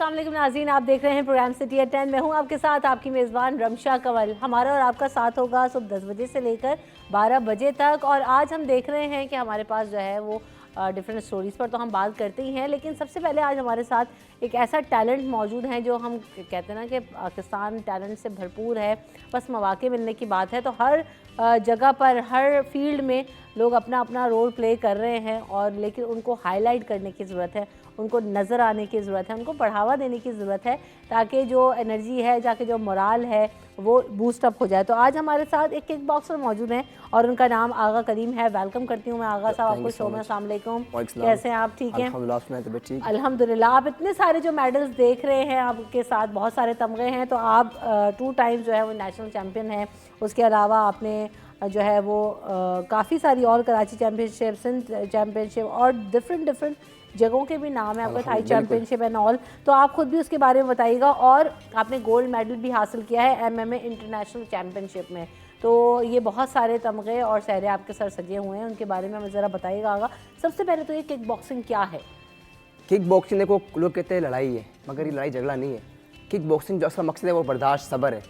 अस्सलाम वालेकुम नाज़रीन, आप देख रहे हैं प्रोग्राम सिटी एट 10। मैं हूं आपके साथ आपकी मेज़बान रमशा कंवल। हमारा और आपका साथ होगा सुबह 10 बजे से लेकर 12 बजे तक। और आज हम देख रहे हैं कि हमारे पास जो है वो डिफरेंट स्टोरीज़ पर तो हम बात करते ही हैं, लेकिन सबसे पहले आज हमारे साथ एक ऐसा टैलेंट मौजूद है जो हम कहते हैं ना कि पाकिस्तान टैलेंट से भरपूर है। बस मौके मिलने की बात है तो हर जगह पर हर फील्ड में लोग अपना अपना रोल प्ले कर रहे हैं, और लेकिन उनको हाईलाइट करने की ज़रूरत है, उनको नज़र आने की ज़रूरत है, उनको बढ़ावा देने की ज़रूरत है, ताकि जो एनर्जी है, जाके जो मोराल है वो बूस्ट अप हो जाए। तो आज हमारे साथ एक किक बॉक्सर मौजूद हैं और उनका नाम आगा करीम है। वेलकम करती हूँ मैं आगा साहब आपको शो में। अस्सलाम वालेकुम, कैसे हैं आप? ठीक हैं अल्हम्दुलिल्लाह। आप इतने सारे जो मेडल्स देख रहे हैं, आपके साथ बहुत सारे तमगे हैं, तो आप 2 टाइम्स जो है वो नेशनल चैम्पियन हैं। उसके अलावा आपने जो है वो काफ़ी सारी और कराची चैम्पियनशिप, सिंध चैम्पियनशिप और डिफरेंट जगहों के भी नाम है आपका, थाई चैम्पियनशिप एंड ऑल। तो आप खुद भी उसके बारे में बताइएगा। और आपने गोल्ड मेडल भी हासिल किया है MMA इंटरनेशनल चैम्पियनशिप में। तो ये बहुत सारे तमगे और सहरे आपके सर सजे हुए हैं, उनके बारे में हमें ज़रा बताइएगा आगा। सबसे पहले तो ये किक बॉक्सिंग क्या है? किक बॉक्सिंग देखो, लोग कहते हैं लड़ाई है, मगर ये लड़ाई झगड़ा नहीं है। किक बॉक्सिंग जो उसका मकसद है वो बर्दाश्त, सब्र है।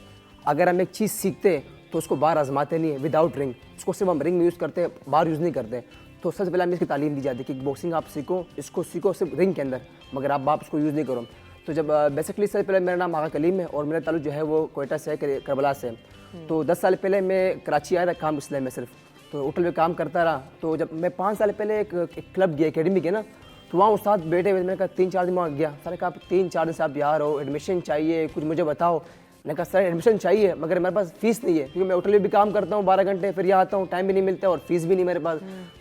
अगर हम एक चीज़ सीखते हैं तो उसको बाहर आजमाते नहीं है विदाउट रिंग, उसको सिर्फ हम रिंग में यूज़ करते हैं, बाहर यूज़ नहीं करते। तो सबसे पहले हमें इसकी तालीम दी जाती है कि बॉक्सिंग आप सीखो, इसको सीखो सिर्फ रिंग के अंदर, मगर आप इसको यूज़ नहीं करो। तो जब बेसिकली सबसे पहले मेरा नाम आगा कलीम है और मेरा ताल्लुक जो है वो कोयटा से है, करबला से। तो 10 साल पहले मैं कराची आया था काम इसलिए मैं सिर्फ तो होटल में काम करता रहा। तो जब मैं 5 साल पहले एक क्लब गया एकेडमी के ना, तो वहाँ उस्ताद बैठे हुए, मैंने कहा 3-4 दिन वहाँ गया। सारे कहा 3-4 दिन से आप यहाँ रहो, एडमिशन चाहिए, कुछ मुझे बताओ। मैंने कहा सर एडमिशन चाहिए मगर मेरे पास फीस नहीं है, क्योंकि मैं होटल में भी काम करता हूँ 12 घंटे, फिर यहाँ आता हूँ, टाइम भी नहीं मिलता और फीस भी नहीं मेरे पास।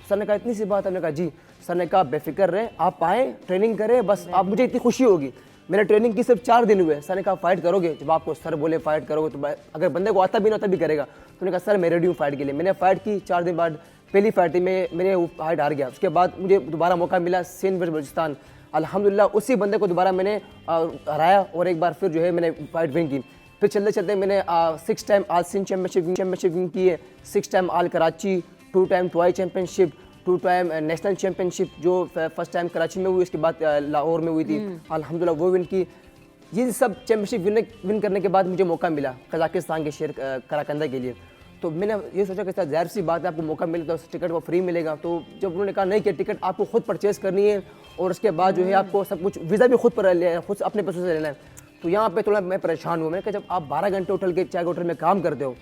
सर ने कहा इतनी सी बात है? मैंने कहा जी। सर ने कहा बेफिक्र रहे, आप आएँ ट्रेनिंग करें, बस आप मुझे इतनी खुशी होगी। मैंने ट्रेनिंग की सिर्फ 4 दिन हुए। सर ने कहा फाइट करोगे? जब आपको सर बोले फाइट करोगे तो अगर बंदे को आता भी ना तभी करेगा। तो मैंने कहा सर मैं रेडी हूँ फाइट के लिए। मैंने फाइट की, 4 दिन बाद पहली फाइट थी, मेरे फाइट हार गया। उसके बाद मुझे दोबारा मौका मिला सिंध वर्सेस बलूचिस्तान। अल्हम्दुलिल्लाह उसी बंदे को दोबारा मैंने हराया और एक बार फिर जो है मैंने फाइट विन की। फिर चलते चलते मैंने 6 टाइम आज सिंध चैम्पियनशिप विन की है, 6 टाइम आल Karachi, 2 time ट्वाई championship, 2 time national championship जो फर्स्ट टाइम कराची में हुई, उसके बाद लाहौर में हुई थी, अल्हम्दुलिल्लाह वो विन की। ये सब चैम्पियनशिप विन करने के बाद मुझे मौका मिला कजाकिस्तान के शहर कराकंदा के लिए। तो मैंने ये सोचा कि ज़ाहिर सी बात है आपको मौका मिले तो टिकट वो फ्री मिलेगा। तो जब उन्होंने कहा नहीं कि टिकट आपको खुद परचेज करनी है और उसके बाद जो है आपको सब कुछ वीज़ा भी खुद पर खुद अपने पैसों से लेना है, तो यहाँ पे थोड़ा मैं परेशान हुआ। मैंने कहा जब आप 12 घंटे होटल के चाय होटल में काम करते हो,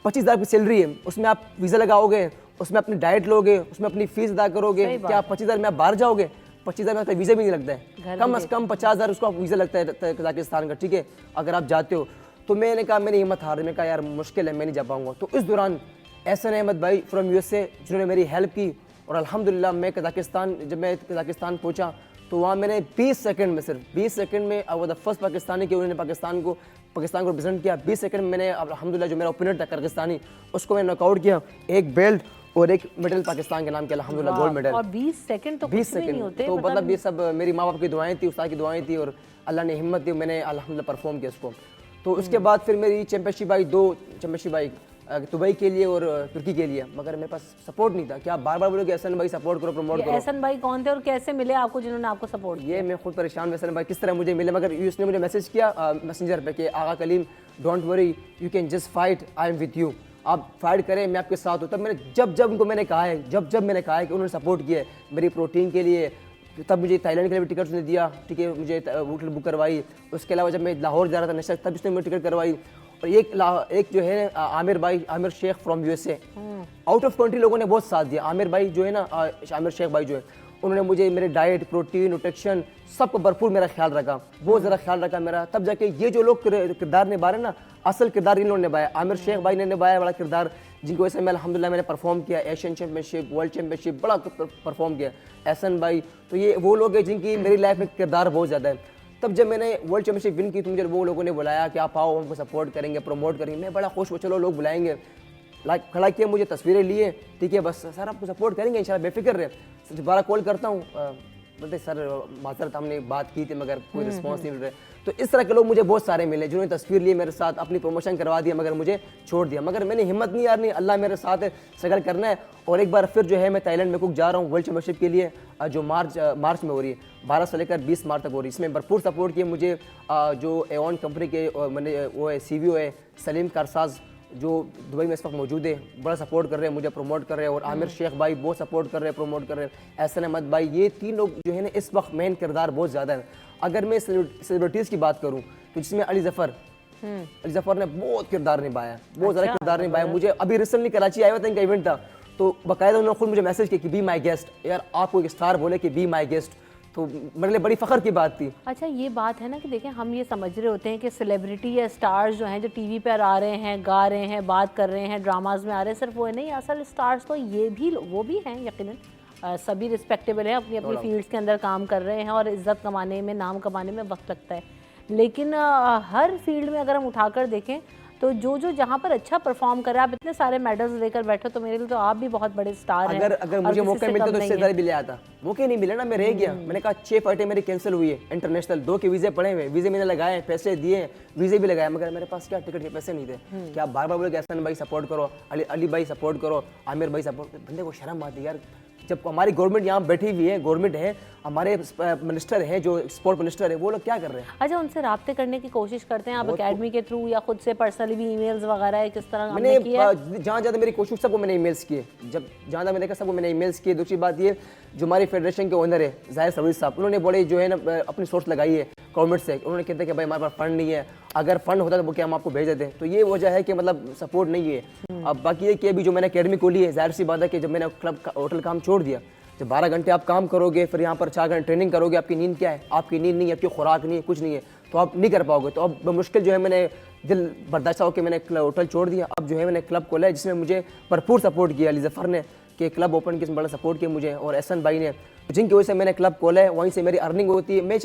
25,000 की सैलरी है, उसमें आप वीज़ा लगाओगे, उसमें अपनी डाइट लोगे, उसमें अपनी फीस अदा करोगे, क्या आप 25,000 में आप बाहर जाओगे? 25,000 में वीज़ा भी नहीं लगता है, कम से कम 50,000 उसको वीज़ा लगता है कजाकिस्तान का, ठीक है, अगर आप जाते हो। तो मैंने कहा मैंने हिम्मत हार दी, मैंने कहा यार मुश्किल है, मैं नहीं जा पाऊँगा। तो इस दौरान एहसन अहमद भाई फ्रॉम USA जिन्होंने मेरी हेल्प की, और अल्हम्दुलिल्लाह मैं जब मैं कजाकिस्तान पहुँचा तो वहाँ मैंने 20 सेकंड में, सिर्फ 20 सेकंड में I was the first Pakistani कि उन्होंने पाकिस्तान को रिप्रेजेंट किया। 20 सेकंड में मैंने अल्हम्दुलिल्लाह जो मेरा ओपोनेंट था किर्गिस्तानी, उसको मैंने नॉकआउट किया, एक बेल्ट और एक मेडल पाकिस्तान के नाम के अल्हम्दुलिल्लाह गोल्ड मेडल। और 20 सेकंड तो 20 सेकंड होते, तो मतलब ये सब मेरी माँ बाप की दुआएं थी, उस्ताद की दुआएं थी और अल्लाह ने हिम्मत दी, मैंने अल्हम्दुलिल्लाह परफॉर्म किया उसको। तो उसके बाद फिर मेरी चैम्पियनशिप आई, 2 चैम्पियनशिप आई दुबई के लिए और तुर्की के लिए, मगर मेरे पास सपोर्ट नहीं था। क्या आप बार-बार बोलोगे एहसन भाई सपोर्ट करो, प्रमोट करो। एहसन भाई कौन थे और कैसे मिले आपको जिन्होंने आपको सपोर्ट किया? ये मैं खुद परेशान, एहसन भाई किस तरह मुझे मिले, मगर उसने मुझे मैसेज किया मैसेंजर पे कि Agha Kaleem don't worry, you can just fight, I am with you, आप फाइट करें मैं आपके साथ हूँ। तब मैंने जब उनको मैंने कहा है, जब मैंने कहा है कि उन्होंने सपोर्ट किया है मेरी प्रोटीन के लिए, तब मुझे थाईलैंड के लिए भी टिकट उसने दिया, ठीक है, मुझे होटल बुक करवाई। उसके अलावा जब मैं लाहौर जा रहा था नेशनल, तब उसने मुझे टिकट करवाई। और एक जो है Aamir Shaikh from USA, out of country लोगों ने बहुत साथ दिया। आमिर भाई जो है ना, आमिर शेख भाई जो है, उन्होंने मुझे मेरे डाइट, प्रोटीन, न्यूट्रिशन सबको भरपूर मेरा ख्याल रखा, बहुत ज़्यादा ख्याल रखा मेरा। तब जाके ये जो लोग किरदार निभा रहे ना, असल किरदार इन लोगों ने निभाया। आमिर शेख भाई ने निभाया बड़ा किरदार, जिनकी वजह से मैं अल्हम्दुलिल्लाह मैंने परफॉर्म किया, एशियन चैम्पियनशिप, वर्ल्ड चैम्पियनशिप बड़ा परफॉर्म किया। एहसन भाई, तो ये वो लोग हैं जिनकी मेरी लाइफ में किरदार बहुत ज़्यादा है। तब जब मैंने वर्ल्ड चैम्पियनशिप विन की तो मुझे वो लोगों ने बुलाया कि आप आओ, हमको सपोर्ट करेंगे, प्रमोट करेंगे। मैं बड़ा खुश हुआ, चलो लोग बुलाएंगे, लाइक खड़ा किया, मुझे तस्वीरें लिए, ठीक है, बस सर आपको सपोर्ट करेंगे इंशाल्लाह, बेफिक्र रहे। दोबारा कॉल करता हूँ, बोलते सर माजरत हमने बात की थी मगर कोई रिस्पॉन्स नहीं मिल रहा है। तो इस तरह के लोग मुझे बहुत सारे मिले जिन्होंने तस्वीर ली मेरे साथ, अपनी प्रमोशन करवा दिया मगर मुझे छोड़ दिया। मगर मैंने हिम्मत नहीं हारनी, अल्लाह मेरे साथ है, स्ट्रगल करना है। और एक बार फिर जो है मैं थाईलैंड में कुक जा रहा हूँ वर्ल्ड चैंपियनशिप के लिए, जो मार्च में हो रही है, 12 से लेकर 20 मार्च तक हो रही है। इसमें भरपूर सपोर्ट किए मुझे जो एवन कंपनी के मैंने वो है CVO है सलीम कारसाज, जो दुबई में इस वक्त मौजूद है, बड़ा सपोर्ट कर रहे हैं, मुझे प्रमोट कर रहे हैं। और आमिर शेख भाई बहुत सपोर्ट कर रहे हैं, प्रमोट कर रहे हैं। एहसन अहमद भाई, ये 3 लोग जो है ना इस वक्त मेन किरदार बहुत ज़्यादा है। अगर मैं सेलिब्रिटीज़ की बात करूँ तो जिसमें अली जफ़र ने बहुत किरदार निभाया, बहुत ज़्यादा किरदार निभाया। मुझे अभी रिसेंटली कराची आया हुआ था, इनका इवेंट था, तो बाकायदा उन्होंने खुद मुझे मैसेज किया कि बी माई गेस्ट। यार आपको एक स्टार बोले कि बी माई गेस्ट, तो मेरे लिए बड़ी फ़ख्र की बात थी। अच्छा, ये बात है ना कि देखें, हम ये समझ रहे होते हैं कि सेलिब्रिटी या स्टार्स जो हैं, जो टीवी पर आ रहे हैं, गा रहे हैं, बात कर रहे हैं, ड्रामाज में आ रहे हैं, सिर्फ वो है नहीं, असल स्टार्स तो ये भी वो भी हैं यकीनन। सभी रिस्पेक्टेबल हैं, अपनी अपनी फील्ड्स के अंदर काम कर रहे हैं और इज़्ज़त कमाने में, नाम कमाने में वक्त लगता है। लेकिन हर फील्ड में अगर हम उठाकर देखें तो जो जहाँ पर अच्छा परफॉर्म करे, आप इतने सारे मेडल्स लेकर बैठो, तो मेरे लिए तो आप भी बहुत बड़े स्टार हैं। अगर मुझे मौका मिलता तो इससे ज़्यादा भी ले आता, मौके नहीं मिले ना, मैं रह गया। मैंने कहा 6 फ्लाइटें मेरी कैंसिल हुई है इंटरनेशनल, 2 के वीज़े पड़े हुए, वीज़े मैंने लगाए, पैसे दिए, वीज़े भी लगाए, मगर मेरे पास क्या टिकट के पैसे नहीं थे। क्या बार बार बोले कि एहसन भाई सपोर्ट करो, अली भाई सपोर्ट करो, आमिर भाई सपोर्ट। बंदे को शर्म आती है यार, जब हमारी गवर्नमेंट यहाँ बैठी हुई है, गवर्नमेंट है, हमारे मिनिस्टर हैं जो स्पोर्ट मिनिस्टर है, वो लोग क्या कर रहे हैं? अच्छा, उनसे राब्ते करने की कोशिश करते हैं आप अकेडमी के थ्रू या खुद से पर्सनली भी ईमेल्स वगैरह किस तरह मैंने जहाँ ज़्यादा मेरी कोशिश सबको मैंने ईमेल्स किए, जब जहाँ मैंने देखा सबको मैंने ईमेल्स किए। दूसरी बात ये, जो हमारी फेडरेशन के ओनर है जाहिर सरूरी साहब, उन्होंने बड़े जो है ना अपनी सोर्स लगाई है गवर्नमेंट से। उन्होंने कहते हैं कि भाई हमारे पास फंड नहीं है, अगर फंड होता तो वो क्या हम आपको भेज देते हैं। तो ये वजह है कि मतलब सपोर्ट नहीं है। अब बाकी ये कि अभी जो मैंने अकेडमी खोली है, जाहिर सी बात है कि जब मैंने क्लब होटल काम छोड़ दिया, जब 12 घंटे आप काम करोगे, फिर यहाँ पर 4 घंटे ट्रेनिंग करोगे, आपकी नींद क्या है? आपकी नींद नहीं है, आपकी खुराक नहीं है, कुछ नहीं है, तो आप नहीं कर पाओगे। तो अब मुश्किल जो है मैंने दिल बर्दाश्त होकर मैंने होटल छोड़ दिया। अब जो है मैंने क्लब खोला है जिसमें मुझे भरपूर सपोर्ट किया अली जफ़र ने, कि क्लब ओपन किया, बड़ा सपोर्ट किया मुझे, और एहसन भाई ने, जिनकी वजह से मैंने क्लब खोला है। वहीं से मेरी अर्निंग होती है। मैं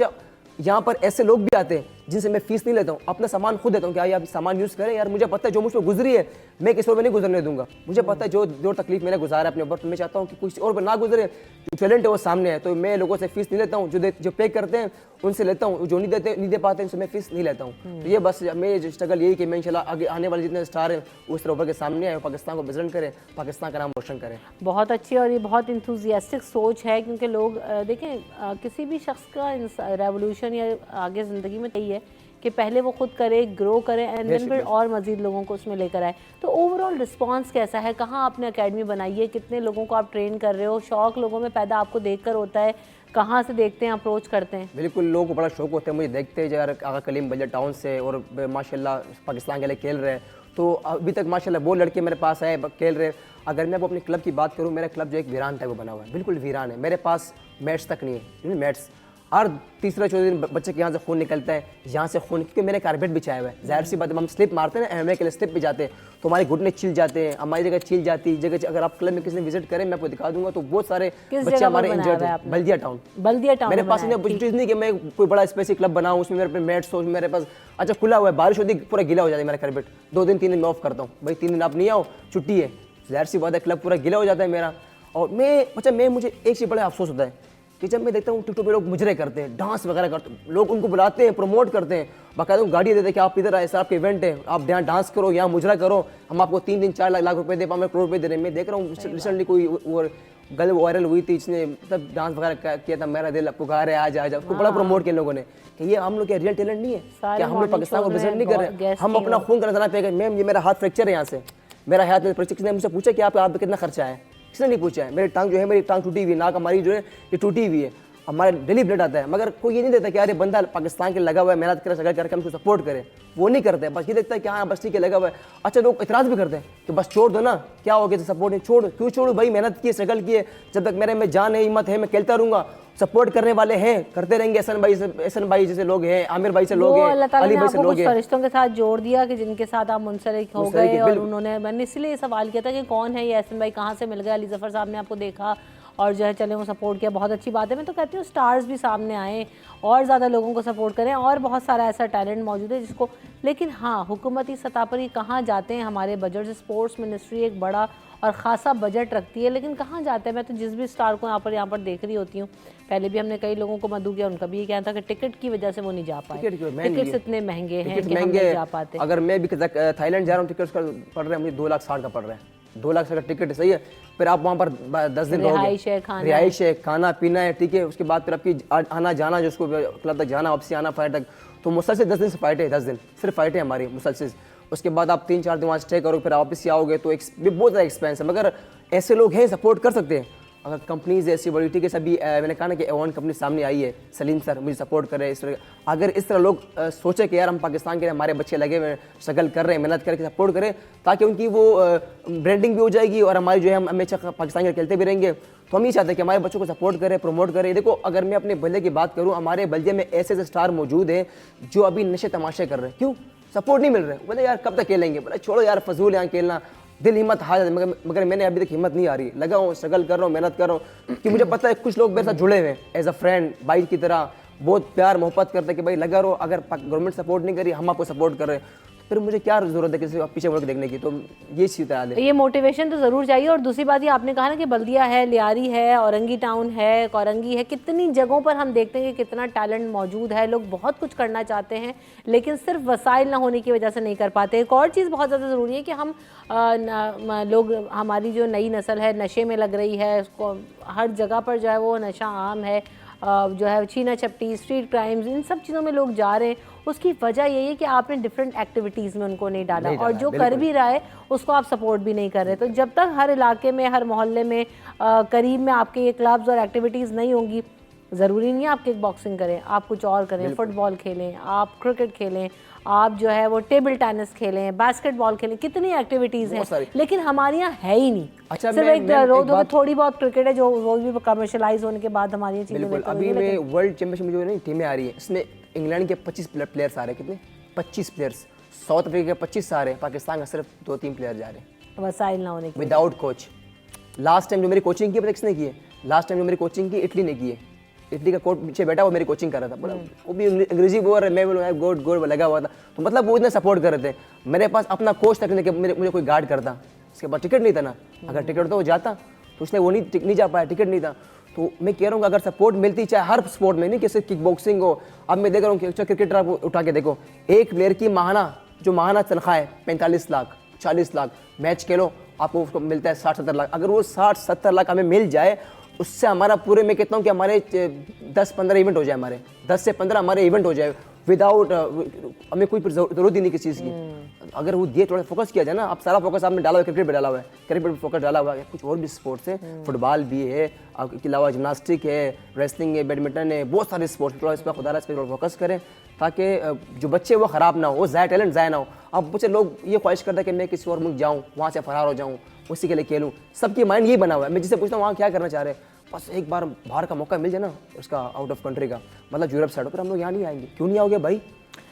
यहाँ पर ऐसे लोग भी आते हैं जिनसे मैं फीस नहीं लेता हूँ, अपना सामान खुद देता हूँ कि आइए आप सामान यूज़ करें। यार मुझे पता है जो मुझ पर गुजरी है मैं किसी और पर नहीं गुजरने दूंगा। मुझे पता है जो तकलीफ मैंने गुजारा है अपने ऊपर, तो मैं चाहता हूँ कि कुछ और पर ना गुजरे। जो टैलेंट है वो सामने है, तो मैं लोगों से फीस नहीं लेता हूँ। जो पे करते हैं उनसे लेता हूँ, जो नहीं दे पाते उनसे मैं फीस नहीं लेता हूँ। तो ये बस मेरी स्ट्रगल यही कि मैं इंशाल्लाह आगे आने वाले जितने स्टार हैं उस तरह ऊपर के सामने आए, पाकिस्तान को प्रेजेंट करें, पाकिस्तान का नाम रोशन करें। बहुत अच्छी और ये बहुत इंथुजियास्टिक सोच है, क्योंकि लोग देखें, किसी भी शख्स का रेवोल्यूशन या आगे ज़िंदगी में यही है कि पहले वो खुद करे, ग्रो करे, एंड देन फिर और मज़ीद लोगों को उसमें लेकर आए। तो ओवरऑल रिस्पांस कैसा है? कहाँ आपने अकेडमी बनाई है? कितने लोगों को आप ट्रेन कर रहे हो? शौक़ लोगों में पैदा आपको देखकर होता है? कहाँ से देखते हैं, अप्रोच करते हैं? बिल्कुल, लोगों को बड़ा शौक होता है मुझे देखते हैं यार, आगा कलीम बल्ले टाउन से, और माशाल्लाह पाकिस्तान के लिए खेल रहे हैं। तो अभी तक माशाल्लाह वो लड़के मेरे पास आए खेल रहे हैं। अगर मैं वो अपने क्लब की बात करूँ, मेरा क्लब जो एक वीरान टाइप बना हुआ है, बिल्कुल वीरान है। मेरे पास मैट्स तक नहीं है, मैट्स हर तीसरा चौथे दिन बच्चे के यहाँ से खून निकलता है, यहाँ से खून, क्योंकि मैंने कारपेट बिछाया हुआ है। जाहिर सी बात है, हम स्लिप मारते हैं ना एमए के लिए, स्लिप पे जाते हैं तो हमारे घुटने छिल जाते हैं, हमारी जगह छिल जाती जगह। अगर आप क्लब में किसी ने विजिट करें, मैं आपको दिखा दूंगा, तो बहुत सारे बच्चे हमारे इंजर्ड हैं। बल्दिया टाउन मेरे पास इन्हें अपॉर्चुनिटीज नहीं कि मैं कोई बड़ा स्पेसिफिक क्लब बनाऊँ, उसमें मेरे पे मैट्स हो, मेरे पास अच्छा खुला हुआ है, बारिश होती पूरा गीला हो जाता है मेरा कारपेट। 2 दिन 3 दिन मैं ऑफ करता हूँ, भाई 3 दिन आप नहीं आओ, छुट्टी है। जाहिर सी बात है, क्लब पूरा गीला हो जाता है मेरा। और मुझे एक चीज़ बड़ा अफसोस होता है कि जब मैं देखता हूँ टिकटॉक पे लोग मुजरे करते हैं, डांस वगैरह करते हैं, लोग उनको बुलाते हैं, प्रमोट करते हैं, बाकायदा गाड़ी देते हैं कि आप इधर आए सर, आपके इवेंट है, आप यहाँ डांस करो, यहाँ मुजरा करो, हम आपको 3 दिन 4 लाख रुपए दे, हमें करोड़ रुपए दे रहे हैं। मैं देख रहा हूँ रिसेंटली कोई गल वायरल हुई थी, इसने मतलब डांस वगैरह किया था, मेरा दिल पुकार है आज आज, उसको बड़ा प्रमोट किया लोगों ने कि ये हम लोग के रियल टैलेंट नहीं है, क्या हम लोग पाकिस्तान को प्रेजेंट नहीं कर रहे, हम अपना खून करना पेगा। मैम ये मेरा हाथ फ्रैक्चर है, यहाँ से मेरा हाथ में किसी ने मुझसे पूछा कि आप कितना खर्चा है, किसने नहीं पूछा है। मेरी टांग जो है, मेरी टांग टूटी हुई है, नाक हमारी जो है ये टूटी हुई है, हमारा डेली ब्लड आता है, मगर कोई ये नहीं देता कि यार ये बंदा पाकिस्तान के लगा हुआ है, मेहनत करे, सगल करके हम उसको सपोर्ट करें। वो नहीं करते, बस ये देखता है कि हाँ बस ठीक है लगा हुआ है। अच्छा, लोग इतराज़ भी करते हैं कि बस छोड़ दो ना, क्या हो गया, सपोर्ट नहीं, छोड़ क्यों छोड़ू भाई, मेहनत की, स्ट्रगल की है, जब तक मेरे में जान है, हिम्मत है, मैं खेलता रहूँगा। सपोर्ट करने वाले हैं, करते रहेंगे। एहसन भाई जैसे लोग हैं, आमिर भाई से लोग हैं, अली भाई से लोग हैं। फरिश्तों के साथ जोड़ दिया कि जिनके साथ आप मुंसलिक हो गए, और उन्होंने, मैंने इसलिए सवाल किया था कि कौन है ये एहसन भाई, कहाँ से मिल गया, अली जफ़र साहब ने आपको देखा और जो है चले वो सपोर्ट किया, बहुत अच्छी बात है। मैं तो कहती हूँ स्टार्स भी सामने आएँ और ज़्यादा लोगों को सपोर्ट करें, और बहुत सारा ऐसा टैलेंट मौजूद है जिसको, लेकिन हाँ हुकूमती सतह पर ही कहाँ जाते हैं हमारे बजट से। स्पोर्ट्स मिनिस्ट्री एक बड़ा और ख़ासा बजट रखती है, लेकिन कहाँ जाते हैं। मैं तो जिस भी स्टार को यहाँ पर देख रही होती हूँ, पहले भी हमने कई लोगों को मधु किया, उनका भी ये कहना था कि टिकट की वजह से वो नहीं जा पाए। टिकट्स इतने महंगे हैं कि हम नहीं जा पाते। अगर मैं भी थाईलैंड जा रहा हूँ, टिकट्स का पड़ रहे हैं मुझे 2,60,000 का पड़ रहा है। 2 लाख का टिकट सही है, फिर आप वहाँ पर 10 दिन रहोगे, रिहाइश है, खाना पीना है, ठीक है, उसके बाद फिर आपकी आना जाना, जो उसको क्लब तक जाना, वापसी आना, फ्लाइट तक, तो मुसलसल 10 दिन से फाइट है, 10 दिन सिर्फ फाइट है हमारी मुसलसल। उसके बाद आप 3-4 दिन वहाँ स्टे करोगे, फिर वापस ही आओगे, तो बहुत ज़्यादा एक्सपेंस है। मगर ऐसे लोग हैं सपोर्ट कर सकते हैं, अगर कंपनीज ऐसी बड़ी, ठीक है, सभी मैंने कहा ना कि एवन कंपनी सामने आई है, सलीम सर मुझे सपोर्ट कर रहे हैं, इस तरह अगर इस तरह लोग सोचे कि यार हम पाकिस्तान के हमारे बच्चे लगे हुए स्ट्रगल कर रहे हैं, मेहनत करके सपोर्ट करें, ताकि उनकी वो ब्रांडिंग भी हो जाएगी और हमारी जो है हम हमेशा पाकिस्तान के खेलते भी रहेंगे। तो हम ये चाहते हैं कि हमारे बच्चों को सपोर्ट करें, प्रमोट करें। देखो अगर मैं अपने बल्ले की बात करूँ, हमारे बल्ले में ऐसे ऐसे स्टार मौजूद हैं जो अभी नशे तमाशे कर रहे हैं। क्यों? सपोर्ट नहीं मिल रहा है। बोले यार कब तक खेलेंगे, बोले छोड़ो यार फजूल यहाँ खेलना, दिल हिम्मत हार जाता है। मगर मैंने अभी तक हिम्मत नहीं आ रही, लगा हूँ, स्ट्रगल कर रहा हूँ, मेहनत कर रहा हूँ, कि मुझे पता है कुछ लोग मेरे साथ जुड़े हुए हैं एज अ फ्रेंड, भाई की तरह, बहुत प्यार मोहब्बत करते हैं कि भाई लगा रहो, अगर गवर्नमेंट सपोर्ट नहीं करी, हम आपको सपोर्ट कर रहे हैं, फिर मुझे क्या जरूरत है किसी पीछे मुड़ के देखने की। तो ये चीज़ है, ये मोटिवेशन तो ज़रूर चाहिए। और दूसरी बात ये आपने कहा ना कि बल्दिया है, लियारी है, औरंगी टाउन है, कोरंगी है, कितनी जगहों पर हम देखते हैं कि कितना टैलेंट मौजूद है। लोग बहुत कुछ करना चाहते हैं लेकिन सिर्फ वसाइल ना होने की वजह से नहीं कर पाते। एक और चीज़ बहुत ज़्यादा ज़रूरी है कि हम लोग, हमारी जो नई नस्ल है नशे में लग रही है, उसको हर जगह पर जो है वो नशा आम है, जो है छीना छपटी, स्ट्रीट क्राइम्स, इन सब चीज़ों में लोग जा रहे हैं। उसकी वजह यही है कि आपने डिफरेंट एक्टिविटीज़ में उनको नहीं डाला, और जो कर भी रहा है उसको आप सपोर्ट भी नहीं कर रहे। तो जब तक हर इलाके में, हर मोहल्ले में, करीब में आपके ये क्लब्स और एक्टिविटीज़ नहीं होंगी, ज़रूरी नहीं है आप किक बॉक्सिंग करें, आप कुछ और करें, फुटबॉल खेलें, आप क्रिकेट खेलें, आप जो है वो टेबल टेनिस खेलें, बास्केटबॉल खेलें, कितनी एक्टिविटीज़ हैं, लेकिन हमारे यहाँ है ही नहीं। अच्छा, सिर्फ एक रोज में थोड़ी बहुत क्रिकेट है जो रोज भी कमर्शलाइज होने के बाद हमारी चीज़ें। अभी में वर्ल्ड चैंपियनशिप जो है टीमें आ रही है, इसमें इंग्लैंड के 25 प्लेयर्स आ रहे हैं। कितने? 25 प्लेयर्स। साउथ अफ्रीका के 25 आ रहे हैं, पाकिस्तान का सिर्फ 2-3 प्लेयर जा रहे हैं वसाइल ना होने के, विदाउट कोच। लास्ट टाइम जो मेरी कोचिंग की, पता किसने की है? लास्ट टाइम जो मेरी कोचिंग की इटली ने की है। इटली का कोच पीछे बैठा, वो मेरी कोचिंग कर रहा था, बोला वो भी अंग्रेजी बोल रहा है, मैं बोलूँ गोड गोड लगा हुआ था। तो मतलब वो इतने सपोर्ट कर रहे थे। मेरे पास अपना कोच तक नहीं कि मुझे कोई गार्ड करता, उसके बाद टिकट नहीं था ना, अगर टिकट तो वो जाता, तो इसलिए वो नहीं जा पाया, टिकट नहीं था। तो मैं कह रहा हूँ अगर सपोर्ट मिलती, चाहे हर स्पोर्ट में, नहीं कि सिर्फ किक बॉक्सिंग हो। अब मैं देख रहा हूँ कि क्रिकेटर आप उठा के देखो, एक प्लेयर की माहाना तनख्वाह है 45 लाख 40 लाख, मैच खेलो आपको उसको मिलता है 60-70 लाख। अगर वो 60-70 लाख हमें मिल जाए, उससे हमारा पूरे, मैं कहता हूँ कि हमारे 10-15 इवेंट हो जाए, हमारे 10 से 15 हमारे इवेंट हो जाए विदाउट हमें कोई जरूरत ही नहीं किसी चीज़ की। अगर वो ये थोड़ा फोकस किया जाए ना, आप सारा फोकस आपने डाला हुआ है, क्रिकेट पे डाला हुआ है, क्रिकेट पे फोकस डाला हुआ है, कुछ और भी स्पोर्ट्स है, फुटबॉल भी है, आपके अलावा जिम्नास्टिक है, रेसलिंग है, बैडमिंटन है, बहुत सारे स्पोर्ट्स, थोड़ा इस पर खुदा इस पर फोकस करें ताकि जो बच्चे वो ख़राब ना हो, वो टैलेंट ज़ाया ना हो। अब मुझे लोग ये ख्वाहिश करते हैं कि मैं किसी और मुल्क जाऊँ, वहाँ से फरार हो जाऊँ, उसी के लिए खेलूँ। सबकी माइंड यही बना हुआ है। मैं जिससे पूछता हूँ वहाँ क्या करना चाह रहे हैं, बस एक बार बाहर का मौका मिल जाए ना, उसका आउट ऑफ कंट्री का, मतलब यूरोप साइड पर, हम लोग यहाँ नहीं आएंगे। क्यों नहीं आओगे भाई?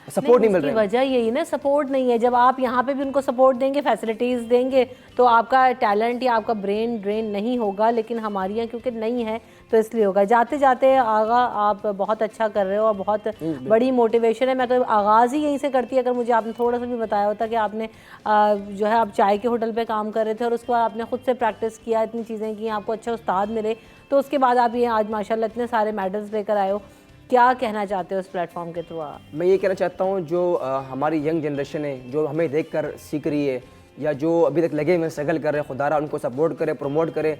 सपोर्ट नहीं मिल रहा है। वजह यही ना, सपोर्ट नहीं है। जब आप यहाँ पे भी उनको सपोर्ट देंगे, फैसिलिटीज़ देंगे, तो आपका टैलेंट या आपका ब्रेन ड्रेन नहीं होगा। लेकिन हमारे यहाँ क्योंकि नहीं है तो इसलिए होगा। जाते जाते आगा आप बहुत अच्छा कर रहे हो और बहुत बड़ी मोटिवेशन है। मैं तो आगाज़ ही यहीं से करती, अगर मुझे आपने थोड़ा सा भी बताया होता कि आपने जो है आप चाय के होटल पे काम कर रहे थे और उसके बाद आपने खुद से प्रैक्टिस किया, इतनी चीज़ें की, आपको अच्छा उस्ताद मिले, तो उसके बाद आप ये आज माशाल्लाह इतने सारे मेडल्स लेकर आए हो। क्या कहना चाहते हो इस प्लेटफॉर्म के थ्रू आप? मैं ये कहना चाहता हूँ जो हमारी यंग जनरेशन है, जो हमें देखकर सीख रही है या जो अभी तक लगे हुए स्ट्रगल कर रहे हैं, खुदारा उनको सपोर्ट करे, प्रमोट करे,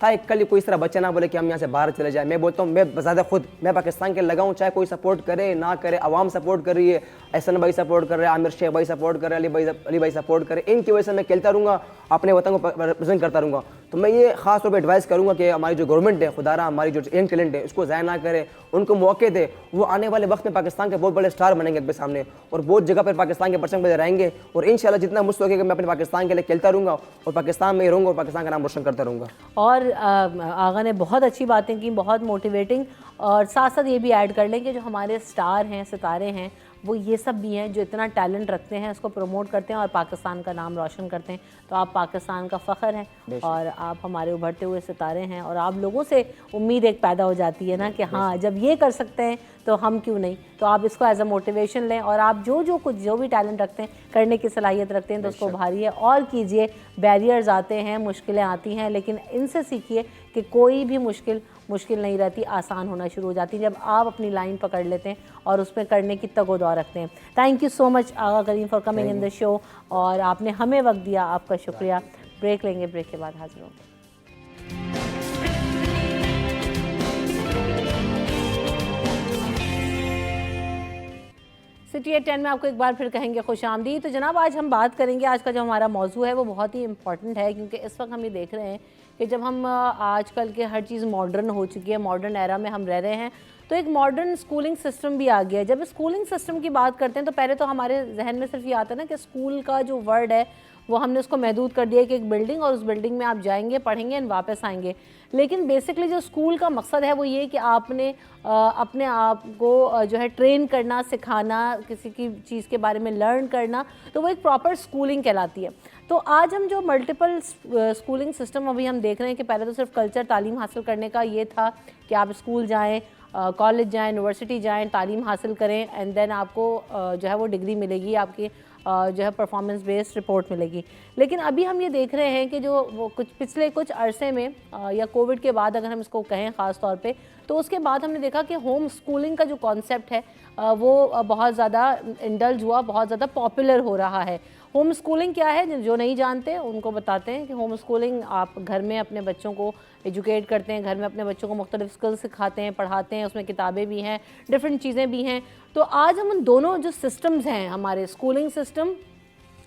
ताकि कल कोई इस तरह बच्चा ना बोले कि हम यहाँ से बाहर चले जाए। मैं बोलता हूँ, मैं बज़ादा खुद मैं पाकिस्तान के लगा हूँ, चाहे कोई सपोर्ट करे ना करे, आवाम सपोर्ट कर रही है, एहसन भाई सपोर्ट कर रहे हैं, आमिर शेख भाई सपोर्ट कर रहे हैं, अली भाई सपोर्ट करे, इनकी वजह से मैं खेलता रहूँगा, अपने वतन को रिप्रेजेंट करता रहूँगा। तो मैं ये खास तौर पर एडवाइस करूँगा कि हमारी जो गवर्नमेंट है, खुदारा हमारी जो यंग टैलेंट है, उसको ज़ाया ना करे, उनको मौके दे। वो आने वाले वक्त में पाकिस्तान के बहुत बड़े स्टार बनेंगे अपने सामने, और बहुत जगह पर पाकिस्तान के परचम बजे रहेंगे। और इंशाल्लाह जितना मुझसे होगा मैं अपने पाकिस्तान के लिए खेलता रहूँगा और पाकिस्तान में ही रहूँगा और पाकिस्तान का नाम रोशन करता रहूँगा। और आगा ने बहुत अच्छी बातें की, बहुत मोटिवेटिंग। और साथ साथ ये भी ऐड कर लें कि जो हमारे स्टार हैं, सितारे हैं, वो ये सब भी हैं जो इतना टैलेंट रखते हैं, उसको प्रमोट करते हैं और पाकिस्तान का नाम रोशन करते हैं। तो आप पाकिस्तान का फ़ख्र हैं और आप हमारे उभरते हुए सितारे हैं, और आप लोगों से उम्मीद एक पैदा हो जाती है ना कि हाँ, जब ये कर सकते हैं तो हम क्यों नहीं। तो आप इसको एज अ मोटिवेशन लें, और आप जो भी टैलेंट रखते हैं, करने की सलाहियत रखते हैं, तो उसको उभारिए और कीजिए। बैरियर्स आते हैं, मुश्किलें आती हैं, लेकिन इनसे सीखिए कि कोई भी मुश्किल नहीं रहती, आसान होना शुरू हो जाती है जब आप अपनी लाइन पकड़ लेते हैं और उसमें करने की तगोदौर रखते हैं। Thank you so much Agha Karim for coming in the show, और आपने हमें वक्त दिया, आपका शुक्रिया। ब्रेक लेंगे, ब्रेक के बाद हाजिर होंगे। सिटी एट 10 में आपको एक बार फिर कहेंगे खुशामदीद। तो जनाब, आज हम बात करेंगे, आज का जो हमारा मौजू है वो बहुत ही इम्पॉर्टेंट है, क्योंकि इस वक्त हम ये देख रहे हैं कि जब हम आजकल के हर चीज़ मॉडर्न हो चुकी है, मॉडर्न एरा में हम रह रहे हैं, तो एक मॉडर्न स्कूलिंग सिस्टम भी आ गया है। जब स्कूलिंग सिस्टम की बात करते हैं तो पहले तो हमारे जहन में सिर्फ ये आता है ना कि स्कूल का जो वर्ड है वो हमने उसको महदूद कर दिया कि एक बिल्डिंग, और उस बिल्डिंग में आप जाएंगे, पढ़ेंगे एंड वापस आएंगे। लेकिन बेसिकली जो स्कूल का मकसद है वो ये कि आपने अपने आप को जो है ट्रेन करना, सिखाना, किसी की चीज़ के बारे में लर्न करना, तो वो एक प्रॉपर स्कूलिंग कहलाती है। तो आज हम जो मल्टीपल स्कूलिंग सिस्टम अभी हम देख रहे हैं कि पहले तो सिर्फ कल्चर तालीम हासिल करने का ये था कि आप स्कूल जाएँ, कॉलेज जाएँ, यूनिवर्सिटी जाएँ, तालीम हासिल करें एंड देन आपको जो है वो डिग्री मिलेगी, आपकी जो है परफॉर्मेंस बेस्ड रिपोर्ट मिलेगी। लेकिन अभी हम ये देख रहे हैं कि जो वो पिछले कुछ अरसे में या कोविड के बाद अगर हम इसको कहें ख़ास तौर पे, तो उसके बाद हमने देखा कि होम स्कूलिंग का जो कॉन्सेप्ट है वो बहुत ज़्यादा इंडल्ज हुआ, बहुत ज़्यादा पॉपुलर हो रहा है। होम स्कूलिंग क्या है, जो नहीं जानते उनको बताते हैं कि होम स्कूलिंग आप घर में अपने बच्चों को एजुकेट करते हैं, घर में अपने बच्चों को मुख्तलिफ स्किल्स सिखाते हैं, पढ़ाते हैं, उसमें किताबें भी हैं, डिफरेंट चीज़ें भी हैं। तो आज हम उन दोनों जो सिस्टम्स हैं, हमारे स्कूलिंग सिस्टम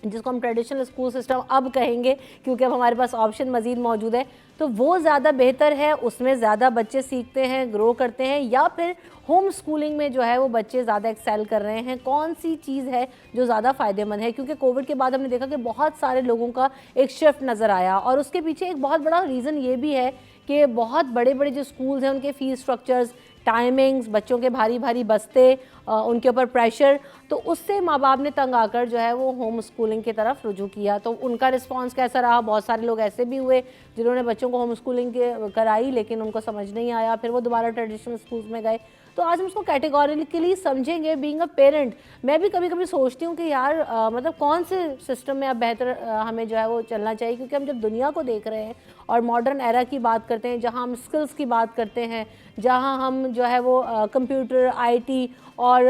जिसको हम ट्रेडिशनल स्कूल सिस्टम अब कहेंगे क्योंकि अब हमारे पास ऑप्शन मज़ीद मौजूद है, तो वो ज़्यादा बेहतर है, उसमें ज़्यादा बच्चे सीखते हैं, ग्रो करते हैं, या फिर होम स्कूलिंग में जो है वो बच्चे ज़्यादा एक्सेल कर रहे हैं? कौन सी चीज़ है जो ज़्यादा फ़ायदेमंद है? क्योंकि कोविड के बाद हमने देखा कि बहुत सारे लोगों का एक शिफ्ट नज़र आया, और उसके पीछे एक बहुत बड़ा रीज़न ये भी है कि बहुत बड़े बड़े जो स्कूल्स हैं उनके फ़ीस स्ट्रक्चर्स, टाइमिंग्स, बच्चों के भारी भारी बस्ते, उनके ऊपर प्रेशर, तो उससे माँ बाप ने तंग आकर जो है वो होम स्कूलिंग की तरफ रुजू किया। तो उनका रिस्पांस कैसा रहा? बहुत सारे लोग ऐसे भी हुए जिन्होंने बच्चों को होम स्कूलिंग कराई लेकिन उनको समझ नहीं आया, फिर वो दोबारा ट्रेडिशनल स्कूल्स में गए। तो आज हम उसको कैटेगोरिकली समझेंगे। बीइंग अ पेरेंट, मैं भी कभी कभी सोचती हूँ कि यार मतलब कौन से सिस्टम में अब बेहतर हमें जो है वो चलना चाहिए, क्योंकि हम जब दुनिया को देख रहे हैं और मॉडर्न एरा की बात करते हैं, जहाँ हम स्किल्स की बात करते हैं, जहाँ हम जो है वो कंप्यूटर, आईटी और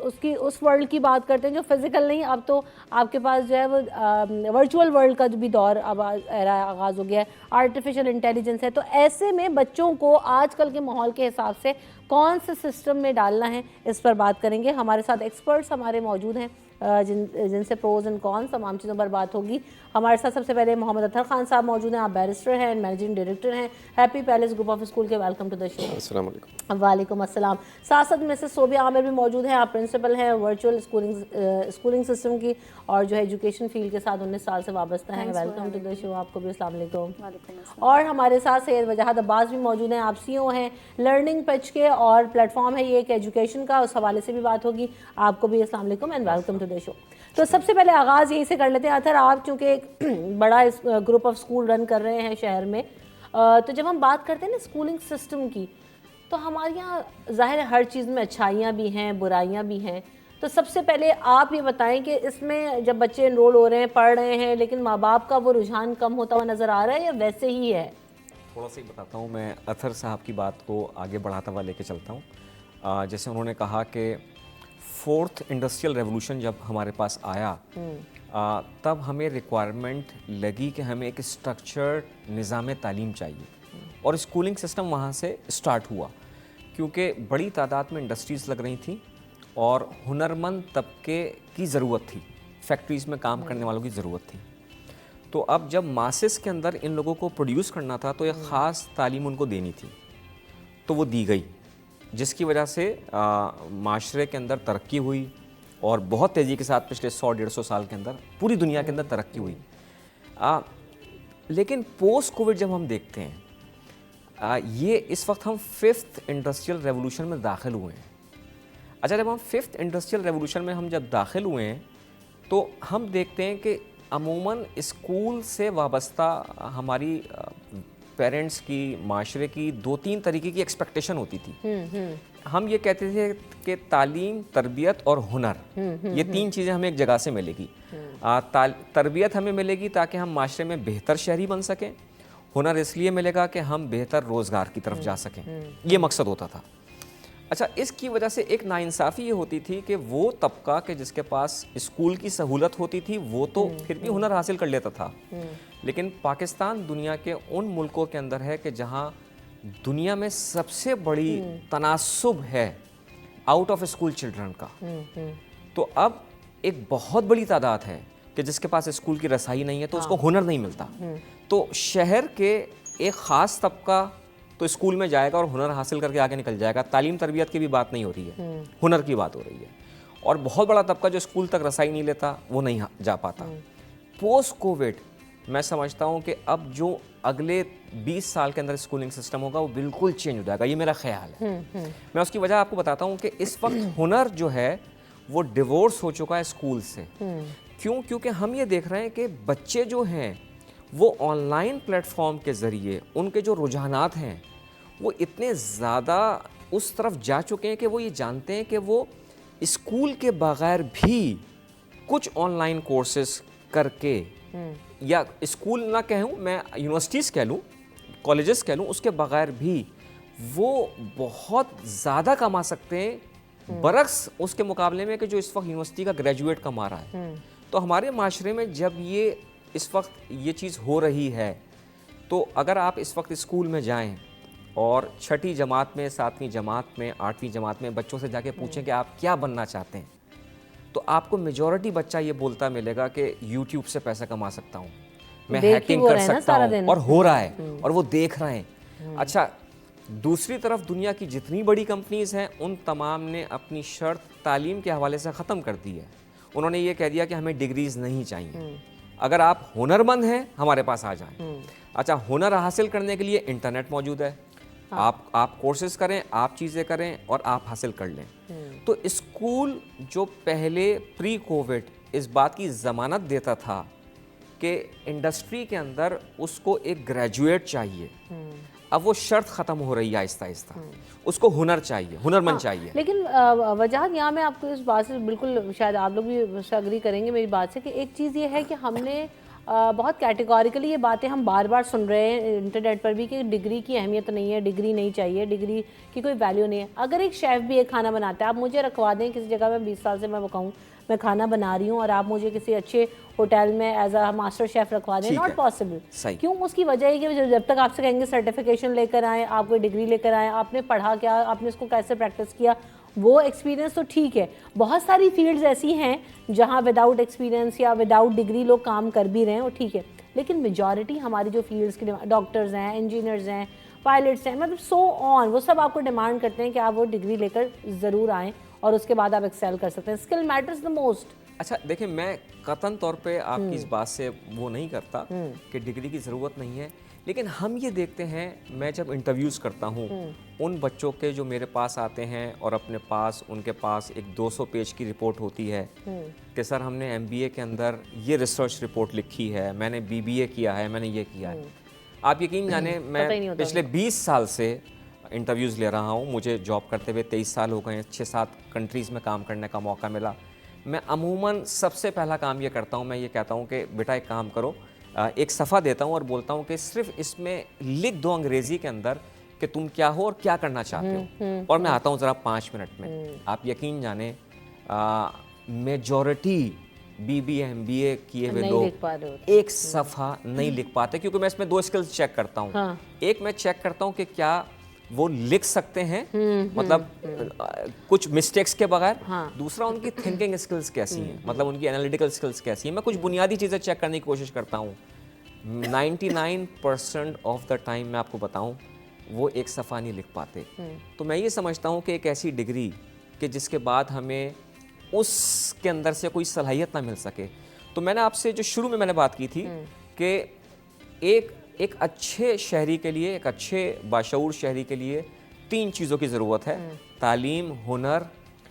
उस वर्ल्ड की बात करते हैं जो फिज़िकल नहीं, अब तो आपके पास जो है वो वर्चुअल वर्ल्ड का जो भी दौर अब एरा आगाज़ हो गया है, आर्टिफिशियल इंटेलिजेंस है। तो ऐसे में बच्चों को आजकल के माहौल के हिसाब से कौन से सिस्टम में डालना है, इस पर बात करेंगे। हमारे साथ एक्सपर्ट्स हमारे मौजूद हैं जिनसे प्रोज एंड कॉन्स तमाम चीज़ों पर बात होगी। हमारे साथ सबसे पहले मोहम्मद अतहर खान साहब मौजूद हैं, आप बैरिस्टर हैं, मैनेजिंग डायरेक्टर हैं happy palace group of school के। Welcome to the show. अस्सलाम वालेकुम। वालेकुम अस्सलाम। साथ साथ मिसेस सोबिया आमिर भी मौजूद हैं, आप प्रिंसिपल हैं वर्चुअल स्कूलिंग सिस्टम की, और जो है एजुकेशन फील्ड के साथ 19 साल से वाबस्ता हैं। वेलकम टू द शो, आपको भी अस्सलाम वालेकुम। और हमारे साथ सैयद वजाहत अब्बास भी मौजूद हैं, आप CEO हैं लर्निंग पिच के, और प्लेटफॉर्म है ये एक एजुकेशन का, उस हवाले से भी बात होगी। आपको भी अस्सलाम वालेकुम and welcome to the show. तो सबसे पहले आगाज़ यहीं से कर लेते हैं। अतहर, आप चूँकि एक बड़ा ग्रुप ऑफ स्कूल रन कर रहे हैं शहर में, तो जब हम बात करते हैं ना स्कूलिंग सिस्टम की, तो हमारे यहाँ ज़ाहिर है हर चीज़ में अच्छाइयाँ भी हैं, बुराइयाँ भी हैं। तो सबसे पहले आप ये बताएं कि इसमें जब बच्चे एनरोल हो रहे हैं, पढ़ रहे हैं, लेकिन माँ बाप का वो रुझान कम होता हुआ नज़र आ रहा है या वैसे ही है? थोड़ा सा ही बताता हूँ, मैं अतहर साहब की बात को आगे बढ़ाता हुआ लेके चलता हूँ। जैसे उन्होंने कहा कि 4th इंडस्ट्रियल रेवोल्यूशन जब हमारे पास आया, तब हमें रिक्वायरमेंट लगी कि हमें एक स्ट्रक्चर्ड निज़ाम तालीम चाहिए, और स्कूलिंग सिस्टम वहाँ से स्टार्ट हुआ, क्योंकि बड़ी तादाद में इंडस्ट्रीज़ लग रही थी और हुनरमंद तबके की ज़रूरत थी, फैक्ट्रीज़ में काम करने वालों की ज़रूरत थी। तो अब जब मासेस के अंदर इन लोगों को प्रोड्यूस करना था, तो एक ख़ास तालीम उनको देनी थी, तो वो दी गई, जिसकी वजह से माशरे के अंदर तरक्की हुई, और बहुत तेज़ी के साथ पिछले 100-150 साल के अंदर पूरी दुनिया के अंदर तरक्की हुई। लेकिन पोस्ट कोविड जब हम देखते हैं, ये इस वक्त हम 5th इंडस्ट्रियल रेवोल्यूशन में दाखिल हुए हैं। अच्छा, जब हम 5th इंडस्ट्रियल रेवोल्यूशन में हम जब दाखिल हुए हैं तो हम देखते हैं कि अमूमन स्कूल से वाबस्ता हमारी पेरेंट्स की, माशरे की 2-3 तरीके की एक्सपेक्टेशन होती थी। हम ये कहते थे कि तालीम, तरबियत और हुनर, ये 3 चीज़ें हमें एक जगह से मिलेगी। तरबियत हमें मिलेगी ताकि हम माशरे में बेहतर शहरी बन सकें, हुनर इसलिए मिलेगा कि हम बेहतर रोज़गार की तरफ जा सकें, ये मकसद होता था। अच्छा, इसकी वजह से एक नाइंसाफ़ी ये होती थी कि वो तबका के जिसके पास स्कूल की सहूलत होती थी वो तो फिर भी हुनर हासिल कर लेता था, लेकिन पाकिस्तान दुनिया के उन मुल्कों के अंदर है कि जहाँ दुनिया में सबसे बड़ी तनासुब है आउट ऑफ स्कूल चिल्ड्रन का। तो अब एक बहुत बड़ी तादाद है कि जिसके पास स्कूल की रसाई नहीं है तो उसको हुनर नहीं मिलता। तो शहर के एक ख़ास तबका तो स्कूल में जाएगा और हुनर हासिल करके आगे निकल जाएगा। तालीम तरबियत की भी बात नहीं हो रही है, हुनर की बात हो रही है। और बहुत बड़ा तबका जो स्कूल तक रसाई नहीं लेता वो नहीं जा पाता। पोस्ट कोविड मैं समझता हूँ कि अब जो अगले 20 साल के अंदर स्कूलिंग सिस्टम होगा वो बिल्कुल चेंज हो जाएगा, ये मेरा ख्याल है। मैं उसकी वजह आपको बताता हूँ कि इस वक्त हुनर जो है वो डिवोर्स हो चुका है स्कूल से। क्यों? क्योंकि हम ये देख रहे हैं कि बच्चे जो हैं वो ऑनलाइन प्लेटफॉर्म के ज़रिए उनके जो रुझानात हैं वो इतने ज़्यादा उस तरफ जा चुके हैं कि वो ये जानते हैं कि वो स्कूल के बगैर भी कुछ ऑनलाइन कोर्सेज करके, या स्कूल ना कहूँ मैं, यूनिवर्सिटीज़ कह लूँ, कॉलेजेस कह लूँ, उसके बगैर भी वो बहुत ज़्यादा कमा सकते हैं बरक्स उसके मुकाबले में कि जो इस वक्त यूनिवर्सिटी का ग्रेजुएट कमा रहा है। तो हमारे माशरे में जब ये इस वक्त ये चीज़ हो रही है तो अगर आप इस वक्त स्कूल में जाएं और 6ठी जमात में, 7वीं जमात में, 8वीं जमात में बच्चों से जाके पूछें कि आप क्या बनना चाहते हैं, तो आपको मेजॉरिटी बच्चा ये बोलता मिलेगा कि यूट्यूब से पैसा कमा सकता हूँ, मैं हैकिंग कर सकता हूँ, और हो रहा है और वो देख रहे हैं। अच्छा, दूसरी तरफ दुनिया की जितनी बड़ी कंपनीज़ हैं उन तमाम ने अपनी शर्त तालीम के हवाले से ख़त्म कर दी है। उन्होंने ये कह दिया कि हमें डिग्रीज़ नहीं चाहिए, अगर आप हुनरमंद हैं हमारे पास आ जाएं। अच्छा, हुनर हासिल करने के लिए इंटरनेट मौजूद है, आप कोर्सेज करें, आप चीज़ें करें और आप हासिल कर लें। तो स्कूल जो पहले प्री कोविड इस बात की ज़मानत देता था कि इंडस्ट्री के अंदर उसको एक ग्रेजुएट चाहिए, अब वो शर्त ख़त्म हो रही है आहिस्ता आहिस्ता, उसको हुनर चाहिए, हुनरमंद चाहिए। लेकिन वजह यहाँ मैं आपको इस बात से बिल्कुल, शायद आप लोग भी उससे अग्री करेंगे मेरी बात से, कि एक चीज़ ये है कि हमने बहुत कैटेगोरिकली ये बातें हम बार बार सुन रहे हैं इंटरनेट पर भी कि डिग्री की अहमियत नहीं है, डिग्री नहीं चाहिए, डिग्री की कोई वैल्यू नहीं है। अगर एक शेफ़ भी एक खाना बनाता है, आप मुझे रखवा दें किसी जगह में 20 साल से मैं कहूँ मैं खाना बना रही हूँ और आप मुझे किसी अच्छे होटल में एज अ मास्टर शेफ़ रखवा दें, नॉट पॉसिबल। क्यों? उसकी वजह है कि जब तक आपसे कहेंगे सर्टिफिकेशन लेकर आएँ, आप कोई डिग्री लेकर आएँ, आपने पढ़ा क्या, आपने इसको कैसे प्रैक्टिस किया, वो एक्सपीरियंस तो ठीक है। बहुत सारी फील्ड्स ऐसी हैं जहाँ विदाउट एक्सपीरियंस या विदाउट डिग्री लोग काम कर भी रहे हैं, और ठीक है, लेकिन मेजॉरिटी हमारी जो फील्ड्स की, डॉक्टर्स हैं, इंजीनियर्स हैं, पायलट्स हैं, मतलब सो ऑन, वो सब आपको डिमांड करते हैं कि आप वो डिग्री लेकर ज़रूर आएँ और उसके बाद आप एक्सेल कर सकते हैं। Skill matters the most. अच्छा देखिए, मैं कतन तौर पे आपकी इस बात से वो नहीं करता कि डिग्री की ज़रूरत नहीं है, लेकिन हम ये देखते हैं, मैं जब इंटरव्यूज़ करता हूँ उन बच्चों के जो मेरे पास आते हैं और अपने पास उनके पास एक 200 पेज की रिपोर्ट होती है कि सर हमने MBA के अंदर ये रिसर्च रिपोर्ट लिखी है, मैंने BBA किया है, मैंने ये किया है। आप यकीन जाने मैं पिछले 20 साल से इंटरव्यूज़ ले रहा हूँ, मुझे जॉब करते हुए 23 साल हो गए, 6-7 कंट्रीज़ में काम करने का मौका मिला। मैं अमूमन सबसे पहला काम ये करता हूँ, मैं ये कहता हूँ कि बेटा एक काम करो, एक सफ़ा देता हूँ और बोलता हूँ कि सिर्फ इसमें लिख दो अंग्रेज़ी के अंदर कि तुम क्या हो और क्या करना चाहते हो, और मैं आता हूँ ज़रा 5 मिनट में। आप यकीन जाने मेजॉरिटी BBA MBA किए हुए लोग एक सफ़ा नहीं लिख पाते, क्योंकि मैं इसमें 2 स्किल्स चेक करता हूँ। एक मैं चेक करता हूँ कि क्या वो लिख सकते हैं, मतलब कुछ मिस्टेक्स के बगैर। दूसरा, उनकी थिंकिंग स्किल्स कैसी हैं, मतलब उनकी एनालिटिकल स्किल्स कैसी हैं। मैं कुछ बुनियादी चीज़ें चेक करने की कोशिश करता हूँ। 99% ऑफ द टाइम मैं आपको बताऊँ वो एक सफ़ा नहीं लिख पाते। तो मैं ये समझता हूँ कि एक ऐसी डिग्री कि जिसके बाद हमें उसके अंदर से कोई सलाहियत ना मिल सके। तो मैंने आपसे जो शुरू में मैंने बात की थी कि एक अच्छे शहरी के लिए, एक अच्छे बाशऊर शहरी के लिए 3 चीज़ों की ज़रूरत है, तालीम, हुनर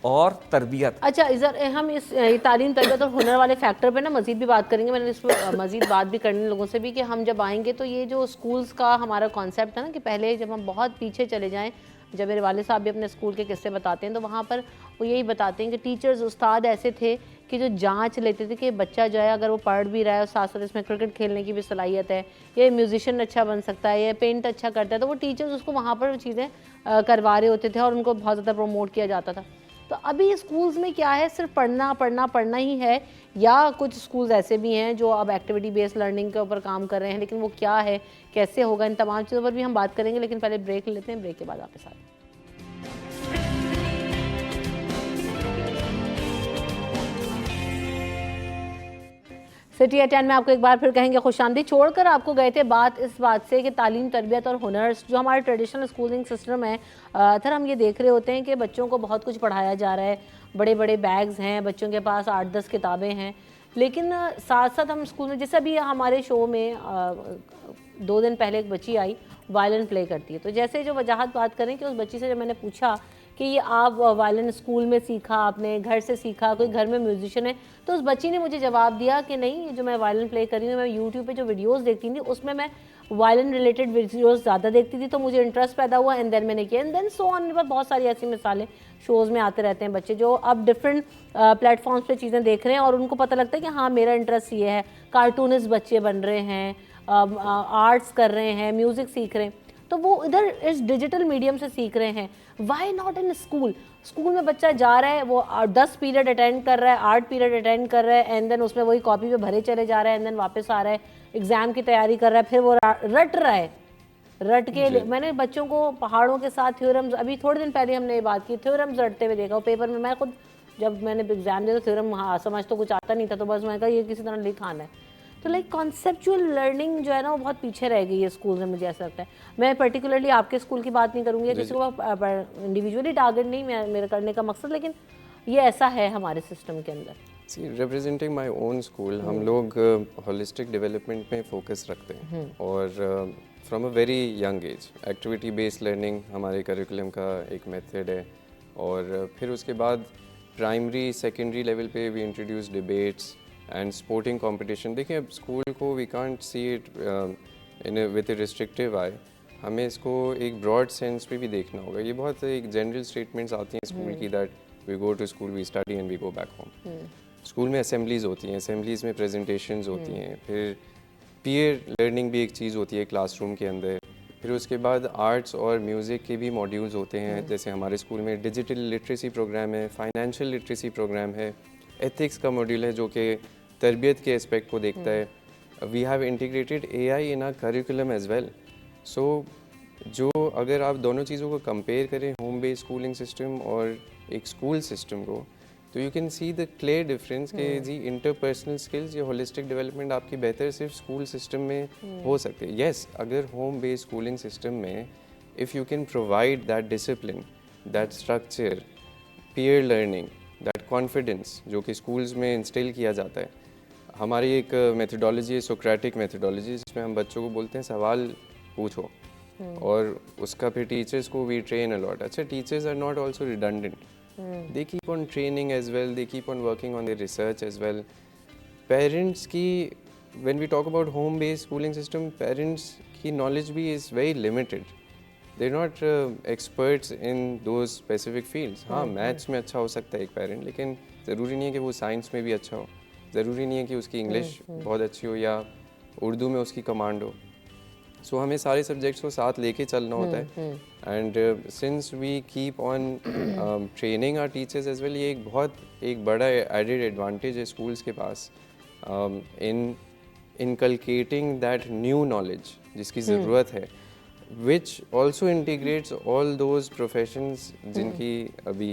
और तरबियत। अच्छा इधर हम इस ये तालीम तरबियत और हुनर वाले फैक्टर पे ना मज़ीद भी बात करेंगे। मैंने इस पर मज़ीद बात भी करनी लोगों से भी कि हम जब आएंगे तो ये जो स्कूल्स का हमारा कॉन्सेप्ट था ना कि पहले जब हम बहुत पीछे चले जाएं, जब मेरे वाले साहब भी अपने स्कूल के किस्से बताते हैं तो वहाँ पर वो यही बताते हैं कि टीचर्स उस्ताद ऐसे थे कि जो जांच लेते थे कि बच्चा जो है अगर वो पढ़ भी रहा है और साथ साथ इसमें क्रिकेट खेलने की भी सलाहियत है, ये म्यूजिशियन अच्छा बन सकता है, ये पेंट अच्छा करता है, तो वो टीचर्स उसको वहाँ पर चीज़ें करवा रहे होते थे और उनको बहुत ज़्यादा प्रमोट किया जाता था। तो अभी स्कूल्स में क्या है, सिर्फ पढ़ना पढ़ना पढ़ना ही है, या कुछ स्कूल्स ऐसे भी हैं जो अब एक्टिविटी बेस्ड लर्निंग के ऊपर काम कर रहे हैं, लेकिन वो क्या है, कैसे होगा, इन तमाम चीज़ों पर भी हम बात करेंगे। लेकिन पहले ब्रेक लेते हैं, ब्रेक के बाद आपके साथ। सिटी एट 10 में आपको एक बार फिर कहेंगे खुशामदीद। छोड़कर आपको गए थे बात इस बात से कि तालीम तरबियत और हुनर्स जो हमारे ट्रेडिशनल स्कूलिंग सिस्टम है, अक्सर हम ये देख रहे होते हैं कि बच्चों को बहुत कुछ पढ़ाया जा रहा है, बड़े बड़े बैग्स हैं, बच्चों के पास 8-10 किताबें हैं, लेकिन साथ साथ हम स्कूल में, जैसे अभी हमारे शो में 2 दिन पहले एक बच्ची आई वायलिन प्ले करती है, तो जैसे जो वजाहत बात करें कि उस बच्ची से जब मैंने पूछा कि ये आप वायलिन स्कूल में सीखा, आपने घर से सीखा, कोई घर में म्यूजिशियन है, तो उस बच्ची ने मुझे जवाब दिया कि नहीं, ये जो मैं वायलिन प्ले कर रही हूँ, मैं यूट्यूब पे जो वीडियोस देखती थी उसमें मैं वायलिन रिलेटेड वीडियोस ज़्यादा देखती थी, तो मुझे इंटरेस्ट पैदा हुआ एंड देन मैंने किया एंड देन सो ऑन। बहुत सारी ऐसी मिसालें शोज़ में आते रहते हैं बच्चे जो अब डिफरेंट प्लेटफॉर्म्स पे चीज़ें देख रहे हैं और उनको पता लगता है कि हाँ मेरा इंटरेस्ट ये है। कार्टूनिस्ट बच्चे बन रहे हैं, आर्ट्स कर रहे हैं, म्यूज़िक सीख रहे हैं, तो वो इधर इस डिजिटल मीडियम से सीख रहे हैं। Why not in school? School में बच्चा जा रहा है, वो 10 पीरियड अटेंड कर रहा है, 8 पीरियड अटेंड कर रहा है एंड देन उसमें वही कॉपी पे भरे चले जा रहा है एंड देन वापस आ रहा है, एग्ज़ाम की तैयारी कर रहा है, फिर वो रट रहा है। रट के मैंने बच्चों को पहाड़ों के साथ थ्योरम्स, अभी थोड़े दिन पहले हमने ये बात की, थ्योरम्स रटते हुए देखा पेपर में। मैं खुद जब मैंने एग्जाम दिया तो थ्योरम समझ तो कुछ आता नहीं था, तो बस मैं कहा ये किसी तरह लिखाना है। तो लाइक कॉन्सेप्चुअल लर्निंग जो है ना वो बहुत पीछे रह गई है स्कूल में, मुझे ऐसा लगता है। मैं पर्टिकुलरली आपके स्कूल की बात नहीं करूँगी, किसी को इंडिविजुअली टारगेट नहीं मेरे करने का मकसद, लेकिन ये ऐसा है हमारे सिस्टम के अंदर। See representing my own school, हम लोग होलिस्टिक डेवलपमेंट में फोकस रखते हैं और from a very young age activity based learning हमारे करिकुलम का एक मेथड है। और फिर उसके बाद प्राइमरी सेकेंडरी लेवल पे we introduce debates and sporting competition. देखिए अब स्कूल को we can't see it in with a restrictive eye, हमें इसको एक ब्रॉड सेंस पे भी देखना होगा। ये बहुत एक जनरल स्टेटमेंट्स आती हैं स्कूल की that we go to school, we study and we go back home. School में असेंबलीज होती हैं, असेंबलीज में प्रेजेंटेशंस होती हैं, फिर पीयर लर्निंग भी एक चीज़ होती है क्लासरूम के अंदर। फिर उसके बाद आर्ट्स और म्यूज़िक के भी मॉड्यूल्स होते हैं, जैसे हमारे स्कूल में डिजिटल लिटरेसी प्रोग्राम है, फाइनेंशियल लिटरेसी प्रोग्राम है, एथिक्स का मॉड्यूल है जो कि तरबियत के एस्पेक्ट को देखता है। We have integrated AI in our curriculum as well. So जो अगर आप दोनों चीज़ों को कंपेयर करें, होम बेस्ड स्कूलिंग सिस्टम और एक स्कूल सिस्टम को, तो you can see the clear difference कि जी इंटरपर्सनल स्किल्स या होलिस्टिक डेवलपमेंट आपकी बेहतर सिर्फ स्कूल सिस्टम में हो सकती है। येस, अगर होम बेस्ड स्कूलिंग सिस्टम में if you can provide that discipline, that structure, peer learning, that confidence जो कि स्कूल्स में इंस्टिल किया जाता है। हमारी एक मेथडोलॉजी है, सोक्रेटिक मेथडोलॉजी, जिसमें हम बच्चों को बोलते हैं सवाल पूछो और उसका फिर टीचर्स को वी ट्रेन अलॉट। अच्छा, teachers are not also redundant, they keep on training as well, they keep on working on their research as well. Parents की, when we talk about home based schooling system, parents की knowledge भी is very limited, they're not experts in those specific fields. हाँ, maths में अच्छा हो सकता है एक पेरेंट, लेकिन ज़रूरी नहीं है कि वो साइंस में भी अच्छा हो, ज़रूरी नहीं है कि उसकी इंग्लिश बहुत अच्छी हो या उर्दू में उसकी कमांड हो। सो हमें सारे सब्जेक्ट्स को साथ लेके चलना होता है and since we keep on training our teachers as well, ये एक बहुत एक बड़ा एडेड एडवांटेज है स्कूल्स के पास in inculcating that new knowledge जिसकी ज़रूरत है, which also integrates all those professions जिनकी अभी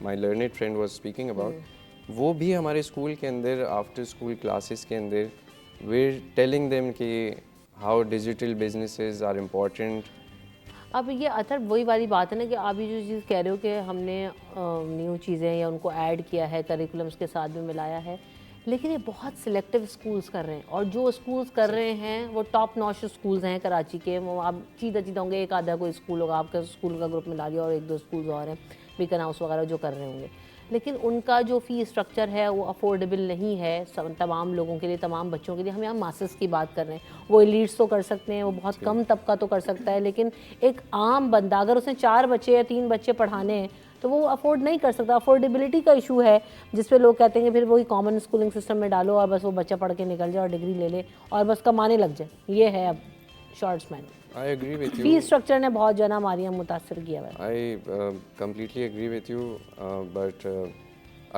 my learned friend was speaking about. वो भी हमारे स्कूल के अंदर आफ्टर स्कूल क्लासेस के अंदर we're telling them कि how digital businesses are important. अब ये अथर वही वाली बात है ना कि आप ये जो चीज़ कह रहे हो कि हमने न्यू चीज़ें या उनको ऐड किया है, करिकुलम्स के साथ में मिलाया है, लेकिन ये बहुत सिलेक्टिव स्कूल्स कर रहे हैं और जो स्कूल्स कर रहे हैं वो टॉप नॉच स्कूल्स हैं कराची के। वो आप चीज़ होंगे, एक आधा कोई स्कूल होगा, आपके स्कूल का ग्रुप मिला दिया और 1-2 स्कूल्स और हैं, बीकन हाउस वगैरह जो कर रहे होंगे, लेकिन उनका जो फ़ी स्ट्रक्चर है वो अफोर्डेबल नहीं है तमाम लोगों के लिए, तमाम बच्चों के लिए। हम यहाँ मास्टर्स की बात कर रहे हैं, वो एलीट्स तो कर सकते हैं, वो बहुत कम तबका तो कर सकता है, लेकिन एक आम बंदा अगर उसने 4 बच्चे या 3 बच्चे पढ़ाने हैं तो वो अफोर्ड नहीं कर सकता। अफोर्डेबिलिटी का इशू है, जिस पे लोग कहते हैं कि फिर वही कॉमन स्कूलिंग सिस्टम में डालो और बस वो बच्चा पढ़ के निकल जाए और डिग्री ले ले और बस कमाने लग जाए। ये है अब शॉर्ट्समैन। I agree with you. Fee structure ने बहुत जना मारियाँ मुतासर किया हुआ है। I completely agree with you, but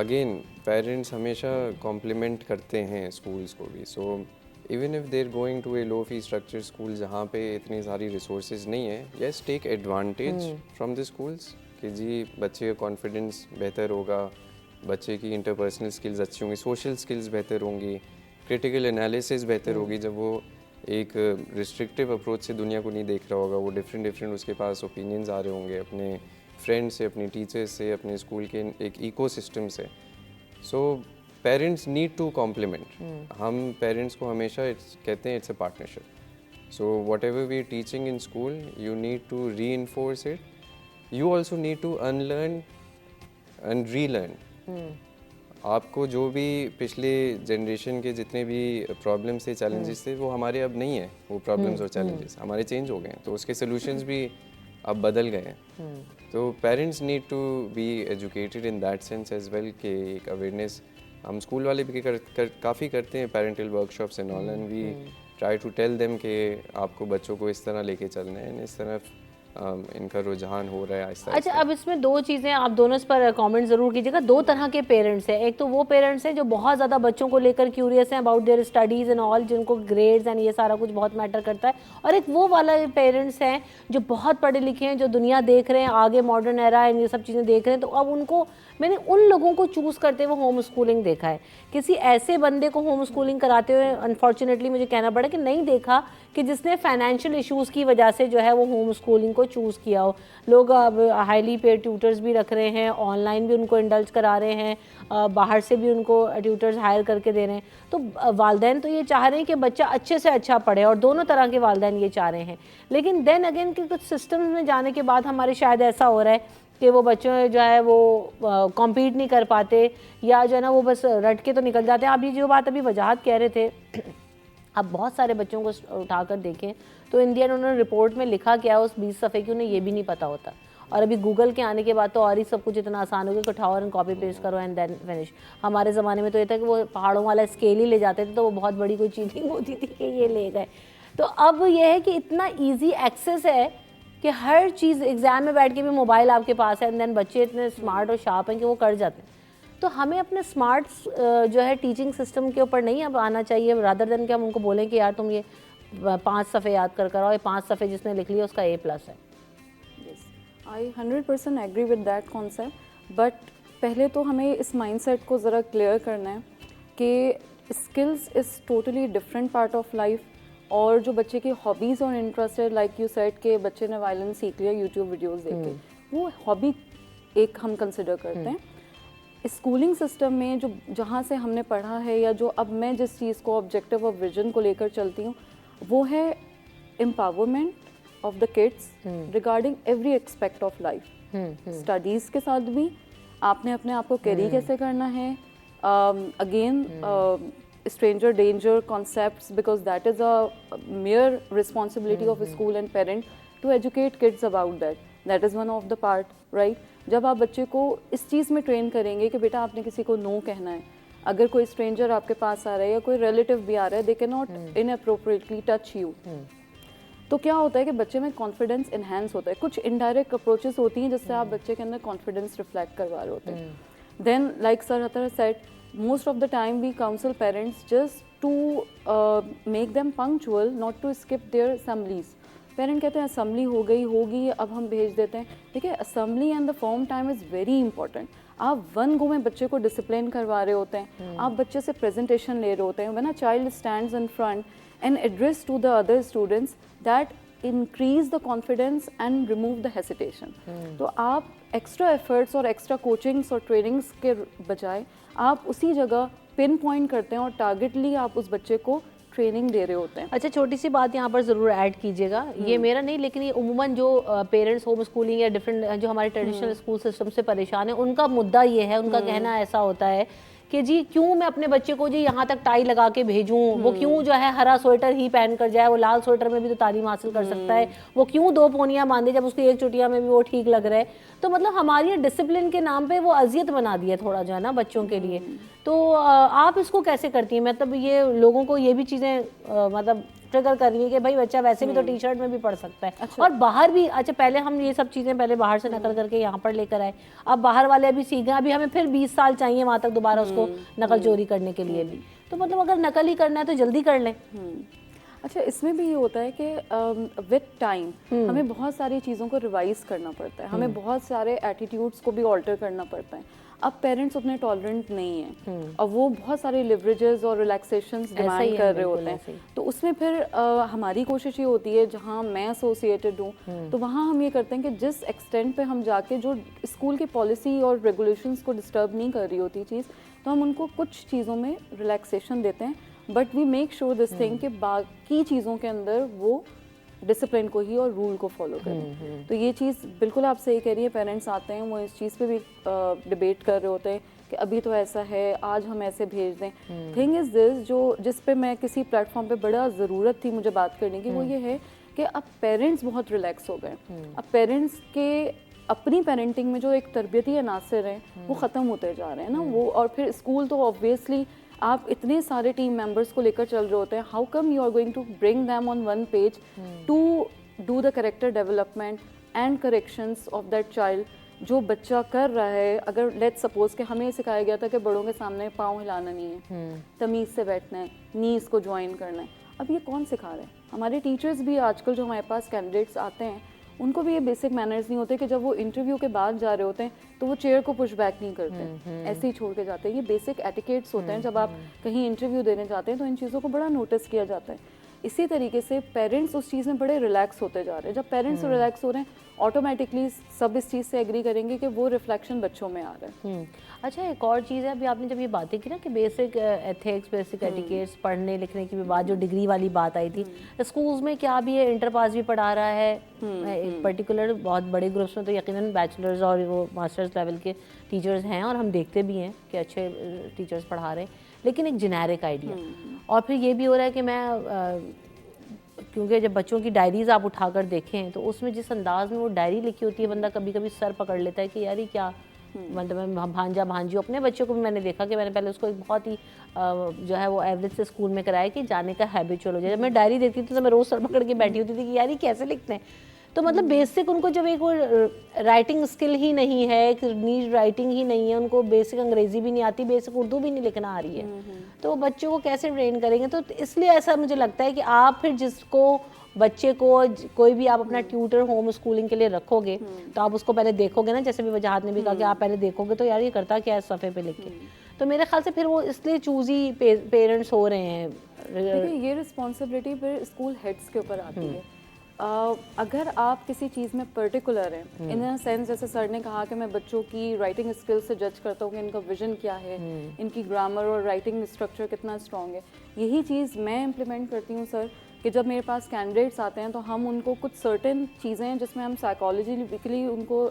again parents हमेशा कॉम्प्लीमेंट करते हैं स्कूल्स को भी। So even if they're going to a low fee structure school जहाँ पे इतनी सारी रिसोर्सेज नहीं है, yes take advantage from the schools कि जी बच्चे का कॉन्फिडेंस बेहतर होगा, बच्चे की इंटरपर्सनल स्किल्स अच्छी होंगी, सोशल स्किल्स बेहतर होंगी, क्रिटिकल एनालिसिस बेहतर होगी। जब वो एक रिस्ट्रिक्टिव अप्रोच से दुनिया को नहीं देख रहा होगा, वो डिफरेंट उसके पास ओपिनियंस आ रहे होंगे अपने फ्रेंड्स से, अपनी टीचर्स से, अपने स्कूल के एक इकोसिस्टम से। So parents need to compliment. हम पेरेंट्स को हमेशा कहते हैं it's a partnership. So whatever we are teaching in school you need to reinforce it, you also need to unlearn and relearn. आपको जो भी पिछले जनरेशन के जितने भी प्रॉब्लम्स थे, चैलेंजेस थे, वो हमारे अब नहीं है। वो प्रॉब्लम्स और चैलेंजेस हमारे चेंज हो गए हैं, तो उसके सोल्यूशंस भी अब बदल गए हैं। तो parents need to be educated in that sense as well कि एक अवेयरनेस हम स्कूल वाले भी काफ़ी करते हैं, parental workshops and all, and we try to tell them कि आपको बच्चों को इस तरह लेके चलना है, इस तरह इनका रुझान हो रहा है आहिस्ता। अच्छा, अब इसमें दो चीज़ें आप दोनों इस पर कमेंट ज़रूर कीजिएगा। दो तरह के पेरेंट्स हैं, एक तो वो पेरेंट्स हैं जो बहुत ज़्यादा बच्चों को लेकर क्यूरियस हैं about their studies and all, जिनको ग्रेड्स एंड ये सारा कुछ बहुत मैटर करता है, और एक वो वाला पेरेंट्स हैं जो बहुत पढ़े लिखे हैं, जो दुनिया देख रहे हैं, आगे मॉडर्न एरा एंड ये सब चीज़ें देख रहे हैं। तो अब उनको, मैंने उन लोगों को चूज़ करते हुए होम स्कूलिंग देखा है। किसी ऐसे बंदे को होम स्कूलिंग कराते हुए अनफॉर्चुनेटली मुझे कहना पड़ा कि नहीं देखा कि जिसने फाइनेंशियल इश्यूज़ की वजह से जो है वो होम स्कूलिंग को चूज़ किया हो। लोग अब हाईली पेड ट्यूटर्स भी रख रहे हैं, ऑनलाइन भी उनको इंडल्ज करा रहे हैं, बाहर से भी उनको ट्यूटर्स हायर करके दे रहे हैं। तो वालिदैन तो ये चाह रहे हैं कि बच्चा अच्छे से अच्छा पढ़े, और दोनों तरह के वालिदैन ये चाह रहे हैं। लेकिन देन अगेन कि कुछ सिस्टम्स में जाने के बाद हमारे शायद ऐसा हो रहा है कि वो बच्चों जो है वो कॉम्पीट नहीं कर पाते, या जो है ना वो बस रट के तो निकल जाते हैं। आप ये जो बात अभी वजाहत कह रहे थे, अब बहुत सारे बच्चों को उठाकर देखें तो इंडियन उन्होंने रिपोर्ट में लिखा क्या उस 20 सफ़े की उन्हें ये भी नहीं पता होता। और अभी गूगल के आने के बाद तो और ही सब कुछ इतना आसान हो गया कि उठाओ और कॉपी पेस्ट करो एंड देन फिनिश। हमारे ज़माने में तो ये था कि वो पहाड़ों वाला स्केल ही ले जाते थे, तो वो बहुत बड़ी कोई चीटिंग होती थी कि ये ले गए। तो अब ये है कि इतना ईजी एक्सेस है कि हर चीज़, एग्ज़ाम में बैठ के भी मोबाइल आपके पास है, एंड देन बच्चे इतने स्मार्ट और शार्प हैं कि वो कर जाते हैं। तो हमें अपने स्मार्ट जो है टीचिंग सिस्टम के ऊपर नहीं अब आना चाहिए, रादर देन कि हम उनको बोलें कि यार तुम ये 5 सफ़े याद कर आओ, ये 5 सफ़े जिसने लिख लिया उसका A+ है। I 100% agree with that concept, but पहले तो हमें इस माइंडसेट को ज़रा क्लियर करना है कि skills is totally different part of life, और जो बच्चे की हॉबीज़ और इंटरेस्ट है, लाइक यू सेड के बच्चे ने वायलिन सीख लिया यूट्यूब वीडियोस देख के, वो हॉबी एक हम कंसिडर करते हैं। स्कूलिंग सिस्टम में जो जहाँ से हमने पढ़ा है, या जो अब मैं जिस चीज़ को ऑब्जेक्टिव और विजन को लेकर चलती हूँ, वो है empowerment of the kids regarding every aspect of life. Studies के साथ भी आपने अपने आप को कैरी कैसे करना है, again stranger danger concepts, because that is a mere responsibility of a school and parent to educate kids about that. That is one of the part, right? जब आप बच्चे को इस चीज़ में ट्रेन करेंगे कि बेटा आपने किसी को नो कहना है, अगर कोई स्ट्रेंजर आपके पास आ रहा है या कोई रिलेटिव भी आ रहा है, they can not inappropriately touch you, तो क्या होता है कि बच्चे में कॉन्फिडेंस इन्हेंस होता है। कुछ इनडायरेक्ट अप्रोचेस होती हैं जिससे आप बच्चे के अंदर कॉन्फिडेंस रिफ्लेक्ट करवा रहे होते हैं। Then like sir Athar said, most of the time we counsel parents just to make them punctual, not to skip their assemblies. Parent कहते हैं असम्बली हो गई होगी अब हम भेज देते हैं। देखिए, assembly and the form time is very important. आप वन गो में बच्चे को डिसिप्लिन करवा रहे होते हैं, आप बच्चे से प्रेजेंटेशन ले रहे होते हैं। When a child stands in front and address to the other students, that increase the confidence and remove the hesitation. तो आप एक्स्ट्रा एफर्ट्स और एक्स्ट्रा कोचिंग्स और ट्रेनिंग्स के बजाय आप उसी जगह पिन पॉइंट करते हैं और टारगेटली आप उस बच्चे को ट्रेनिंग दे रहे होते हैं। अच्छा, छोटी सी बात यहाँ पर ज़रूर ऐड कीजिएगा, ये मेरा नहीं लेकिन ये उमूमन जो पेरेंट्स होम स्कूलिंग या डिफरेंट जो हमारे ट्रेडिशनल स्कूल सिस्टम से परेशान है, उनका मुद्दा ये है, उनका कहना ऐसा होता है कि जी क्यों मैं अपने बच्चे को जी यहाँ तक टाई लगा के भेजूं, वो क्यों जो है हरा स्वेटर ही पहन कर जाए, वो लाल स्वेटर में भी तो तालीम हासिल कर सकता है, वो क्यों 2 पोनियां बांधे जब उसको 1 चुटिया में भी वो ठीक लग रहा है। तो मतलब हमारी डिसिप्लिन के नाम पे वो अजियत बना दिया थोड़ा जो है ना बच्चों के लिए। तो आप इसको कैसे करती हैं? मतलब ये लोगों को ये भी चीज़ें मतलब ट्रिगर कर रही है कि भाई बच्चा वैसे भी तो टी शर्ट में भी पढ़ सकता है। अच्छा। और बाहर भी, अच्छा पहले हम ये सब चीज़ें पहले बाहर से नकल करके यहाँ पर लेकर आए, अब बाहर वाले अभी सीख गए, अभी हमें फिर 20 साल चाहिए वहाँ तक दोबारा उसको नकल चोरी करने के लिए भी। तो मतलब अगर नकल ही करना है तो जल्दी कर लें। अच्छा, इसमें भी ये होता है कि विद टाइम हमें बहुत सारी चीज़ों को रिवाइज करना पड़ता है, हमें बहुत सारे एटीट्यूड्स को भी ऑल्टर करना पड़ता है। अब पेरेंट्स उतने टॉलरेंट नहीं हैं और वो बहुत सारे लिवरेजेस और रिलैक्सेशंस डिमांड कर रहे होते हैं। तो उसमें फिर हमारी कोशिश ये होती है, जहाँ मैं एसोसिएटेड हूँ तो वहाँ हम ये करते हैं कि जिस एक्सटेंट पे हम जाके जो स्कूल की पॉलिसी और रेगुलेशंस को डिस्टर्ब नहीं कर रही होती चीज़, तो हम उनको कुछ चीज़ों में रिलैक्सेशन देते हैं, but we make sure this thing कि बाकी चीज़ों के अंदर वो डिसिप्लिन को ही और रूल को फॉलो करें। तो ये चीज़ बिल्कुल आप सही कह रही है, पेरेंट्स आते हैं वो इस चीज़ पे भी डिबेट कर रहे होते हैं कि अभी तो ऐसा है, आज हम ऐसे भेज दें। थिंग इज़ दिस, जिस पे मैं किसी प्लेटफॉर्म पे बड़ा ज़रूरत थी मुझे बात करने की, वो ये है कि अब पेरेंट्स बहुत रिलैक्स हो गए। अब पेरेंट्स के अपनी पेरेंटिंग में जो एक तरबियती अनासर हैं वो ख़त्म होते जा रहे हैं ना वो। और फिर स्कूल तो ऑब्वियसली आप इतने सारे टीम मेंबर्स को लेकर चल रहे होते हैं, how come you are going to bring them on one page to do the character development and corrections of that child जो बच्चा कर रहा है। अगर लेट्स सपोज कि हमें सिखाया गया था कि बड़ों के सामने पाँव हिलाना नहीं है, तमीज़ से बैठना है, नीज़ को ज्वाइन करना है, अब ये कौन सिखा रहा है? हमारे टीचर्स भी आजकल जो हमारे पास कैंडिडेट्स आते हैं उनको भी ये बेसिक मैनर्स नहीं होते कि जब वो इंटरव्यू के बाद जा रहे होते हैं तो वो चेयर को पुश बैक नहीं करते, ऐसे ही छोड़ के जाते हैं। ये बेसिक एटिकेट्स होते हैं, जब आप कहीं इंटरव्यू देने जाते हैं तो इन चीज़ों को बड़ा नोटिस किया जाता है। इसी तरीके से पेरेंट्स उस चीज़ में बड़े रिलैक्स होते जा रहे हैं। जब पेरेंट्स रिलैक्स हो रहे हैं ऑटोमेटिकली सब इस चीज़ से एग्री करेंगे कि वो रिफ्लेक्शन बच्चों में आ रहा है। अच्छा, एक और चीज़ है, अभी आपने जब ये बातें की ना कि बेसिक एथिक्स, बेसिक एटिकेट्स, पढ़ने लिखने की भी बात, जो डिग्री वाली बात आई थी, स्कूल्स में क्या भी है, इंटर पास भी पढ़ा रहा है एक पर्टिकुलर बहुत बड़े ग्रुप्स में तो यकीनन बैचलर्स और वो मास्टर्स लेवल के टीचर्स हैं और हम देखते भी हैं कि अच्छे टीचर्स पढ़ा रहे हैं, लेकिन एक जेनेरिक आइडिया। और फिर ये भी हो रहा है कि मैं क्योंकि जब बच्चों की डायरीज़ आप उठाकर देखें तो उसमें जिस अंदाज में वो डायरी लिखी होती है, बंदा कभी कभी सर पकड़ लेता है कि यार ये क्या, मतलब मैं भांजा भांजी अपने बच्चों को भी मैंने देखा कि मैंने पहले उसको एक बहुत ही जो है वो एवरेज से स्कूल में कराया कि जाने का हैबिचुअल हो जाए। जब मैं डायरी देखती थी तो मैं रोज़ सर पकड़ के बैठी होती थी कि यार ये कैसे लिखते हैं। तो मतलब बेसिक उनको जब एक वो राइटिंग स्किल ही नहीं है, एक नीट राइटिंग ही नहीं है, उनको बेसिक अंग्रेज़ी भी नहीं आती, बेसिक उर्दू भी नहीं लिखना आ रही है, तो बच्चों को कैसे ट्रेन करेंगे? तो इसलिए ऐसा मुझे लगता है कि आप फिर जिसको बच्चे को कोई भी आप अपना ट्यूटर होम स्कूलिंग के लिए रखोगे तो आप उसको पहले देखोगे ना, जैसे भी वजाहत ने भी कहा कि आप पहले देखोगे तो यार ये करता क्या है सफ़े पे लिख के। तो मेरे ख्याल से फिर वो इसलिए चूज़ी पेरेंट्स हो रहे हैं। देखिए, ये रिस्पॉन्सिबिलिटी फिर स्कूल हेड्स के ऊपर आती है। अगर आप किसी चीज़ में पर्टिकुलर हैं, इन अ सेंस जैसे सर ने कहा कि मैं बच्चों की राइटिंग स्किल से जज करता हूँ कि इनका विजन क्या है, इनकी ग्रामर और राइटिंग स्ट्रक्चर कितना स्ट्रॉन्ग है, यही चीज़ मैं इम्प्लीमेंट करती हूँ सर कि जब मेरे पास कैंडिडेट्स आते हैं तो हम उनको कुछ सर्टेन चीज़ें हैं जिसमें हम साइकोलॉजिकली उनको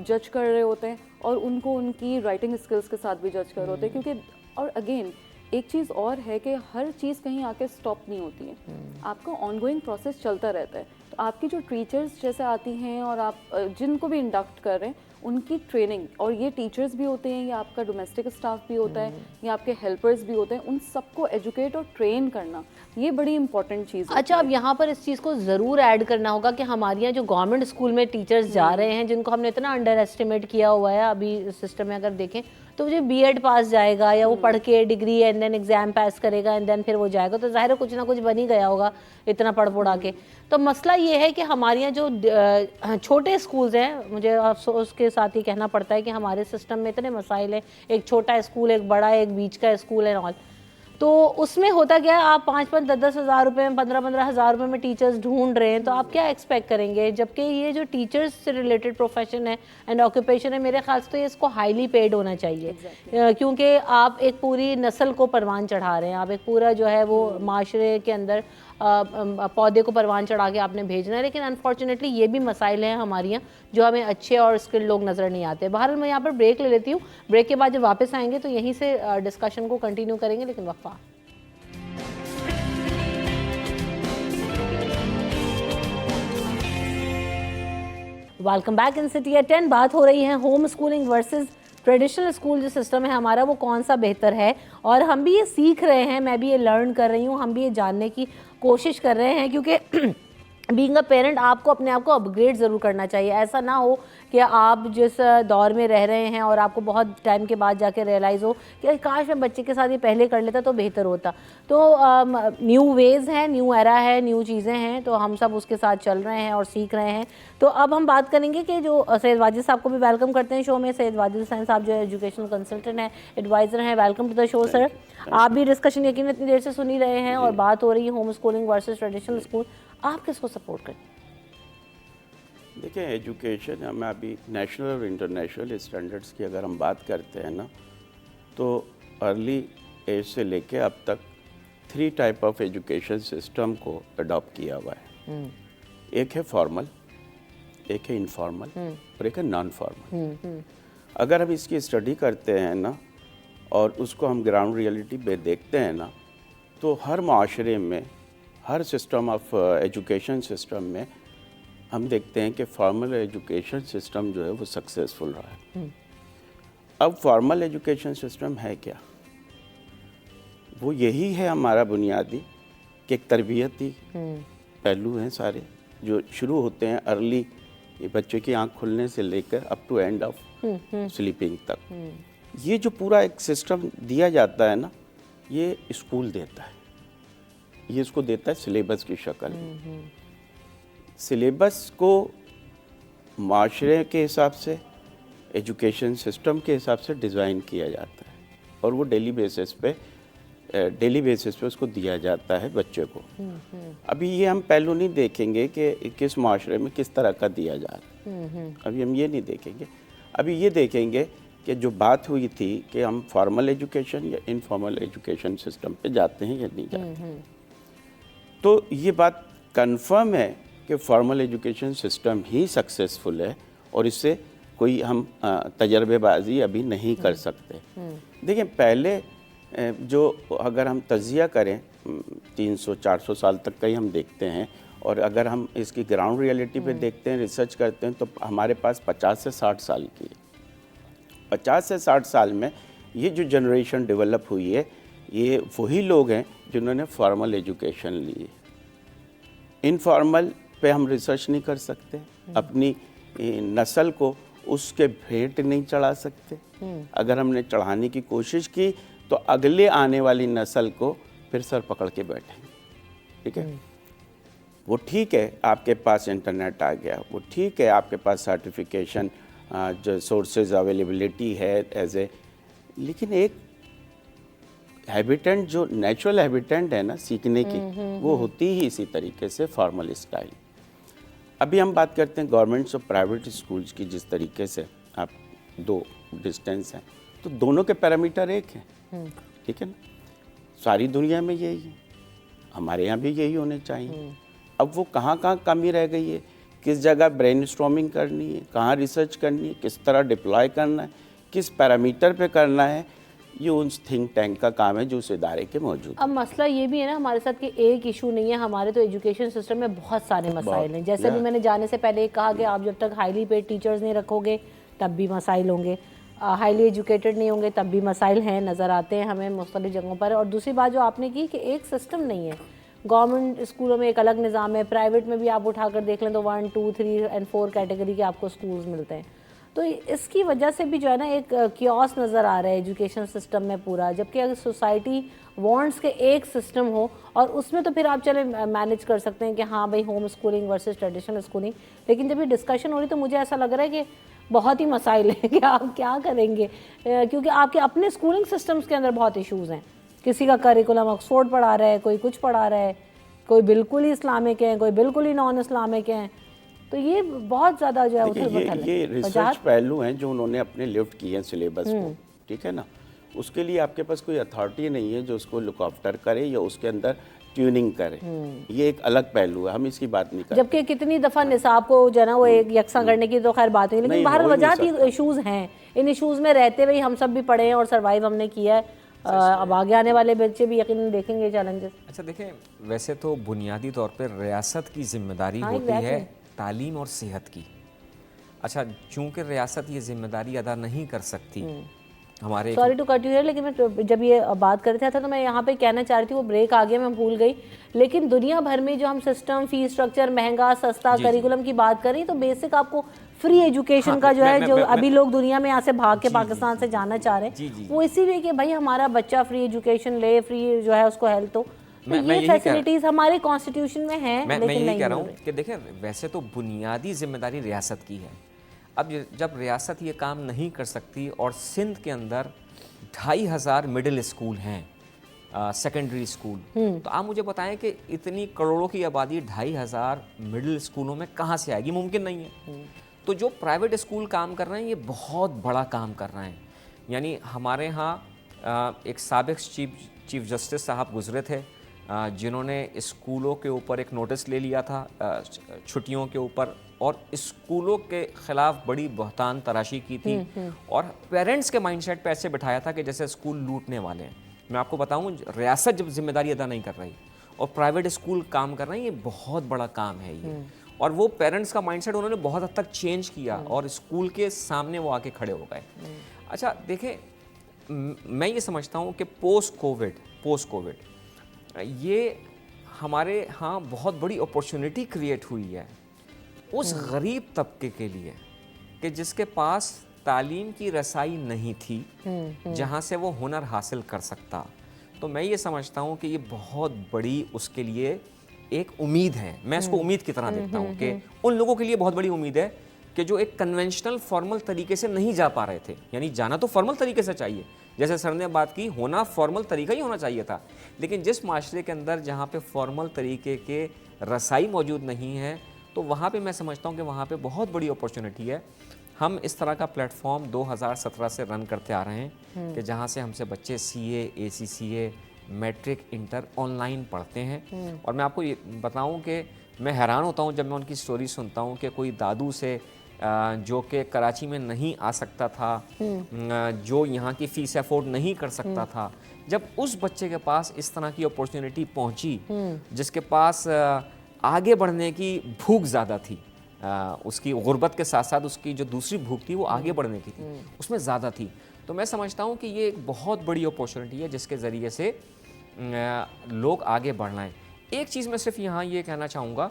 जज कर रहे होते हैं और उनको उनकी राइटिंग स्किल्स के साथ भी जज कर रहे होते हैं। क्योंकि और अगेन एक चीज़ और है कि हर चीज़ कहीं आके स्टॉप नहीं होती है, आपका ऑनगोइंग प्रोसेस चलता रहता है। तो आपकी जो टीचर्स जैसे आती हैं और आप जिनको भी इंडक्ट कर रहे हैं उनकी ट्रेनिंग, और ये टीचर्स भी होते हैं या आपका डोमेस्टिक स्टाफ भी होता है या आपके हेल्पर्स भी होते हैं, उन सबको एजुकेट और ट्रेन करना ये बड़ी इंपॉर्टेंट चीज़ है। अच्छा, अब यहाँ पर इस चीज़ को ज़रूर ऐड करना होगा कि हमारे यहाँ जो गवर्नमेंट स्कूल में टीचर्स जा रहे हैं जिनको हमने इतना अंडर एस्टिमेट किया हुआ है अभी सिस्टम में, अगर देखें तो जो बीएड पास जाएगा या वो पढ़ के degree and then exam pass करेगा एंड देन फिर वो जाएगा, तो जाहिर है कुछ ना कुछ बन ही गया होगा इतना पढ़ पढ़ा के। तो मसला ये है कि हमारे यहाँ जो छोटे स्कूल्स हैं, मुझे अफसोस के साथ ही कहना पड़ता है कि हमारे सिस्टम में इतने मसाइल हैं, एक छोटा स्कूल, एक बड़ा, एक बीच का स्कूल है ऑल। तो उसमें होता क्या है, आप 5-5, 10-10 हज़ार रुपये में, 15-15 हज़ार रुपये में टीचर्स ढूंढ रहे हैं, तो आप क्या एक्सपेक्ट करेंगे? जबकि ये जो टीचर्स से रिलेटेड प्रोफेशन है एंड ऑक्यूपेशन है, मेरे ख्याल से तो ये इसको हाईली पेड होना चाहिए, क्योंकि आप एक पूरी नस्ल को परवान चढ़ा रहे हैं, आप एक पूरा जो है वो माशरे के अंदर पौधे को परवान चढ़ा के आपने भेजना है। लेकिन अनफॉर्चुनेटली ये भी मसाइल हैं हमारे यहाँ जो हमें अच्छे और स्किल्ड लोग नज़र नहीं आते। बहरहाल मैं यहाँ पर ब्रेक ले लेती हूँ, ब्रेक के बाद जब वापस आएंगे तो यहीं से डिस्कशन को कंटिन्यू करेंगे, लेकिन वक्फा। Welcome back in city at 10। बात हो रही है home schooling versus traditional school जो सिस्टम है हमारा, वो कौन सा बेहतर है। और हम भी ये सीख रहे हैं, मैं भी ये लर्न कर रही हूँ, हम भी ये जानने की कोशिश कर रहे हैं, क्योंकि बीइंग अ पेरेंट आपको अपने आप को अपग्रेड ज़रूर करना चाहिए। ऐसा ना हो कि आप जिस दौर में रह रहे हैं और आपको बहुत टाइम के बाद जाके रियलाइज़ हो कि काश मैं बच्चे के साथ ये पहले कर लेता तो बेहतर होता। तो न्यू वेज़ हैं, न्यू एरा है, न्यू चीज़ें हैं, तो हम सब उसके साथ चल रहे हैं और सीख रहे हैं। तो अब हम बात करेंगे कि जो सैयद वाजिद साहब को भी वेलकम करते हैं शो में। सैयद वाजिद हुसैन साहब जो एजुकेशनल कंसल्टेंट हैं, एडवाइज़र हैं, welcome to the show sir. आप भी डिस्कशन यकीन इतनी देर से सुन ही रहे हैं और बात हो रही है home schooling versus traditional school. आप किसको सपोर्ट करते हैं? देखिए, एजुकेशन हम अभी नेशनल और इंटरनेशनल स्टैंडर्ड्स की अगर हम बात करते हैं ना, तो अर्ली एज से लेके अब तक 3 टाइप ऑफ एजुकेशन सिस्टम को अडॉप्ट किया हुआ है। एक है फॉर्मल, एक है इनफॉर्मल और एक है नॉन फॉर्मल। अगर हम इसकी स्टडी करते हैं ना और उसको हम ग्राउंड रियलिटी पे देखते हैं ना, तो हर माशरे में, हर सिस्टम ऑफ एजुकेशन सिस्टम में हम देखते हैं कि फॉर्मल एजुकेशन सिस्टम जो है वो सक्सेसफुल रहा है। अब फॉर्मल एजुकेशन सिस्टम है क्या? वो यही है हमारा बुनियादी कि एक तरबियती पहलू हैं सारे जो शुरू होते हैं अर्ली, ये बच्चे की आंख खुलने से लेकर up to end of sleeping तक। ये जो पूरा एक सिस्टम दिया जाता है ना, ये स्कूल देता है, ये इसको देता है सिलेबस की शक्ल में। सिलेबस को माशरे के हिसाब से, एजुकेशन सिस्टम के हिसाब से डिज़ाइन किया जाता है और वो डेली बेसिस पे उसको दिया जाता है बच्चे को। अभी ये हम पहलू नहीं देखेंगे कि किस माशरे में किस तरह का दिया जा रहा है, अभी हम ये नहीं देखेंगे। अभी ये देखेंगे कि जो बात हुई थी कि हम फॉर्मल एजुकेशन या इनफॉर्मल एजुकेशन सिस्टम पे जाते हैं या नहीं जाते। तो ये बात कंफर्म है कि फॉर्मल एजुकेशन सिस्टम ही सक्सेसफुल है और इससे कोई हम तजर्बेबाजी अभी नहीं कर सकते। देखिए, पहले जो अगर हम तजिया करें 300-400 साल तक का ही हम देखते हैं, और अगर हम इसकी ग्राउंड रियलिटी पे देखते हैं, रिसर्च करते हैं, तो हमारे पास 50 से 60 साल की है। 50 से 60 साल में ये जो जनरेशन डेवलप हुई है, ये वही लोग हैं जिन्होंने फॉर्मल एजुकेशन ली है। इनफॉर्मल पे हम रिसर्च नहीं कर सकते, अपनी नस्ल को उसके भेंट नहीं चढ़ा सकते। अगर हमने चढ़ाने की कोशिश की तो अगले आने वाली नस्ल को फिर सर पकड़ के बैठेंगे। ठीक है, वो ठीक है आपके पास इंटरनेट आ गया, वो ठीक है आपके पास सर्टिफिकेशन जो सोर्सेज अवेलेबिलिटी है एज ए, लेकिन एक हैबिटेंट जो नेचुरल हैबिटेंट है ना सीखने की, वो होती ही इसी तरीके से फॉर्मल स्टाइल। अभी हम बात करते हैं गवर्नमेंट्स और प्राइवेट स्कूल्स की, जिस तरीके से आप 2 डिस्टेंस हैं, तो दोनों के पैरामीटर एक हैं। ठीक है ना, सारी दुनिया में यही है, हमारे यहाँ भी यही होने चाहिए। अब वो कहाँ कहाँ कमी रह गई है, किस जगह ब्रेनस्टॉर्मिंग करनी है, कहाँ रिसर्च करनी है, किस तरह डिप्लॉय करना है, किस पैरामीटर पे करना है, ये उन थिंक टैंक का काम है जो उस इदारे के मौजूद। अब मसला ये भी है ना हमारे साथ कि एक इशू नहीं है, हमारे तो एजुकेशन सिस्टम में बहुत सारे मसाइल हैं। जैसे भी मैंने जाने से पहले कहा कि आप जब तक हाईली पेड टीचर्स नहीं रखोगे तब भी मसाइल होंगे, हाईली एजुकेटेड नहीं होंगे तब भी मसाइल हैं, नज़र आते हैं हमें मुख्तलिफ जगहों पर। और दूसरी बात जो आपने की कि एक सिस्टम नहीं है, गवर्नमेंट स्कूलों में एक अलग निज़ाम है, प्राइवेट में भी आप उठाकर देख लें तो 1, 2, 3 और 4 कैटेगरी के आपको स्कूल्स मिलते हैं। तो इसकी वजह से भी जो है ना एक कियोस नज़र आ रहा है एजुकेशन सिस्टम में पूरा, जबकि अगर सोसाइटी वांट्स के एक सिस्टम हो और उसमें तो फिर आप चले मैनेज कर सकते हैं कि हाँ भाई home schooling versus traditional schooling. लेकिन जब ये डिस्कशन हो रही तो मुझे ऐसा लग रहा है कि बहुत ही मसाइल हैं कि आप क्या करेंगे, क्योंकि आपके अपने स्कूलिंग सिस्टम्स के अंदर बहुत इश्यूज़ हैं। किसी का करिकुलम ऑक्सफोर्ड पढ़ा रहा है, कोई कुछ पढ़ा रहा है, कोई बिल्कुल ही इस्लामिक है, कोई बिल्कुल ही नॉन इस्लामिक है। तो ये बहुत ज़्यादा जो है देखिए, उथल-पुथल है। ये रिसर्च पहलू हैं जो उन्होंने अपने लिफ्ट किए हैं सिलेबस को, ठीक है ना। उसके लिए आपके पास कोई अथॉरिटी नहीं है जो उसको लुक आफ्टर करे या उसके अंदर ट्यूनिंग करे। ये एक अलग पहलू है, हम इसकी बात नहीं करते। जबकि कितनी दफ़ा निसाब को जो है ना वो एक यकसा करने की तो खैर बात हुई, लेकिन नहीं, बाहर हो ही नहीं वजाहती सकता। इशूज़ हैं। इन इशूज़ में रहते हुए हम सब भी पढ़े हैं और सर्वाइव हमने किया है। अब आगे आने वाले बच्चे भी यकीनन देखेंगे चैलेंजेस। अच्छा देखें, वैसे तो बुनियादी तौर पर रियासत की जिम्मेदारी हाँ, होती है exactly। तालीम और सेहत की। अच्छा, चूंकि रियासत ये जिम्मेदारी अदा नहीं कर सकती, हमारे sorry to cut you here, लेकिन मैं जब ये बात कर रहा था तो मैं यहाँ पे कहना चाह रही थी, वो ब्रेक आ गया, मैं भूल गई। लेकिन दुनिया भर में जो हम सिस्टम, फीस स्ट्रक्चर, महंगा सस्ता करिकुलम की बात करें तो बेसिक आपको फ्री एजुकेशन हाँ, का जो है, जो मैं- अभी लोग दुनिया में यहाँ से भाग के पाकिस्तान से जाना चाह रहे जी, हैं, जी। वो इसीलिए कि भाई हमारा बच्चा फ्री एजुकेशन ले, फ्री जो है उसको हेल्थ हो। तो मैं ये यही कह रहा- फैसिलिटीज हमारे कॉन्स्टिट्यूशन में हैं, मैं लेकिन यही नहीं कह रहा मिल हूँ रही। कि देखें, वैसे तो बुनियादी जिम्मेदारी रियासत की है। अब जब रियासत ये काम नहीं कर सकती और सिंध के अंदर 2500 मिडिल स्कूल हैं, सेकेंडरी स्कूल, तो आप मुझे बताएं कि इतनी करोड़ों की आबादी 2500 मिडिल स्कूलों में कहाँ से आएगी? मुमकिन नहीं है। तो जो प्राइवेट स्कूल काम कर रहे हैं ये बहुत बड़ा काम कर रहे हैं। यानी हमारे यहाँ एक साबिक चीफ जस्टिस साहब गुजरे थे, जिन्होंने स्कूलों के ऊपर एक नोटिस ले लिया था छुट्टियों के ऊपर, और स्कूलों के ख़िलाफ़ बड़ी बहतान तराशी की थी और पेरेंट्स के माइंडसेट पे ऐसे बिठाया था कि जैसे स्कूल लूटने वाले हैं। मैं आपको बताऊं, रियासत जब जिम्मेदारी अदा नहीं कर रही और प्राइवेट स्कूल काम कर रहे हैं, ये बहुत बड़ा काम है ये। और वो पेरेंट्स का माइंडसेट उन्होंने बहुत हद तक चेंज किया और स्कूल के सामने वो आके खड़े हो गए। अच्छा देखें, मैं ये समझता हूँ कि पोस्ट कोविड ये हमारे यहाँ बहुत बड़ी अपॉर्चुनिटी क्रिएट हुई है उस गरीब तबके के लिए कि जिसके पास तालीम की रसाई नहीं थी जहाँ से वो हुनर हासिल कर सकता। तो मैं ये समझता हूँ कि ये बहुत बड़ी उसके लिए एक उम्मीद है। मैं इसको उम्मीद की तरह देखता हूँ कि उन लोगों के लिए बहुत बड़ी उम्मीद है कि जो एक कन्वेंशनल फॉर्मल तरीके से नहीं जा पा रहे थे। यानी जाना तो फॉर्मल तरीके से चाहिए, जैसे सर ने बात की, होना फॉर्मल तरीका ही होना चाहिए था, लेकिन जिस माशरे के अंदर जहाँ पे फॉर्मल तरीके के रसाई मौजूद नहीं है, तो वहाँ पे मैं समझता हूँ कि वहाँ पे बहुत बड़ी अपॉर्चुनिटी है। हम इस तरह का प्लेटफॉर्म 2017 से रन करते आ रहे हैं कि जहाँ से हमसे बच्चे CA, ACCA, matric, inter online पढ़ते हैं। और मैं आपको ये बताऊँ कि मैं हैरान होता हूँ जब मैं उनकी स्टोरी सुनता हूँ कि कोई दादू से जो कि कराची में नहीं आ सकता था, जो यहाँ की फ़ीस अफोर्ड नहीं कर सकता था, जब उस बच्चे के पास इस तरह की अपॉर्चुनिटी पहुँची, जिसके पास आगे बढ़ने की भूख ज़्यादा थी, उसकी गुर्बत के साथ साथ उसकी जो दूसरी भूख थी वो आगे बढ़ने की थी, उसमें ज़्यादा थी। तो मैं समझता हूँ कि ये एक बहुत बड़ी अपॉर्चुनिटी है जिसके ज़रिए से लोग आगे बढ़ रहे हैं। एक चीज़ मैं सिर्फ यहाँ ये कहना चाहूँगा,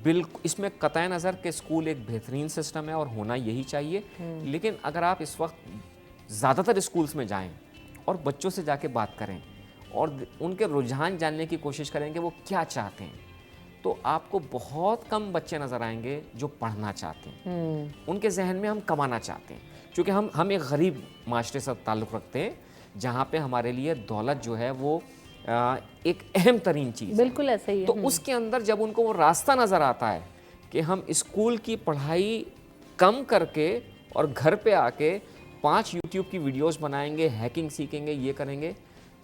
बिल्कुल इसमें कतई नज़र के स्कूल एक बेहतरीन सिस्टम है और होना यही चाहिए, लेकिन अगर आप इस वक्त ज़्यादातर स्कूल्स में जाएं और बच्चों से जाके बात करें और उनके रुझान जानने की कोशिश करें कि वो क्या चाहते हैं, तो आपको बहुत कम बच्चे नज़र आएंगे जो पढ़ना चाहते हैं। उनके जहन में हम कमाना चाहते हैं, क्योंकि हम एक गरीब माशरे से ताल्लुक़ रखते हैं जहाँ पे हमारे लिए दौलत जो है वो एक अहम तरीन चीज़, बिल्कुल ऐसे ही है। तो उसके अंदर जब उनको वो रास्ता नज़र आता है कि हम स्कूल की पढ़ाई कम करके और घर पे आके 5 यूट्यूब की वीडियोस बनाएंगे, हैकिंग सीखेंगे, ये करेंगे,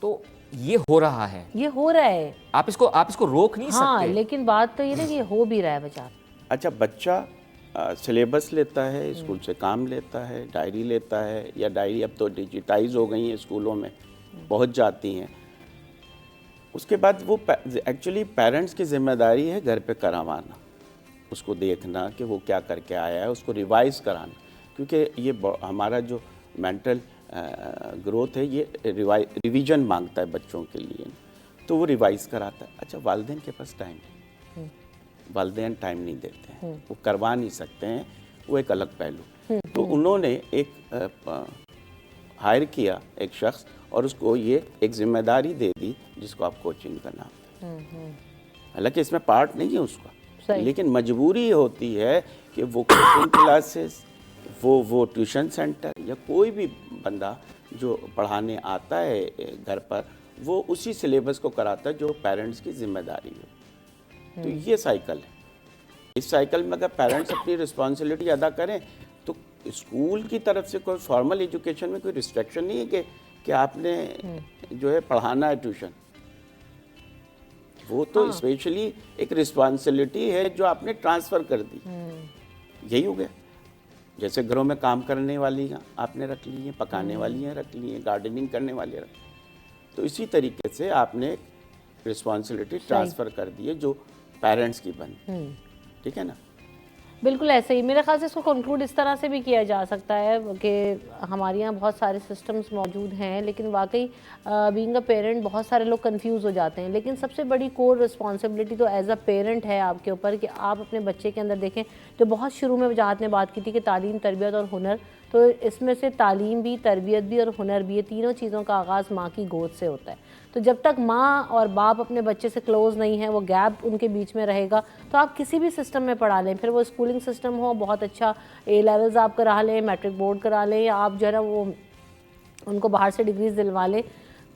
तो ये हो रहा है, ये हो रहा है। आप इसको रोक नहीं हाँ, सकते। लेकिन बात तो ये ना कि ये हो भी रहा है बचा। अच्छा, बच्चा सिलेबस लेता है, स्कूल से काम लेता है, डायरी लेता है, या डायरी अब तो डिजिटाइज हो गई हैं, स्कूलों में पहुंच जाती हैं। उसके बाद वो एक्चुअली पेरेंट्स की जिम्मेदारी है घर पे करवाना, उसको देखना कि वो क्या करके आया है, उसको रिवाइज़ कराना, क्योंकि ये हमारा जो मेंटल ग्रोथ है ये रिवीजन मांगता है बच्चों के लिए, तो वो रिवाइज़ कराता है। अच्छा, वालिदैन के पास टाइम है, वालिदैन टाइम नहीं देते हैं, वो करवा नहीं सकते हैं, वो एक अलग पहलू। तो उन्होंने एक हायर किया एक शख्स और उसको ये एक जिम्मेदारी दे दी जिसको आप कोचिंग का नाम दें। हालांकि इसमें पार्ट नहीं है उसका, लेकिन मजबूरी होती है कि वो कोचिंग क्लासेस, वो ट्यूशन सेंटर या कोई भी बंदा जो पढ़ाने आता है घर पर, वो उसी सिलेबस को कराता है जो पेरेंट्स की जिम्मेदारी है। तो ये साइकिल है। इस साइकिल में अगर पेरेंट्स अपनी रिस्पॉन्सिबिलिटी अदा करें तो स्कूल की तरफ से कोई फॉर्मल एजुकेशन में कोई रिस्ट्रिक्शन नहीं है कि आपने जो है पढ़ाना है ट्यूशन। वो तो स्पेशली एक रिस्पॉन्सिबिलिटी है जो आपने ट्रांसफ़र कर दी। यही हो गया। जैसे घरों में काम करने वाली आपने रख ली हैं, पकाने वाली हैं रख ली हैं, गार्डनिंग करने वाले रख, तो इसी तरीके से आपने रिस्पॉन्सिबिलिटी ट्रांसफ़र कर दी है जो पेरेंट्स की बनी। ठीक है ना? बिल्कुल ऐसे ही मेरे ख्याल से इसको कंक्लूड इस तरह से भी किया जा सकता है कि हमारे यहाँ बहुत सारे सिस्टम्स मौजूद हैं, लेकिन वाकई बीइंग अ पेरेंट बहुत सारे लोग कंफ्यूज हो जाते हैं। लेकिन सबसे बड़ी कोर रिस्पॉन्सिबिलिटी तो एज अ पेरेंट है आपके ऊपर कि आप अपने बच्चे के अंदर देखें, जो बहुत शुरू में वजाहत ने बात की थी कि तालीम, तरबियत और हुनर, तो इसमें से तालीम भी, तरबियत भी और हुनर भी, ये तीनों चीज़ों का आगाज़ माँ की गोद से होता है। तो जब तक माँ और बाप अपने बच्चे से क्लोज़ नहीं है, वो गैप उनके बीच में रहेगा, तो आप किसी भी सिस्टम में पढ़ा लें, फिर वो स्कूलिंग सिस्टम हो, बहुत अच्छा ए लेवल्स आप करा लें, मैट्रिक बोर्ड करा लें, या आप जो है ना वो उनको बाहर से डिग्रीज दिलवा लें,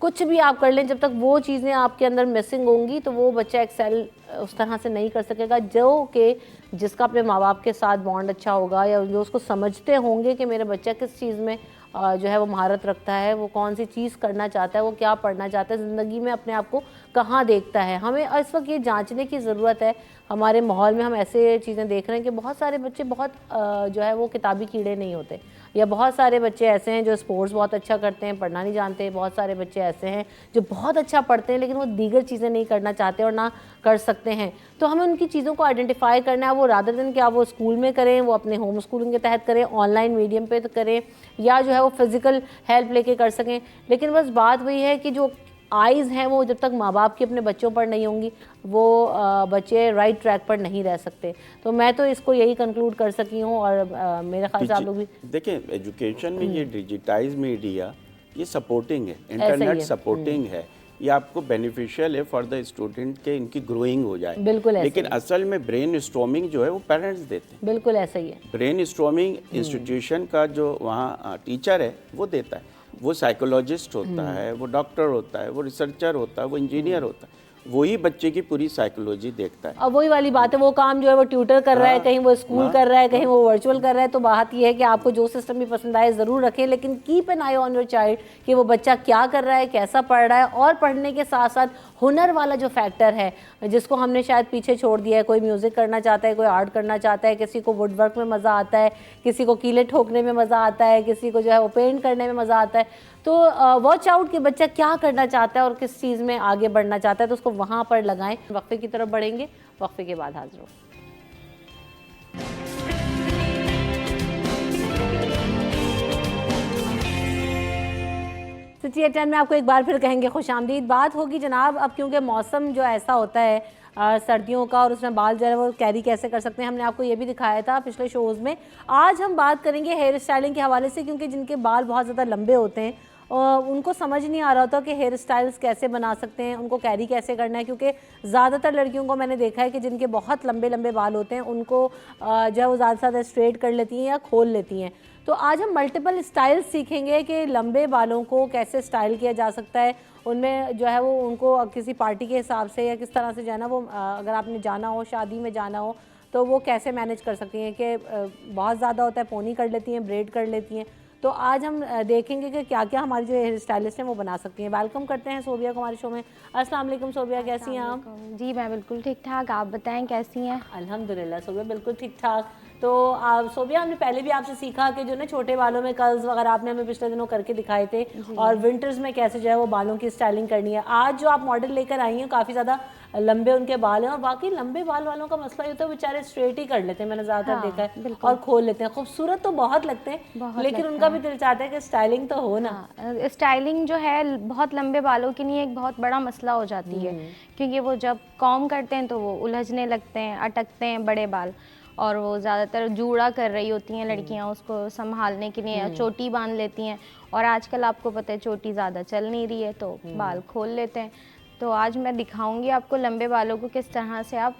कुछ भी आप कर लें, जब तक वो चीज़ें आपके अंदर मिसिंग होंगी तो वो बच्चा एक्सेल उस तरह से नहीं कर सकेगा जो कि जिसका अपने माँ बाप के साथ बॉन्ड अच्छा होगा, या जो उसको समझते होंगे कि मेरा बच्चा किस चीज़ में जो है वो महारत रखता है, वो कौन सी चीज़ करना चाहता है, वो क्या पढ़ना चाहता है, ज़िंदगी में अपने आप को कहाँ देखता है। हमें इस वक्त ये जांचने की ज़रूरत है। हमारे माहौल में हम ऐसे चीज़ें देख रहे हैं कि बहुत सारे बच्चे बहुत जो है वो किताबी कीड़े नहीं होते, या बहुत सारे बच्चे ऐसे हैं जो स्पोर्ट्स बहुत अच्छा करते हैं, पढ़ना नहीं जानते। बहुत सारे बच्चे ऐसे हैं जो बहुत अच्छा पढ़ते हैं लेकिन वो दीगर चीज़ें नहीं करना चाहते और ना कर सकते हैं। तो हमें उनकी चीज़ों को आइडेंटिफाई करना है। वो रादर दिन कि आप वो स्कूल में करें, वो अपने होम स्कूलिंग के तहत करें, ऑनलाइन मीडियम पे तो करें, या जो है वो फिज़िकल हेल्प लेके कर सकें। लेकिन बस बात वही है कि जो आइज़ हैं वो जब तक माँ बाप की अपने बच्चों पर नहीं होंगी, वो बच्चे राइट ट्रैक पर नहीं रह सकते। तो मैं तो इसको यही कंक्लूड कर सकी हूँ, और मेरे ख्याल से आप लोग भी देखें, एजुकेशन में ये डिजिटाइज मीडिया ये सपोर्टिंग है, इंटरनेट सपोर्टिंग है, ये आपको बेनिफिशियल है फॉर द स्टूडेंट के इनकी ग्रोइंग हो जाए। बिल्कुल ऐसे लेकिन असल में ब्रेन स्टॉर्मिंग जो है वो पेरेंट्स देते हैं। बिल्कुल ऐसा ही है। ब्रेन स्टॉर्मिंग इंस्टीट्यूशन का जो वहाँ टीचर है वो देता है। वो साइकोलॉजिस्ट होता है, वो डॉक्टर होता है, वो रिसर्चर होता है, वो इंजीनियर होता है, वही बच्चे की पूरी साइकोलॉजी देखता है। अब वही वाली बात है, वो काम जो है वो ट्यूटर कर रहा है, कहीं वो स्कूल कर रहा है, कहीं वो वर्चुअल कर रहा है। तो बात ये है कि आपको जो सिस्टम भी पसंद आए ज़रूर रखें, लेकिन keep an I on your child कि वो बच्चा क्या कर रहा है, कैसा पढ़ रहा है, और पढ़ने के साथ साथ हुनर वाला जो फैक्टर है जिसको हमने शायद पीछे छोड़ दिया है। कोई म्यूज़िक करना चाहता है, कोई आर्ट करना चाहता है, किसी को वुड वर्क में मज़ा आता है, किसी को कीले ठोकने में मज़ा आता है, किसी को जो है वो पेंट करने में मज़ा आता है। तो वॉच आउट कि बच्चा क्या करना चाहता है और किस चीज़ में आगे बढ़ना चाहता है, तो उसको वहाँ पर लगाएं। वक्फे की तरफ बढ़ेंगे, वक्फे के बाद हाजिर हो। सिटी 10 में आपको एक बार फिर कहेंगे खुशामदीद। बात होगी जनाब अब, क्योंकि मौसम जो ऐसा होता है सर्दियों का, और उसमें बाल जो है वो कैरी कैसे कर सकते हैं, हमने आपको ये भी दिखाया था पिछले शोज़ में। आज हम बात करेंगे हेयर स्टाइलिंग के हवाले से, क्योंकि जिनके बाल बहुत ज़्यादा लंबे होते हैं उनको समझ नहीं आ रहा होता कि हेयर स्टाइल्स कैसे बना सकते हैं, उनको कैरी कैसे करना है। क्योंकि ज़्यादातर लड़कियों को मैंने देखा है कि जिनके बहुत लंबे लंबे बाल होते हैं उनको जो है वो ज़्यादा से ज़्यादा स्ट्रेट कर लेती हैं या खोल लेती हैं। तो आज हम मल्टीपल स्टाइल्स सीखेंगे कि लंबे बालों को कैसे स्टाइल किया जा सकता है। उनमें जो है वो उनको किसी पार्टी के हिसाब से या किस तरह से जो है ना वो अगर आपने जाना हो, शादी में जाना हो, तो वो कैसे मैनेज कर सकती हैं कि बहुत ज़्यादा होता है पोनी कर लेती हैं, ब्रेड कर लेती हैं। तो आज हम देखेंगे कि क्या क्या हमारी जो हेयर स्टाइलिस्ट हैं वो बना सकती हैं। वेलकम करते हैं सोबिया को हमारे शो में। अस्सलाम वालेकुम सोबिया, कैसी हैं आप? जी मैं बिल्कुल ठीक ठाक, आप बताएं कैसी हैं? अल्हम्दुलिल्लाह सोबिया बिल्कुल ठीक ठाक। तो सोबिया हमने पहले भी आपसे सीखा कि जो ना छोटे बालों में कर्ल्स वगैरह आपने हमें पिछले दिनों करके दिखाए थे, और विंटर्स में कैसे जो है वो बालों की स्टाइलिंग करनी है। आज जो आप मॉडल लेकर आई हैं काफ़ी ज़्यादा लंबे उनके बाल हैं, और बाकी लंबे बाल वालों का मसला ये तो बेचारे स्ट्रेट ही कर लेते हैं, मैंने ज़्यादातर देखा है, और खोल लेते हैं। खूबसूरत तो बहुत लगते हैं, लेकिन उनका भी दिल चाहता है कि स्टाइलिंग तो हो ना। स्टाइलिंग जो है बहुत लंबे बालों के लिए एक बहुत बड़ा मसला हो जाती है, क्योंकि वो जब कॉम करते हैं तो वो उलझने लगते हैं, अटकते हैं बड़े बाल, और वो ज़्यादातर जूड़ा कर रही होती हैं लड़कियां उसको संभालने के लिए, चोटी बांध लेती हैं, और आजकल आपको पता है चोटी ज़्यादा चल नहीं रही है तो बाल खोल लेते हैं। तो आज मैं दिखाऊंगी आपको लंबे बालों को किस तरह से आप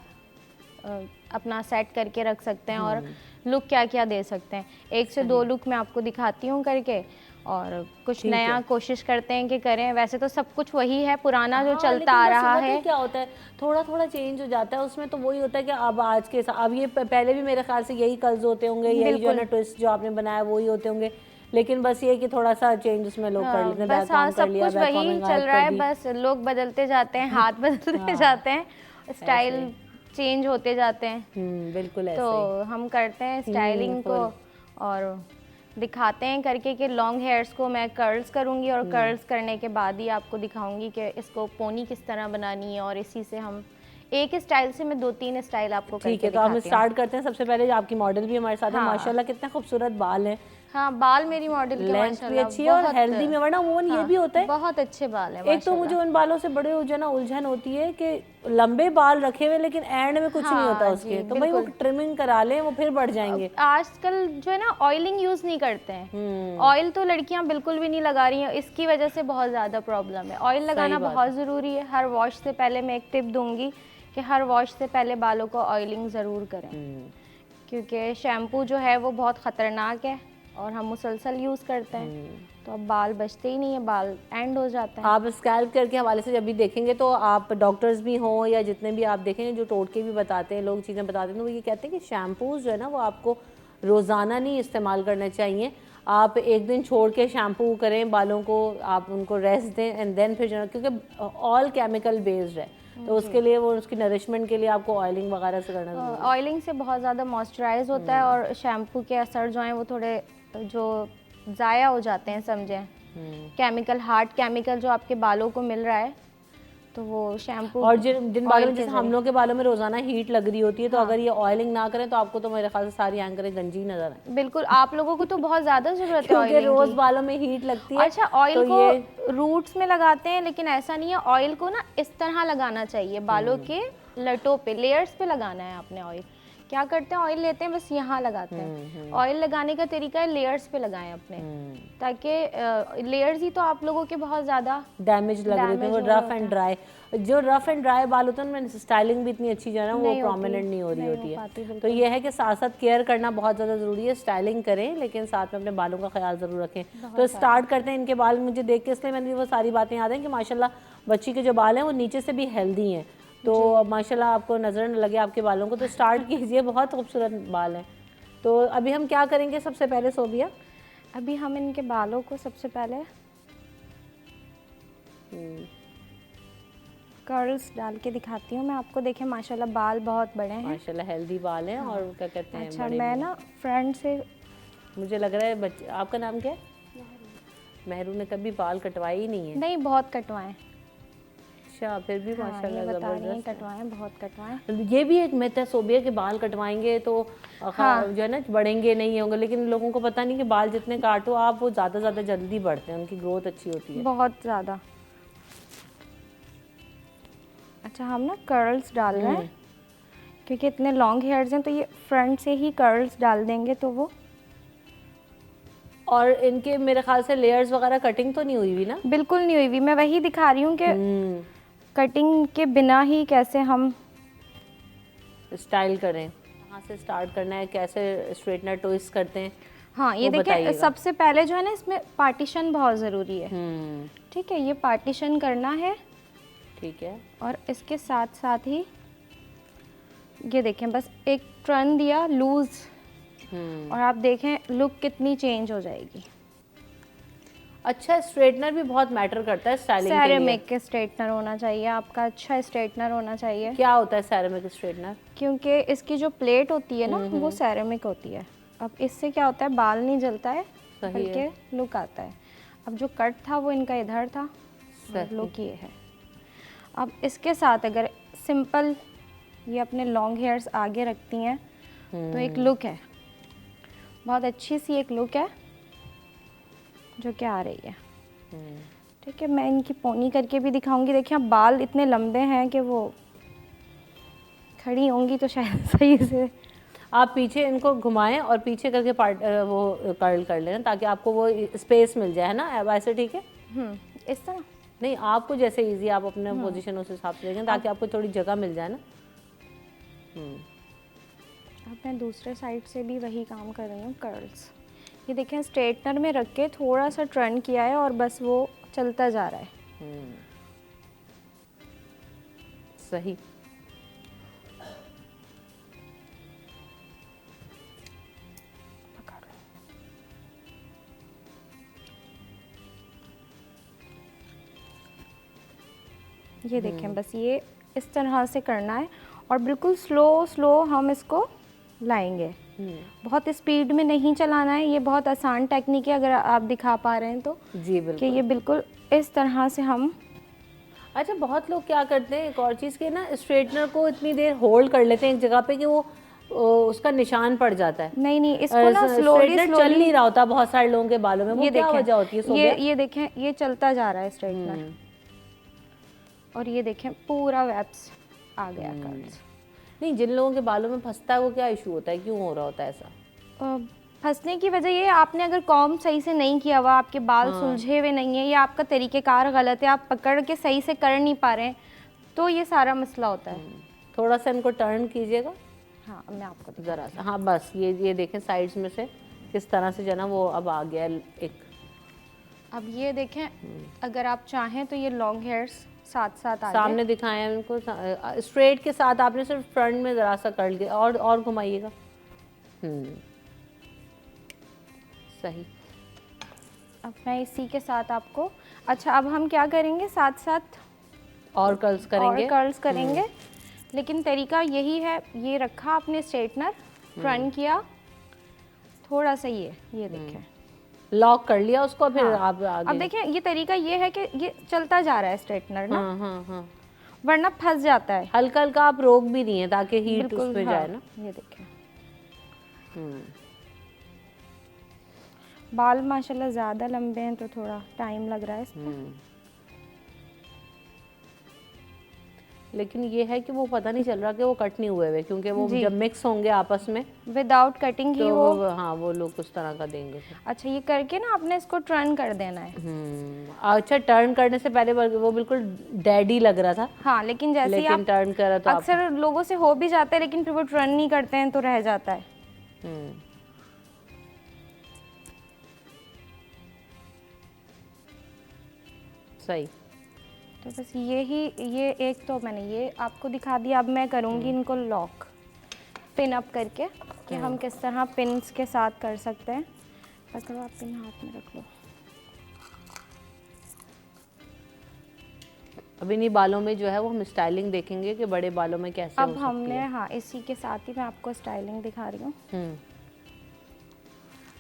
अपना सेट करके रख सकते हैं और लुक क्या क्या दे सकते हैं। 1 से 2 लुक मैं आपको दिखाती हूँ करके, और कुछ ठीक नया है। कोशिश करते हैं कि करें। वैसे तो सब कुछ वही है पुराना जो हाँ, चलता आ लेकिन बस रहा पता है। क्या होता है, थोड़ा थोड़ा चेंज हो जाता है उसमें, तो वही होता है कि अब आज के अब ये पहले भी मेरे ख्याल से यही कर्ज होते होंगे, यही जो है ना ट्विस्ट जो आपने बनाया वही होते होंगे, लेकिन बस ये कि थोड़ा सा चेंज उसमें लोग कर लेते हैं, बस बैक हाँ, कॉम कर सब लिया, कुछ बैक वही कॉमिंग चल गायब रहा कर है, दी। बस लोग बदलते जाते हैं, हाथ बदलते जाते हैं, स्टाइल चेंज होते जाते हैं। बिल्कुल ऐसे तो ही। हम करते हैं स्टाइलिंग को और दिखाते हैं करके कि लॉन्ग हेयर्स को मैं कर्ल्स करूँगी और कर्ल्स करने के बाद ही आपको दिखाऊंगी कि इसको पोनी किस तरह बनानी है, और इसी से हम एक स्टाइल से मैं 2-3 स्टाइल आपको ठीक करके है, तो हम दिखाती हूँ। स्टार्ट करते हैं। सबसे पहले जो आपकी मॉडल भी हमारे साथ है, हाँ। माशाल्लाह कितने खूबसूरत बाल हैं, हाँ, बाल मेरी मॉडल के लेंथ भी माशाल्लाह अच्छी है और बहुत, हेल्दी में, वरना अमूमन ये हाँ, भी होता है। बहुत अच्छे बाल हैं एक तो मुझे उन बालों से बड़े जो है ना उलझन होती है कि लंबे बाल रखे हुए लेकिन एंड में कुछ नहीं होता हाँ उसके, जी, तो भाई वो बिल्कुल। ट्रिमिंग करा लें, वो फिर बढ़ जाएंगे। आजकल जो है ना ऑयलिंग यूज नहीं करते हैं, ऑयल तो लड़कियां बिल्कुल भी नहीं लगा रही हैं, इसकी वजह से बहुत ज़्यादा प्रॉब्लम है। ऑयल लगाना बात बहुत ज़रूरी है। हर वॉश से पहले मैं एक टिप दूंगी कि हर वॉश से पहले बालों को ऑयलिंग ज़रूर करें, क्योंकि शैम्पू जो है वो बहुत ख़तरनाक है और हम मुसलसल यूज़ करते हैं, तो अब बाल बचते ही नहीं है, बाल एंड हो जाते हैं। आप स्कैल्प केयर के हवाले से जब भी देखेंगे तो आप डॉक्टर्स भी हों या जितने भी आप देखेंगे जो टोटके भी बताते हैं, लोग चीज़ें बताते हैं, तो वो ये कहते हैं कि शैम्पूज़ जो है ना वो आपको रोज़ाना नहीं इस्तेमाल करने चाहिए। आप एक दिन छोड़ के शैम्पू करें बालों को, आप उनको रेस्ट दें एंड देन फिर जो है, क्योंकि ऑल केमिकल बेस्ड है, तो उसके लिए वो उसकी नरिशमेंट के लिए आपको ऑयलिंग वगैरह से करना ज़रूरी है। ऑयलिंग से बहुत ज़्यादा मॉइस्चराइज होता है और शैम्पू के असर जो हैं वो थोड़े जो ज़ाया हो जाते हैं, समझें। केमिकल, हार्ड केमिकल जो आपके बालों को मिल रहा है, तो वो शैम्पू और जिन जिन बालों में, oil के जैसे हम लोग के बालों में रोज़ाना हीट लग रही होती है, तो अगर ये ऑयलिंग ना करें तो आपको तो मेरे ख्याल से सारी एंकरें गंजी नजर आए, बिल्कुल आप लोगों को तो बहुत ज़्यादा ज़रूरत है क्योंकि ऑयलिंग रोज़ की। बालों में हीट लगती है। अच्छा, ऑयल तो को ये रूट्स में लगाते हैं, लेकिन ऐसा नहीं है। ऑयल को ना इस तरह लगाना चाहिए, बालों के लटों पे, लेयर्स पे लगाना है आपने ऑयल। क्या करते हैं, ऑयल लेते हैं बस यहाँ लगाते हैं। ऑयल लगाने का तरीका है लेयर्स पे लगाएं अपने, ताकि लेयर्स ही तो आप लोगों के बहुत ज़्यादा डैमेज लग रहे थे, वो रफ एंड ड्राई, जो रफ एंड ड्राई बाल होते हैं उनमें स्टाइलिंग भी इतनी अच्छी जो है ना वो नहीं होती, प्रोमिनेंट नहीं हो रही नहीं होती हो पाती, है। तो ये है कि साथ साथ केयर करना बहुत ज़्यादा ज़रूरी है, स्टाइलिंग करें लेकिन साथ में अपने बालों का ख्याल ज़रूर रखें। तो स्टार्ट करते हैं। इनके बाल मुझे देख के इसलिए मैंने वो सारी बातें याद हैं कि माशाल्लाह बच्ची के जो बाल हैं वो नीचे से भी हेल्दी हैं, तो माशाल्लाह आपको नज़र न लगे आपके बालों को, तो स्टार्ट कीजिए, बहुत खूबसूरत बाल हैं। तो अभी हम क्या करेंगे सबसे पहले सोबिया? अभी हम इनके बालों को सबसे पहले कर्ल्स डाल के दिखाती हूँ मैं आपको। देखें माशाल्लाह बाल बहुत बड़े हैं, माशाल्लाह हेल्दी बाल हैं और क्या कहते हैं अच्छा बड़े मैं भी ना फ्रंट से, मुझे लग रहा है बच्चे, आपका नाम क्या है? महरू ने कभी बाल कटवाए ही नहीं है। नहीं बहुत कटवाएं, अच्छा, फिर भी हाँ, माशाल्लाह ये बता रही हैं ज़बरदस्त है। कटवाएं, बहुत कटवाएं। ये भी एक मिथ है सोबिया के बाल कटवाएंगे तो जो है ना बढ़ेंगे नहीं होंगे, लेकिन लोगों को पता नहीं कि बाल जितने काटो आप वो ज़्यादा ज़्यादा जल्दी बढ़ते हैं, उनकी ग्रोथ अच्छी होती है। बहुत ज़्यादा। अच्छा हम ना कर्ल्स डाल रहे हैं, क्योंकि इतने लॉन्ग हेयर्स हैं तो ये फ्रंट से ही कर्ल्स डाल देंगे तो वो, और इनके मेरे ख्याल से लेयर्स वगैरह कटिंग तो नहीं हुई हुई ना? बिल्कुल नहीं हुई हुई। मैं वही दिखा रही हूँ कि कटिंग के बिना ही कैसे हम स्टाइल करें, कहाँ से स्टार्ट करना है, कैसे स्ट्रेटनर ट्विस्ट करते हैं। हाँ ये वो देखिए, बताइएगा। सबसे पहले जो है ना इसमें पार्टीशन बहुत ज़रूरी है। ठीक है, ये पार्टीशन करना है ठीक है। और इसके साथ साथ ही ये देखें बस एक टर्न दिया लूज, और आप देखें लुक कितनी चेंज हो जाएगी। अच्छा, स्ट्रेटनर भी बहुत मैटर करता है स्टाइलिंग के लिए। सेरेमिक के स्ट्रेटनर होना चाहिए आपका, अच्छा स्ट्रेटनर होना चाहिए। क्या होता है सेरेमिक स्ट्रेटनर? क्योंकि इसकी जो प्लेट होती है ना वो सेरेमिक होती है। अब इससे क्या होता है, बाल नहीं जलता है, सही है। बल्कि लुक आता है। अब जो कट था वो इनका इधर था, लुक ये है। अब इसके साथ अगर सिंपल ये अपने लॉन्ग हेयर्स आगे रखती हैं तो एक लुक है, बहुत अच्छी सी एक लुक है जो कि आ रही है। ठीक है, मैं इनकी पोनी करके भी दिखाऊंगी। देखिए अब बाल इतने लंबे हैं कि वो खड़ी होंगी तो शायद सही से आप पीछे इनको घुमाएं और पीछे करके वो कर्ल कर लेना ताकि आपको वो स्पेस मिल जाए, है ना? अब ऐसे ठीक है? इस तरह नहीं, आपको जैसे इजी आप अपने पोजीशन उस हिसाब से देखें ताकि आपको थोड़ी जगह मिल जाए ना। अब मैं दूसरे साइड से भी वही काम कर रही हूँ, कर्ल्स। ये देखें स्ट्रेटनर में रख के थोड़ा सा टर्न किया है और बस वो चलता जा रहा है। सही। ये देखें बस ये इस तरह से करना है और बिल्कुल स्लो स्लो हम इसको लाएंगे। बहुत स्पीड में नहीं चलाना है, ये बहुत आसान टेक्निक है अगर आप दिखा पा रहे हैं तो, जी कि बिल्कुल। ये बिल्कुल इस तरह से हम। अच्छा, बहुत लोग क्या करते हैं, एक और चीज़ के ना, स्ट्रेटनर को इतनी देर होल्ड कर लेते हैं एक जगह पे कि वो उसका निशान पड़ जाता है। नहीं नहीं, इसको ना स्लोली स्ट्रेटनर चल नहीं रहा होता बहुत सारे लोगों के बालों में, वो ये क्या देखें, वजह होती है सोबिया? ये देखें ये चलता जा रहा है स्ट्रेटनर और ये देखें पूरा वैप्स आ गया कर्ल्स। नहीं, जिन लोगों के बालों में फंसता है वो क्या इशू होता है, क्यों हो रहा होता है ऐसा? फंसने की वजह ये है, आपने अगर कॉम्ब सही से नहीं किया हुआ, आपके बाल सुलझे हुए नहीं है या आपका तरीक़ेकार गलत है, आप पकड़ के सही से कर नहीं पा रहे हैं, तो ये सारा मसला होता है। थोड़ा सा इनको टर्न कीजिएगा। हाँ मैं आपको ज़रा सा, हाँ बस ये देखें साइड्स में से किस तरह से जो है ना वो अब आ गया एक। अब ये देखें, अगर आप चाहें तो ये लॉन्ग हेयर्स साथ साथ आ सामने दिखाएं उनको, स्ट्रेट के साथ आपने सिर्फ फ्रंट में ज़रा सा कर लिया और घुमाइएगा। सही। अब मैं इसी के साथ आपको, अच्छा अब हम क्या करेंगे, साथ साथ और कर्ल्स करेंगे। और कर्ल्स करेंगे, लेकिन तरीका यही है, ये रखा आपने स्ट्रेटनर, टर्न किया थोड़ा सा, ये देखें लॉक कर लिया उसको, फिर आप आगे। अब देखें ये तरीका ये है कि ये चलता जा रहा है स्ट्रेटनर ना, हाँ। वरना फंस जाता है। हल्का हल्का आप रोक भी नहीं है ताकि हीट बिल्कुल, उसमें हाँ, जाए ना। ये देखें बाल माशाल्लाह ज़्यादा लंबे हैं तो थोड़ा टाइम लग रहा है इसमें। लेकिन ये है कि वो पता नहीं चल रहा कि वो कट नहीं हुए हुए, क्योंकि वो जब मिक्स होंगे आपस में विदाउट कटिंग ही तो वो। हाँ वो लोग उस तरह का देंगे फिर। अच्छा ये करके ना आपने इसको टर्न कर देना है। अच्छा, टर्न करने से पहले वो बिल्कुल डैडी लग रहा था, हाँ लेकिन जैसे ही लेकिन आप, टर्न करा तो अक्सर लोगों से हो भी जाता है लेकिन फिर वो टर्न नहीं करते हैं तो रह जाता है। सही। तो बस ये एक तो मैंने ये आपको दिखा दिया। अब मैं करूँगी इनको लॉक, पिन अप करके, कि हम किस तरह पिन्स के साथ कर सकते हैं। पकड़ो आप, पिन हाथ में रख लो। अब इन्हीं बालों में जो है वो हम स्टाइलिंग देखेंगे कि बड़े बालों में कैसे अब हो सकती हमने है। हाँ इसी के साथ ही मैं आपको स्टाइलिंग दिखा रही हूँ।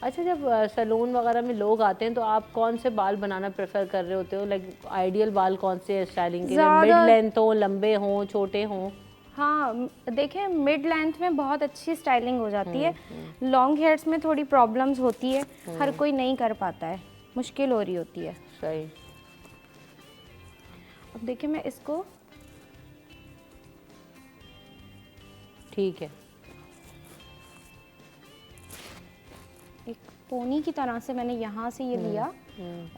अच्छा, जब सैलून वगैरह में लोग आते हैं तो आप कौन से बाल बनाना प्रेफर कर रहे होते हो? लाइक आइडियल बाल कौन से है स्टाइलिंग के लिए? मिड लेंथ हो, लंबे हों, छोटे हों? हाँ देखें, मिड लेंथ में बहुत अच्छी स्टाइलिंग हो जाती है। लॉन्ग हेयर्स में थोड़ी प्रॉब्लम्स होती है, हर कोई नहीं कर पाता है, मुश्किल हो रही होती है। सही। अब देखिए मैं इसको, ठीक है, एक पोनी की तरह से मैंने यहाँ से ये लिया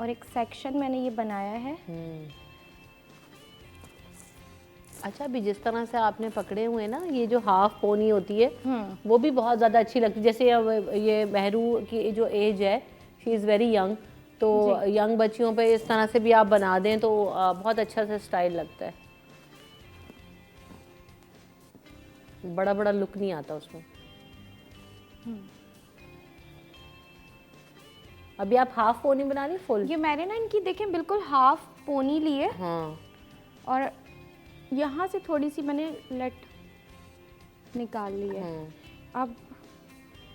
और एक सेक्शन मैंने ये बनाया है। अच्छा, अभी जिस तरह से आपने पकड़े हुए ना, ये जो हाफ पोनी होती है वो भी बहुत ज़्यादा अच्छी लगती है। जैसे ये महरू की जो एज है, शी इज़ वेरी यंग, तो यंग बच्चियों पे इस तरह से भी आप बना दें तो बहुत अच्छा सा स्टाइल लगता है, बड़ा बड़ा लुक नहीं आता उसमें। अभी आप हाफ पोनी बना रही, फुल? ये मैंने ना इनकी देखें बिल्कुल हाफ पोनी ली है हाँ, और यहाँ से थोड़ी सी मैंने लट निकाल ली है। अब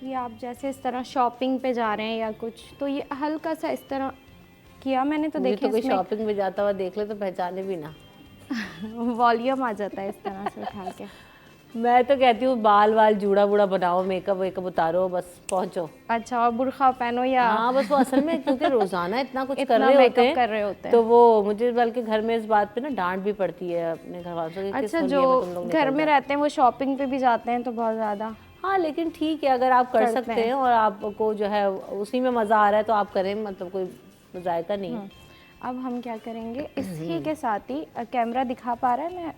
ये आप जैसे इस तरह शॉपिंग पे जा रहे हैं या कुछ, तो ये हल्का सा इस तरह किया मैंने, तो मुझे देखिए तो कोई इसमें शॉपिंग में जाता हुआ देख ले तो पहचाने भी ना। वॉल्यूम आ जाता है इस तरह से उठा के। मैं तो कहती हूँ बाल वाल जूड़ा बूड़ा बनाओ, मेकअप वेकअप उतारो, बस पहुँचो। अच्छा, और बुर्खा पहनो या हाँ बस, वो असल में क्योंकि रोजाना इतना कुछ इतना कर रहे होते मेकअप कर रहे होते हैं, हैं। तो वो मुझे बल्कि घर में इस बात पे ना डांट भी पड़ती है अपने घर वालों से कि किस अच्छा, दुनिया में तुम जो लोग घर निकल में जाओ। रहते हैं वो शॉपिंग पे भी जाते हैं तो बहुत ज़्यादा। हाँ लेकिन ठीक है, अगर आप कर सकते हैं और आपको जो है उसी में मज़ा आ रहा है तो आप करें, मतलब कोई जायका नहीं है। अब हम क्या करेंगे, इसी के साथ ही कैमरा दिखा पा रहा है, मैं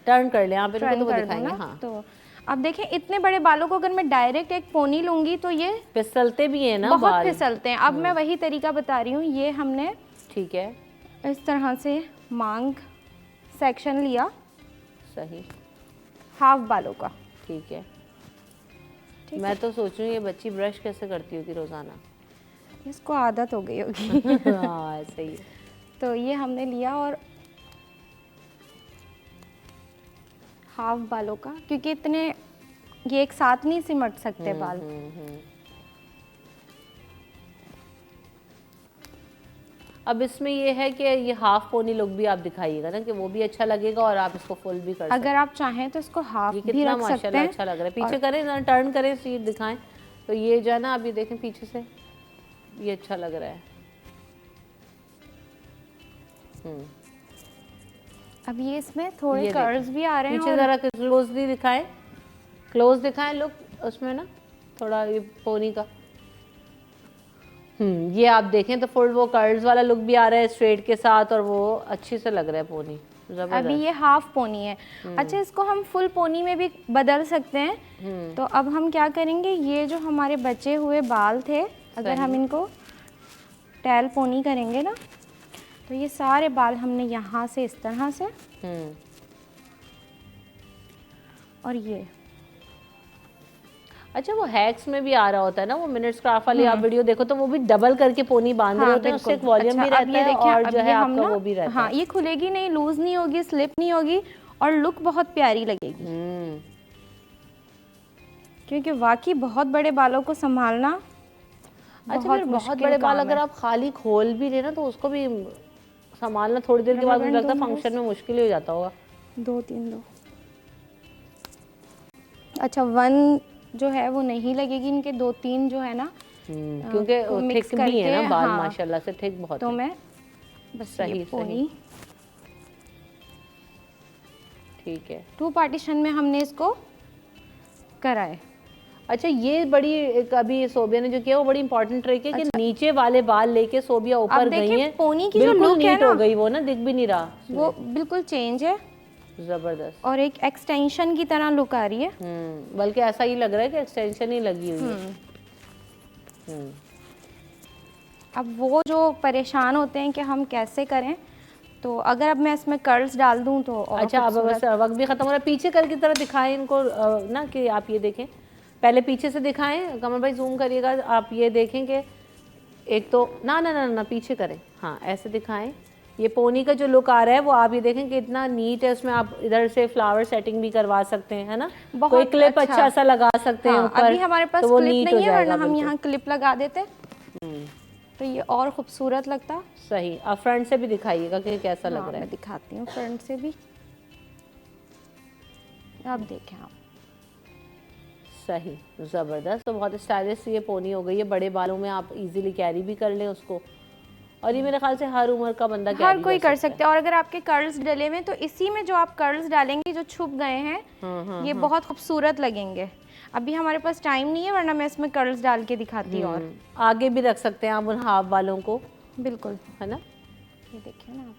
टर्न कर लें आप इनको टर्न तो वो कर दूँ दिखाएंगे। ना। हाँ, तो अब देखें इतने बड़े बालों को अगर मैं डायरेक्ट एक पोनी लूँगी तो ये फिसलते भी हैं ना बहुत बाल। फिसलते हैं। अब मैं वही तरीका बता रही हूँ, ये हमने ठीक है, इस तरह से मांग सेक्शन लिया सही, हाफ बालों का। ठीक है। मैं तो सोच रही हूँ ये बच्ची ब्रश कैसे करती होगी रोजाना। इसको आदत हो गई होगी। हाँ सही है। तो ये हमने लिया और हाफ बालों का, क्योंकि इतने ये एक साथ नहीं सिमट सकते बाल। अब इसमें ये है कि ये हाफ पोनी लुक भी आप दिखाइएगा ना, कि वो भी अच्छा लगेगा और आप इसको फुल भी कर सकते हैं। अगर आप चाहें तो इसको हाफ ये भी कितना रख सकते माशाल्लाह हैं। अच्छा लग रहा है। पीछे करें ना, टर्न करें, सीट दिखाएं, तो ये जो है ना, आप ये देखें पीछे से, ये अच्छा लग रहा है। अब ये इसमें थोड़े ये कर्ल्स भी आ रहे हैं। पीछे और जरा क्लोजली दिखाएं, क्लोज दिखाएं लुक उसमें ना, थोड़ा ये पोनी का। ये आप देखें तो फुल वो कर्ल्स वाला लुक भी आ रहा है स्ट्रेट के साथ, और वो अच्छी से लग रहा है पोनी। अभी ये हाफ पोनी है। अच्छा, इसको हम फुल पोनी में भी बदल सकते हैं। तो अब हम क्या करेंगे, ये जो हमारे बचे हुए बाल थे, अगर हम इनको टैल पोनी करेंगे ना, तो ये सारे बाल हमने यहाँ से इस तरह से, और ये अच्छा, वो हैक्स में भी आ रहा होता है ना, वो मिनट्स क्राफ्ट वाली आप वीडियो देखो तो वो भी डबल करके पोनी बांध रहे होते हैं, उससे एक वॉल्यूम भी रहता है और जो है आपका वो भी रहता है। हाँ, ये खुलेगी नहीं, लूज नहीं होगी, स्लिप नहीं होगी, और लुक बहुत प्यारी लगेगी। क्योंकि वाकई बहुत बड़े बालों को संभालना अच्छा, फिर बहुत बड़े बाल अगर आप खाली खोल भी लेना तो उसको भी संभालना थोड़ी देर के बाद मुझे लगता है फंक्शन में मुश्किल ही हो जाता होगा। 2 3 2। अच्छा, 1 जो है वो नहीं लगेगी, इनके 2 3 जो है ना, क्योंकि थिक भी है ना बाल, माशाल्लाह से थिक बहुत तो है। मैं बस सही ये पोनी, ठीक है। 2 पार्टीशन में हमने इसको करा है। अच्छा, ये बड़ी एक अभी सोबिया ने जो किया वो बड़ी इंपॉर्टेंट ट्रिक है कि नीचे वाले बाल लेके सोबिया ऊपर गई है, पोनी की जो बिल्कुल लुक है नीट हो ना, गई, वो ना दिख भी नहीं रहा, वो बिल्कुल चेंज है जबरदस्त। और एक एक्सटेंशन की तरह लुक आ रही है। बल्कि ऐसा ही लग रहा है कि एक्सटेंशन ही लगी हुई है। अब वो जो परेशान होते हैं कि हम कैसे करें, तो अगर अब मैं इसमें कर्ल्स डाल दूं तो और अच्छा, अब बस वक्त भी खत्म हो रहा है। पीछे कर की तरह दिखाएं इनको ना, कि आप ये देखें, पहले पीछे से दिखाएं, कमल भाई जूम करिएगा, आप ये देखें कि एक तो ना ना ना ना पीछे करें, हाँ ऐसे दिखाएं। ये पोनी का जो लुक आ रहा है वो आप ये देखें कि इतना नीट है, उसमें आप इधर से फ्लावर सेटिंग भी करवा सकते हैं, है ना, कोई क्लिप अच्छा सा लगा सकते हैं ऊपर। अभी हमारे पास तो वो क्लिप नीट हो नहीं है, जाएगा वरना हम यहाँ क्लिप लगा देते तो ये और खूबसूरत लगता। सही, आप फ्रंट से भी दिखाइएगा कि कैसा लग रहा है। मैं दिखाती हूँ फ्रंट से भी, अब देखें आप, सही, ज़बरदस्त। तो बहुत स्टाइलिश ये पोनी हो गई है, बड़े बालों में आप इजीली कैरी भी कर लें उसको, और ये मेरे ख्याल से हर उम्र का बंदा कैरी हर कोई कर सकते हैं। और अगर आपके कर्ल्स डले हुए तो इसी में जो आप कर्ल्स डालेंगे जो छुप गए हैं, ये बहुत खूबसूरत लगेंगे। अभी हमारे पास टाइम नहीं है, वरना मैं इसमें कर्ल्स डाल के दिखाती हूँ। और आगे भी रख सकते हैं आप उन हाफ बालों को, बिल्कुल, है ना। ये देखिए ना आप,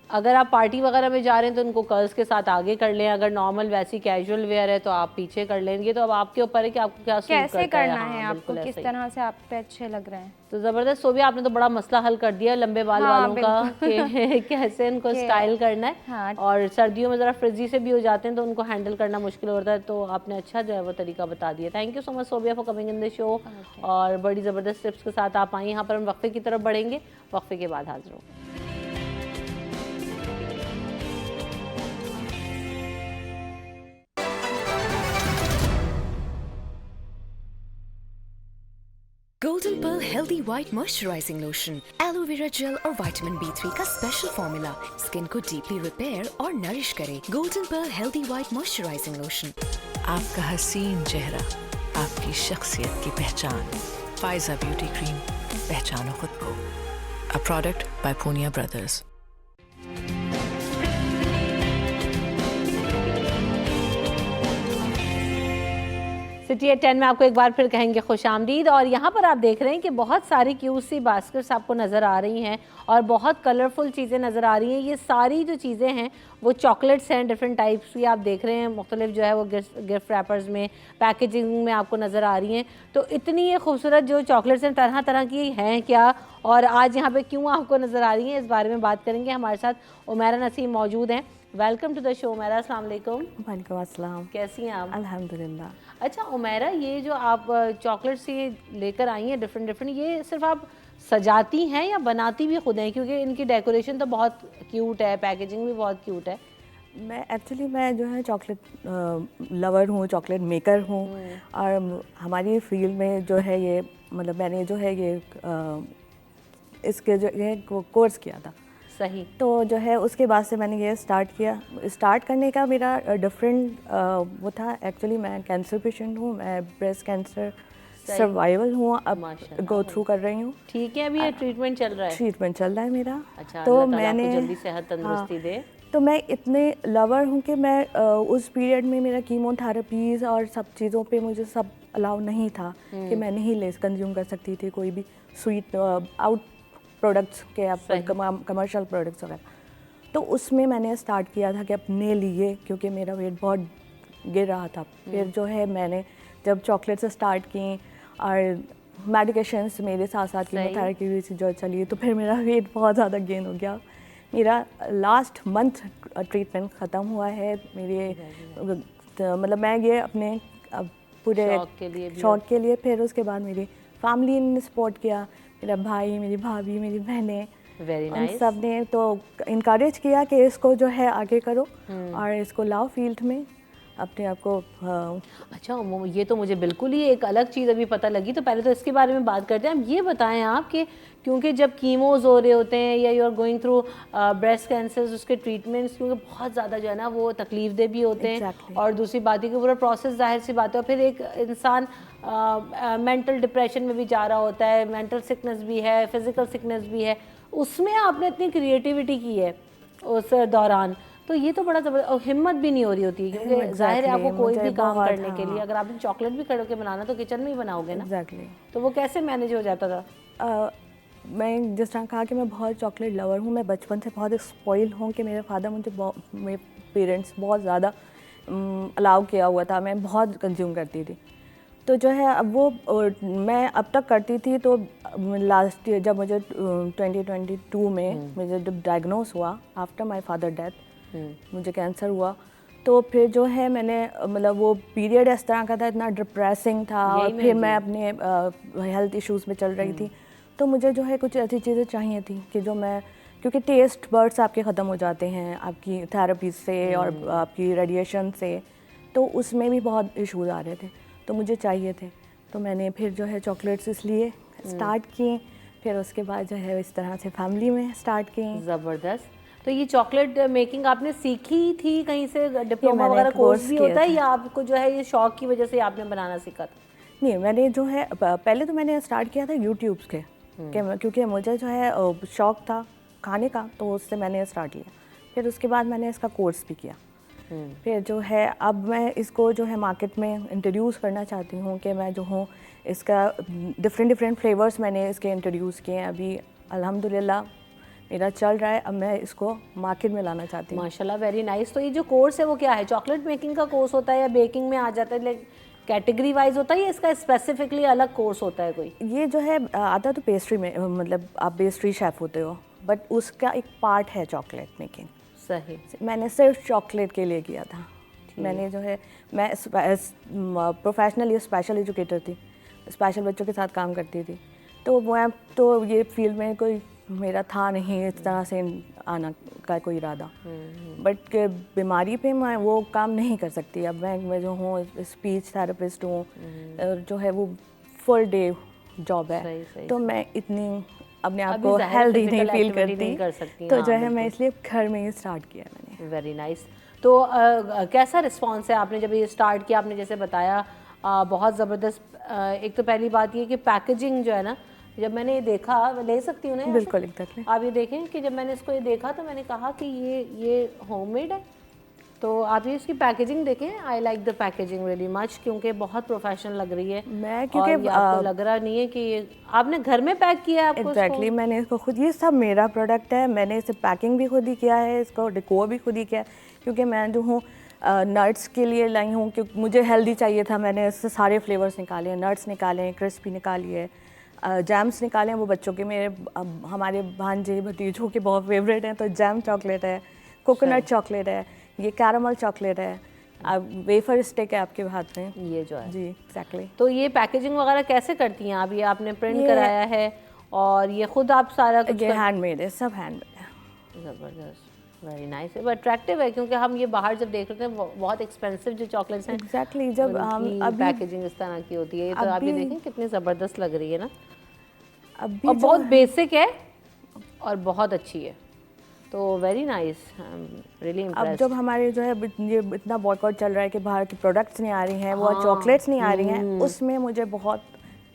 अगर आप पार्टी वगैरह में जा रहे हैं तो उनको कर्ल्स के साथ आगे कर लें, अगर नॉर्मल वैसी कैजुअल वेयर है तो आप पीछे कर लेंगे। तो अब आपके ऊपर है कि आपको क्या सूट कैसे करता करना है, है हाँ, आपको, किस तरह से आप पे अच्छे लग रहे हैं। तो ज़बरदस्त। सोबिया, आपने तो बड़ा मसला हल कर दिया लंबे बाल वालों का कि कैसे इनको स्टाइल करना है। हाँ। और सर्दियों में ज़रा फ्रिजी से भी हो जाते हैं तो उनको हैंडल करना मुश्किल होता है, तो आपने अच्छा जो है वो तरीका बता दिया। Thank you so much Sobia for coming in the show. और बड़ी ज़बरदस्त टिप्स के साथ आप आई। यहाँ पर हम वक्फे की तरफ बढ़ेंगे, वक्फे के बाद हाजिर होंगे। Golden pearl healthy white moisturising lotion, aloe vera gel और विटामिन B3 का स्पेशल फॉर्मूला स्किन को डीपली रिपेयर और नरिश करे। Golden pearl healthy white moisturising lotion. आपका हसीन चेहरा, आपकी शख्सियत की पहचान। फायजा ब्यूटी क्रीम, पहचानो खुद को। A product by Punia brothers. City at 10 में आपको एक बार फिर कहेंगे खुश आमदीद। और यहाँ पर आप देख रहे हैं कि बहुत सारी क्यूट सी बास्केट्स आपको नज़र आ रही हैं और बहुत कलरफुल चीज़ें नज़र आ रही हैं। ये सारी जो चीज़ें हैं वो चॉकलेट्स हैं, डिफरेंट टाइप्स की आप देख रहे हैं, मुख्तलिफ जो है वो गिफ्ट रैपर्स में, पैकेजिंग में आपको नज़र आ रही हैं। तो इतनी ये खूबसूरत जो चॉकलेट्स हैं तरह तरह की हैं क्या, और आज यहाँ पे क्यों आपको नज़र आ रही हैं, इस बारे में बात करेंगे। हमारे साथ उमैरा नसीम मौजूद हैं। Welcome to the show Umaira, अस्सलाम वालेकुम। वालेकुम अस्सलाम। कैसी हैं आप? अल्हम्दुलिल्लाह। अच्छा उमैरा, ये जो आप चॉकलेट्स ये लेकर आई हैं डिफरेंट डिफरेंट, ये सिर्फ आप सजाती हैं या बनाती भी खुद हैं? क्योंकि इनकी डेकोरेशन तो बहुत क्यूट है, पैकेजिंग भी बहुत क्यूट है। मैं जो है चॉकलेट लवर हूँ, चॉकलेट मेकर हूँ, और हमारी फील्ड में जो है ये मतलब मैंने जो है ये इसके जो ये कोर्स किया था। सही। तो जो है उसके बाद से मैंने ये स्टार्ट किया। स्टार्ट करने का मेरा डिफरेंट वो था। एक्चुअली मैं कैंसर पेशेंट हूँ, मैं ब्रेस्ट कैंसर सर्वाइवल हूँ, अब गो थ्रू कर रही हूँ। ठीक है, अभी ये ट्रीटमेंट चल रहा है? ट्रीटमेंट चल रहा है मेरा। अच्छा, तो अल्लाह ताला मैंने आपको जल्दी सेहत तंदुरुस्ती दे। तो मैं इतने लवर हूँ कि मैं उस पीरियड में मेरा कीमोथेरेपीज़ और सब चीज़ों पे मुझे सब अलाउ नहीं था कि मैं नहीं ले कंज्यूम कर सकती थी कोई भी स्वीट आउट प्रोडक्ट्स के कमर्शियल प्रोडक्ट्स वगैरह। तो उसमें मैंने स्टार्ट किया था कि अपने लिए, क्योंकि मेरा वेट बहुत गिर रहा था। फिर जो है मैंने जब चॉकलेट से स्टार्ट की और मेडिकेशंस मेरे साथ साथ कीमोथेरेपी भी जो चली, तो फिर मेरा वेट बहुत ज़्यादा गेन हो गया। मेरा लास्ट मंथ ट्रीटमेंट ख़त्म हुआ है। मेरे मतलब मैं ये अपने पूरे शौक के लिए, फिर उसके बाद मेरी फैमिली ने सपोर्ट किया, मेरा भाई, मेरी भाभी, मेरी बहनें, उन सब ने तो इनकरेज किया कि इसको जो है आगे करो और इसको लाओ फील्ड में अपने आप को। अच्छा, ये तो मुझे बिल्कुल ही एक अलग चीज़ अभी पता लगी। तो पहले तो इसके बारे में बात करते हैं। अब ये बताएं आप कि क्योंकि जब कीमोज हो रहे होते हैं या you are going through breast cancer, उसके ट्रीटमेंट्स क्योंकि बहुत ज़्यादा जो है ना वो तकलीफ दे भी होते हैं, और दूसरी बात है कि पूरा प्रोसेस जाहिर सी बात है, और फिर एक इंसान मेंटल डिप्रेशन में भी जा रहा होता है, मेंटल सिकनेस भी है, फिज़िकल सिकनेस भी है। उसमें आपने इतनी क्रिएटिविटी की है उस दौरान, तो ये तो बड़ा ज़बरदस्त। और हिम्मत भी नहीं हो रही होती है क्योंकि जाहिर है आपको कोई भी काम करने के लिए, अगर आपने चॉकलेट भी खड़े होकर बनाना तो किचन में ही बनाओगे ना। तो वो कैसे मैनेज हो जाता था? मैं जिस तरह कहा कि मैं बहुत चॉकलेट लवर हूँ। मैं बचपन से बहुत स्पॉइल हूँ कि मेरे फादर मुझे मेरे पेरेंट्स बहुत ज़्यादा अलाउ किया हुआ था, मैं बहुत कंज्यूम करती थी। तो जो है अब वो मैं अब तक करती थी। तो लास्ट ईयर जब मुझे 2022 में मुझे जब डायग्नोस हुआ आफ्टर माय फादर डेथ, मुझे कैंसर हुआ, तो फिर जो है मैंने मतलब वो पीरियड इस तरह का था, इतना डिप्रेसिंग था, और फिर मैं अपने हेल्थ इश्यूज़ में चल रही थी। तो मुझे जो है कुछ ऐसी चीज़ें चाहिए थी कि जो मैं, क्योंकि टेस्ट बर्ड्स आपके ख़त्म हो जाते हैं आपकी थेरेपी से और आपकी रेडिएशन से, तो उसमें भी बहुत इश्यूज आ रहे थे, तो मुझे चाहिए थे। तो मैंने फिर जो है चॉकलेट्स इसलिए स्टार्ट किए, फिर उसके बाद जो है इस तरह से फैमिली में स्टार्ट किए। ज़बरदस्त। तो ये चॉकलेट मेकिंग आपने सीखी थी कहीं से, डिप्लोमा वगैरह कोर्स भी होता है, या आपको जो है ये शौक की वजह से आपने बनाना सीखा था? नहीं, मैंने जो है पहले तो मैंने स्टार्ट किया था यूट्यूब के, क्योंकि मुझे जो है शौक था खाने का, तो उससे मैंने स्टार्ट किया। फिर उसके बाद मैंने इसका कोर्स भी किया। फिर जो है अब मैं इसको जो है मार्केट में इंट्रोड्यूस करना चाहती हूँ कि मैं जो हूँ इसका डिफरेंट फ्लेवर्स मैंने इसके इंट्रोड्यूस किए हैं। अभी अल्हम्दुलिल्लाह मेरा चल रहा है, अब मैं इसको मार्केट में लाना चाहती हूँ। माशाल्लाह, वेरी नाइस। तो ये जो कोर्स है वो क्या है? चॉकलेट मेकिंग का कोर्स होता है या बेकिंग में आ जाता है, लाइक कैटेगरी वाइज होता है, या इसका स्पेसिफिकली अलग कोर्स होता है कोई? ये जो है आता तो पेस्ट्री में, मतलब आप पेस्ट्री शेफ़ होते हो, बट उसका एक पार्ट है चॉकलेट मेकिंग। सही। मैंने सिर्फ चॉकलेट के लिए किया था। मैंने जो है मैं प्रोफेशनली स्पेशल एजुकेटर थी, स्पेशल बच्चों के साथ काम करती थी। तो मैं तो ये फील्ड में कोई मेरा था नहीं इस तरह से आना का कोई इरादा, बट बीमारी पे मैं वो काम नहीं कर सकती। अब मैं जो हूँ स्पीच थेरेपिस्ट हूँ, जो है वो फुल डे जॉब है। सही। तो मैं इतनी अपने आप को हेल्दी नहीं फील करती, तो जो है मैं इसलिए घर में ही स्टार्ट किया मैंने। Very nice. तो कैसा रिस्पॉन्स है आपने जब ये स्टार्ट किया? आपने जैसे बताया बहुत ज़बरदस्त। एक तो पहली बात ये कि पैकेजिंग जो है ना, जब मैंने ये देखा, ले सकती हूँ ना? बिल्कुल, एग्जैक्टली। आप ये देखें कि जब मैंने इसको ये देखा तो मैंने कहा कि ये होममेड है। तो आप ये इसकी पैकेजिंग देखें, I like the packaging really much, क्योंकि बहुत प्रोफेशनल लग रही है। मैं क्योंकि और ये आपको लग रहा नहीं है कि ये आपने घर में पैक किया है आपको एग्जैक्टली मैंने इसको खुद, ये सब मेरा प्रोडक्ट है, मैंने इसे पैकिंग भी खुद ही किया है, इसको डेकोर भी खुद ही किया है, क्योंकि मैं जो हूँ नट्स के लिए लाई हूँ, क्योंकि मुझे हेल्दी चाहिए था। मैंने इससे सारे फ्लेवर्स निकाले हैं, नट्स निकाले हैं, क्रिस्पी निकाली है, जैम्स निकाले हैं, वो बच्चों के, मेरे हमारे भांजे भतीजों के बहुत फेवरेट हैं, तो जैम चॉकलेट है, कोकोनट चॉकलेट है, ये कैरामल चॉकलेट है, अब वेफर स्टिक है आपके हाथ में, ये जो है जी एग्जैक्टली। तो ये पैकेजिंग वगैरह कैसे करती हैं आप? ये आपने प्रिंट कराया है और ये खुद आप सारा कुछ ये हैंडमेड है, सब हैंडमेड है। ज़बरदस्त, वेरी नाइस है, अट्रैक्टिव है, क्योंकि हम ये बाहर जब देख रहे हैं बहुत एक्सपेंसिव जो चॉकलेट्स हैं एग्जैक्टली जब हम अभी पैकेजिंग इस तरह की होती है, ये तो आप ये देखें कितनी ज़बरदस्त लग रही है ना, अभी और बहुत बेसिक है और बहुत अच्छी है, तो वेरी नाइस, रियली अब इम्प्रेस्ड। जब हमारे जो है ये इतना बॉयकॉट चल रहा है कि बाहर की प्रोडक्ट्स नहीं आ रही हैं, वो चॉकलेट्स नहीं आ रही हैं, उसमें मुझे बहुत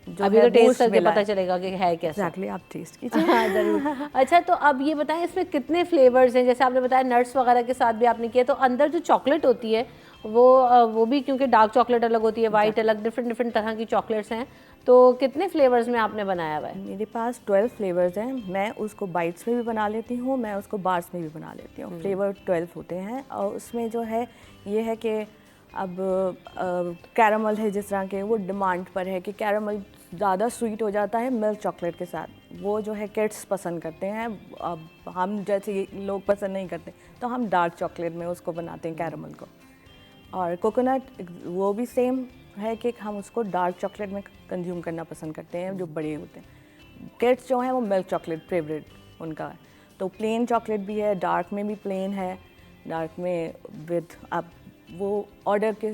जो अभी है तो टेस्ट boost करके मिला पता है। चलेगा कि है कैसा। एग्जैक्टली आप टेस्ट कीजिए। हाँ ज़रूर। अच्छा, तो अब ये बताएं इसमें कितने फ्लेवर्स हैं? जैसे आपने बताया नट्स वगैरह के साथ भी आपने किया, तो अंदर जो चॉकलेट होती है वो भी, क्योंकि डार्क चॉकलेट अलग होती है, वाइट अलग, डिफरेंट डिफरेंट तरह की चॉकलेट्स हैं, तो कितने फ्लेवर्स में आपने बनाया हुआ है? मेरे पास 12 फ्लेवर्स हैं, मैं उसको बाइट्स में भी बना लेती हूँ, मैं उसको बार्स में भी बना लेती हूँ। फ्लेवर 12 होते हैं, और उसमें जो है ये है कि अब कैरामल है जिस तरह के, वो डिमांड पर है कि कैरामल ज़्यादा स्वीट हो जाता है मिल्क चॉकलेट के साथ, वो जो है किड्स पसंद करते हैं, अब हम जैसे ये लोग पसंद नहीं करते, तो हम डार्क चॉकलेट में उसको बनाते हैं कैरामल को। और कोकोनट वो भी सेम है कि हम उसको डार्क चॉकलेट में कंज्यूम करना पसंद करते हैं, जो बड़े होते हैं। किड्स जो हैं वो मिल्क चॉकलेट फेवरेट उनका है, तो प्लेन चॉकलेट भी है, डार्क में भी प्लेन है, डार्क में विद आप वो ऑर्डर के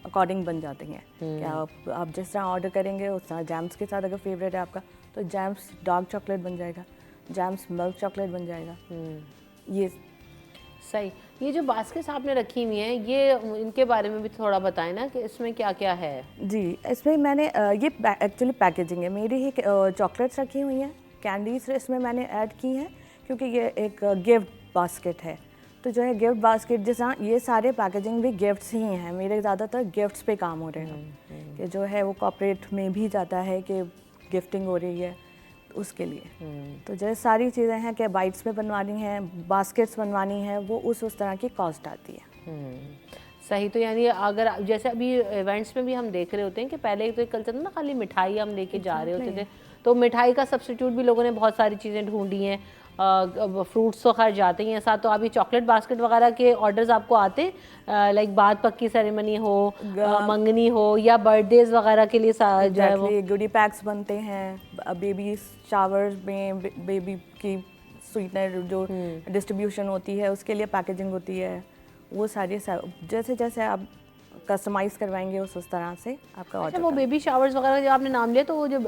अकॉर्डिंग बन जाती हैं। क्या आप जिस तरह ऑर्डर करेंगे उस तरह, जैम्स के साथ अगर फेवरेट है आपका तो जैम्स डार्क चॉकलेट बन जाएगा, जैम्स मिल्क चॉकलेट बन जाएगा। ये सही। ये जो बास्केट्स आपने रखी हुई हैं, ये इनके बारे में भी थोड़ा बताएं ना कि इसमें क्या क्या है। जी, इसमें मैंने ये एक्चुअली पैकेजिंग है, मेरी ही चॉकलेट्स रखी हुई हैं, कैंडीज इसमें मैंने ऐड की हैं, क्योंकि ये एक गिफ्ट बास्केट है, तो जो है गिफ्ट बास्केट जैसा ये सारे पैकेजिंग भी गिफ्ट्स ही हैं, मेरे ज़्यादातर गिफ्ट्स पे काम हो रहे हैं, कि जो है वो कॉर्पोरेट में भी जाता है कि गिफ्टिंग हो रही है उसके लिए। तो जैसे सारी चीज़ें हैं कि बाइट्स में बनवानी है, बास्केट्स बनवानी है, वो उस तरह की कॉस्ट आती है। सही। तो यानी अगर जैसे अभी इवेंट्स में भी हम देख रहे होते हैं कि पहले तो एक कल्चर था ना, खाली मिठाई हम लेके जा रहे होते थे, तो मिठाई का सब्स्टिट्यूट भी लोगों ने बहुत सारी चीज़ें ढूंढी हैं, फ्रूट्स तो खैर जाते ही हैं साथ, तो अभी चॉकलेट बास्केट वगैरह के ऑर्डर्स आपको आते हैं, लाइक बात पक्की सेरेमनी हो, मंगनी हो, या बर्थडेज वगैरह के लिए जो है वो गुडी पैक्स बनते हैं, बेबी शावर में बेबी की स्वीटनर जो डिस्ट्रीब्यूशन होती है उसके लिए पैकेजिंग होती है, वो सारी जैसे जैसे आप कस्टमाइज़ करवाएंगे उस तरह से आपका ऑर्डर। वो बेबी शावर्स वगैरह जब आपने नाम लिया, तो वो जब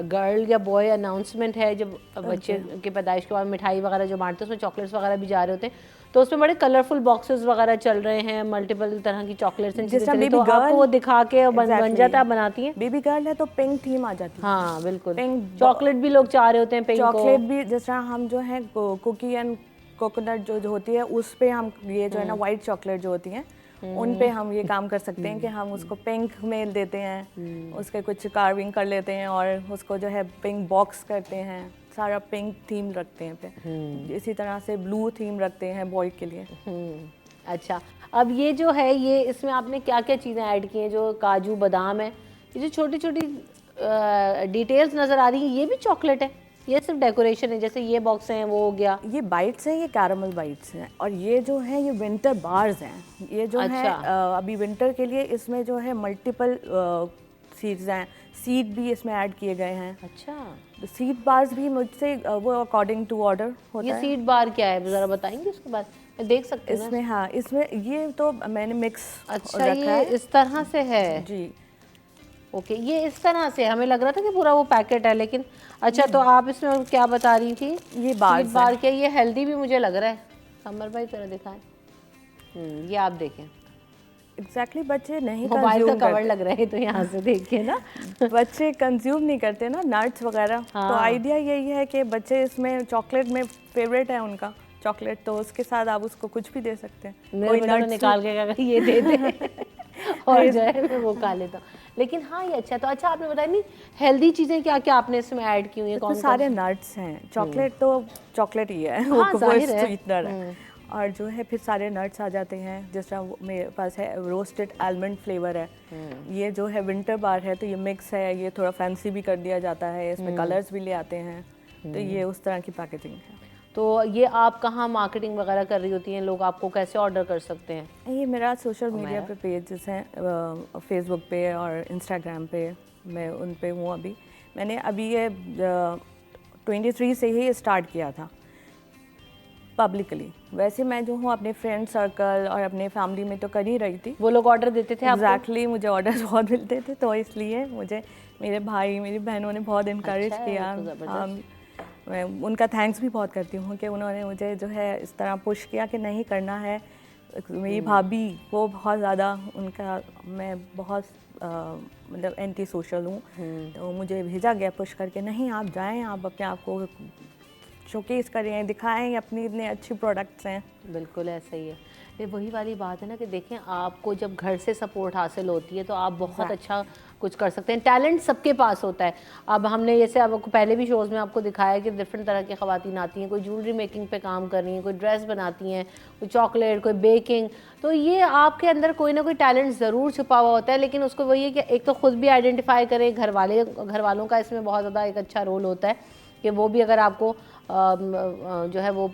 गर्ल या बॉय अनाउंसमेंट है, जब बच्चे की पैदाइश के बाद मिठाई वगैरह जो बांटते हैं उसमें चॉकलेट्स वगैरह भी जा रहे होते हैं, तो उसमें बड़े कलरफुल बॉक्सेस वगैरह चल रहे हैं, मल्टीपल तरह की चॉकलेट्स हैं, तो आपको वो दिखा के बन जाता है, बनाती है। बेबी गर्ल है तो पिंक थीम आ जाती है। हाँ बिल्कुल, चॉकलेट भी लोग चाह रहे होते हैं, पिंक चॉकलेट भी जिस तरह हम जो है कुकी एंड कोकोनट जो होती है उस पे हम ये जो है ना वाइट चॉकलेट जो होती है उन पे हम ये काम कर सकते हैं कि हम उसको पिंक में देते हैं, उसके कुछ कार्विंग कर लेते हैं और उसको जो है पिंक बॉक्स करते हैं, सारा पिंक थीम रखते हैं पे। इसी तरह से ब्लू थीम रखते हैं बॉय के लिए। अच्छा, अब ये जो है ये इसमें आपने क्या क्या चीज़ें ऐड की हैं? जो काजू बादाम है, ये जो छोटी छोटी डिटेल्स नज़र आ रही हैं, ये भी चॉकलेट है, ये सिर्फ डेकोरेशन है? जैसे ये बॉक्स हैं वो हो गया, ये बाइट्स हैं, ये कैरामल बाइट्स हैं, और ये जो है ये विंटर बार्स हैं, ये जो है अभी विंटर के लिए इसमें जो है मल्टीपल सीड्स हैं, सीड भी इसमें ऐड किए गए हैं। अच्छा, तो सीड बार्स भी मुझसे वो अकॉर्डिंग टू ऑर्डर होता है। ये सीड बार क्या है ज़रा बताएंगे उसके बाद? मैं देख सकती हूँ इसमें? हाँ, इसमें ये तो मैंने मिक्स अच्छा ये इस तरह से है जी। ओके, ये इस तरह से हमें लग रहा था कि पूरा वो पैकेट है, लेकिन अच्छा तो आप इसमें क्या बता रही थी? ये बार क्या ये हेल्दी भी मुझे लग रहा है, कमर भाई तरह दिखाएं। ये आप देखें एग्जैक्टली बच्चे नहीं मोबाइल का कवर लग रहा है तो यहाँ से देखिए ना बच्चे कंज्यूम नहीं करते ना नट्स वगैरह। तो आइडिया यही है कि बच्चे इसमें चॉकलेट में फेवरेट है उनका, चॉकलेट तो उसके साथ आप उसको कुछ भी दे सकते हैं। मेरे कोई बेटा तो nuts निकाल के कहा ये दे दे और जो है मैं वो खा लेता हूँ। लेकिन हाँ ये अच्छा है। तो अच्छा आपने बताया नहीं हेल्दी चीज़ें क्या क्या आपने इसमें ऐड की हुई हैं? इसमें कौन सारे नट्स हैं। चॉकलेट तो चॉकलेट ही है, हाँ, वो जाहिर है। स्वीटनर है। और जो है फिर सारे नट्स आ जाते हैं। जिस तरह मेरे पास है रोस्टेड आलमंड फ्लेवर है, ये जो है विंटर बार है तो ये मिक्स है, ये थोड़ा फैंसी भी कर दिया जाता है, इसमें कलर्स भी ले आते हैं, तो ये उस तरह की पैकेजिंग है। तो ये आप कहाँ मार्केटिंग वगैरह कर रही होती हैं? लोग आपको कैसे ऑर्डर कर सकते हैं? ये मेरा सोशल मीडिया पे पेजेस हैं, फेसबुक पे और इंस्टाग्राम पे, मैं उन पे हूँ। अभी मैंने अभी ये 23 से ही स्टार्ट किया था पब्लिकली। वैसे मैं जो हूँ अपने फ्रेंड सर्कल और अपने फैमिली में तो कर ही रही थी। वो लोग ऑर्डर देते थे आपको? एग्जैक्टली, मुझे ऑर्डर बहुत मिलते थे, तो इसलिए मुझे मेरे भाई मेरी बहनों ने बहुत इनकरेज अच्छा है, किया। तो ज़बरदस्त। मैं उनका थैंक्स भी बहुत करती हूँ कि उन्होंने मुझे जो है इस तरह पुश किया कि नहीं करना है। मेरी भाभी वो बहुत ज़्यादा उनका, मैं बहुत मतलब एंटी सोशल हूँ, तो मुझे भेजा गया पुश करके, नहीं आप जाएं, आप अपने आप को शोकेस करें, दिखाएं अपनी इतने अच्छी प्रोडक्ट्स हैं। बिल्कुल ऐसा ही है। ये वही वाली बात है ना कि देखें आपको जब घर से सपोर्ट हासिल होती है तो आप बहुत अच्छा कुछ कर सकते हैं। टैलेंट सबके पास होता है। अब हमने जैसे आपको पहले भी शोज़ में आपको दिखाया कि डिफरेंट तरह की ख़वातीन आती हैं, कोई ज्वेलरी मेकिंग पे काम कर रही हैं, कोई ड्रेस बनाती हैं, कोई चॉकलेट, कोई बेकिंग। तो ये आपके अंदर कोई ना कोई टैलेंट ज़रूर छुपा हुआ होता है, लेकिन उसको वही है कि एक तो ख़ुद भी आइडेंटिफाई करें, घर वालों का इसमें बहुत ज़्यादा एक अच्छा रोल होता है कि वो भी अगर आपको जो है वो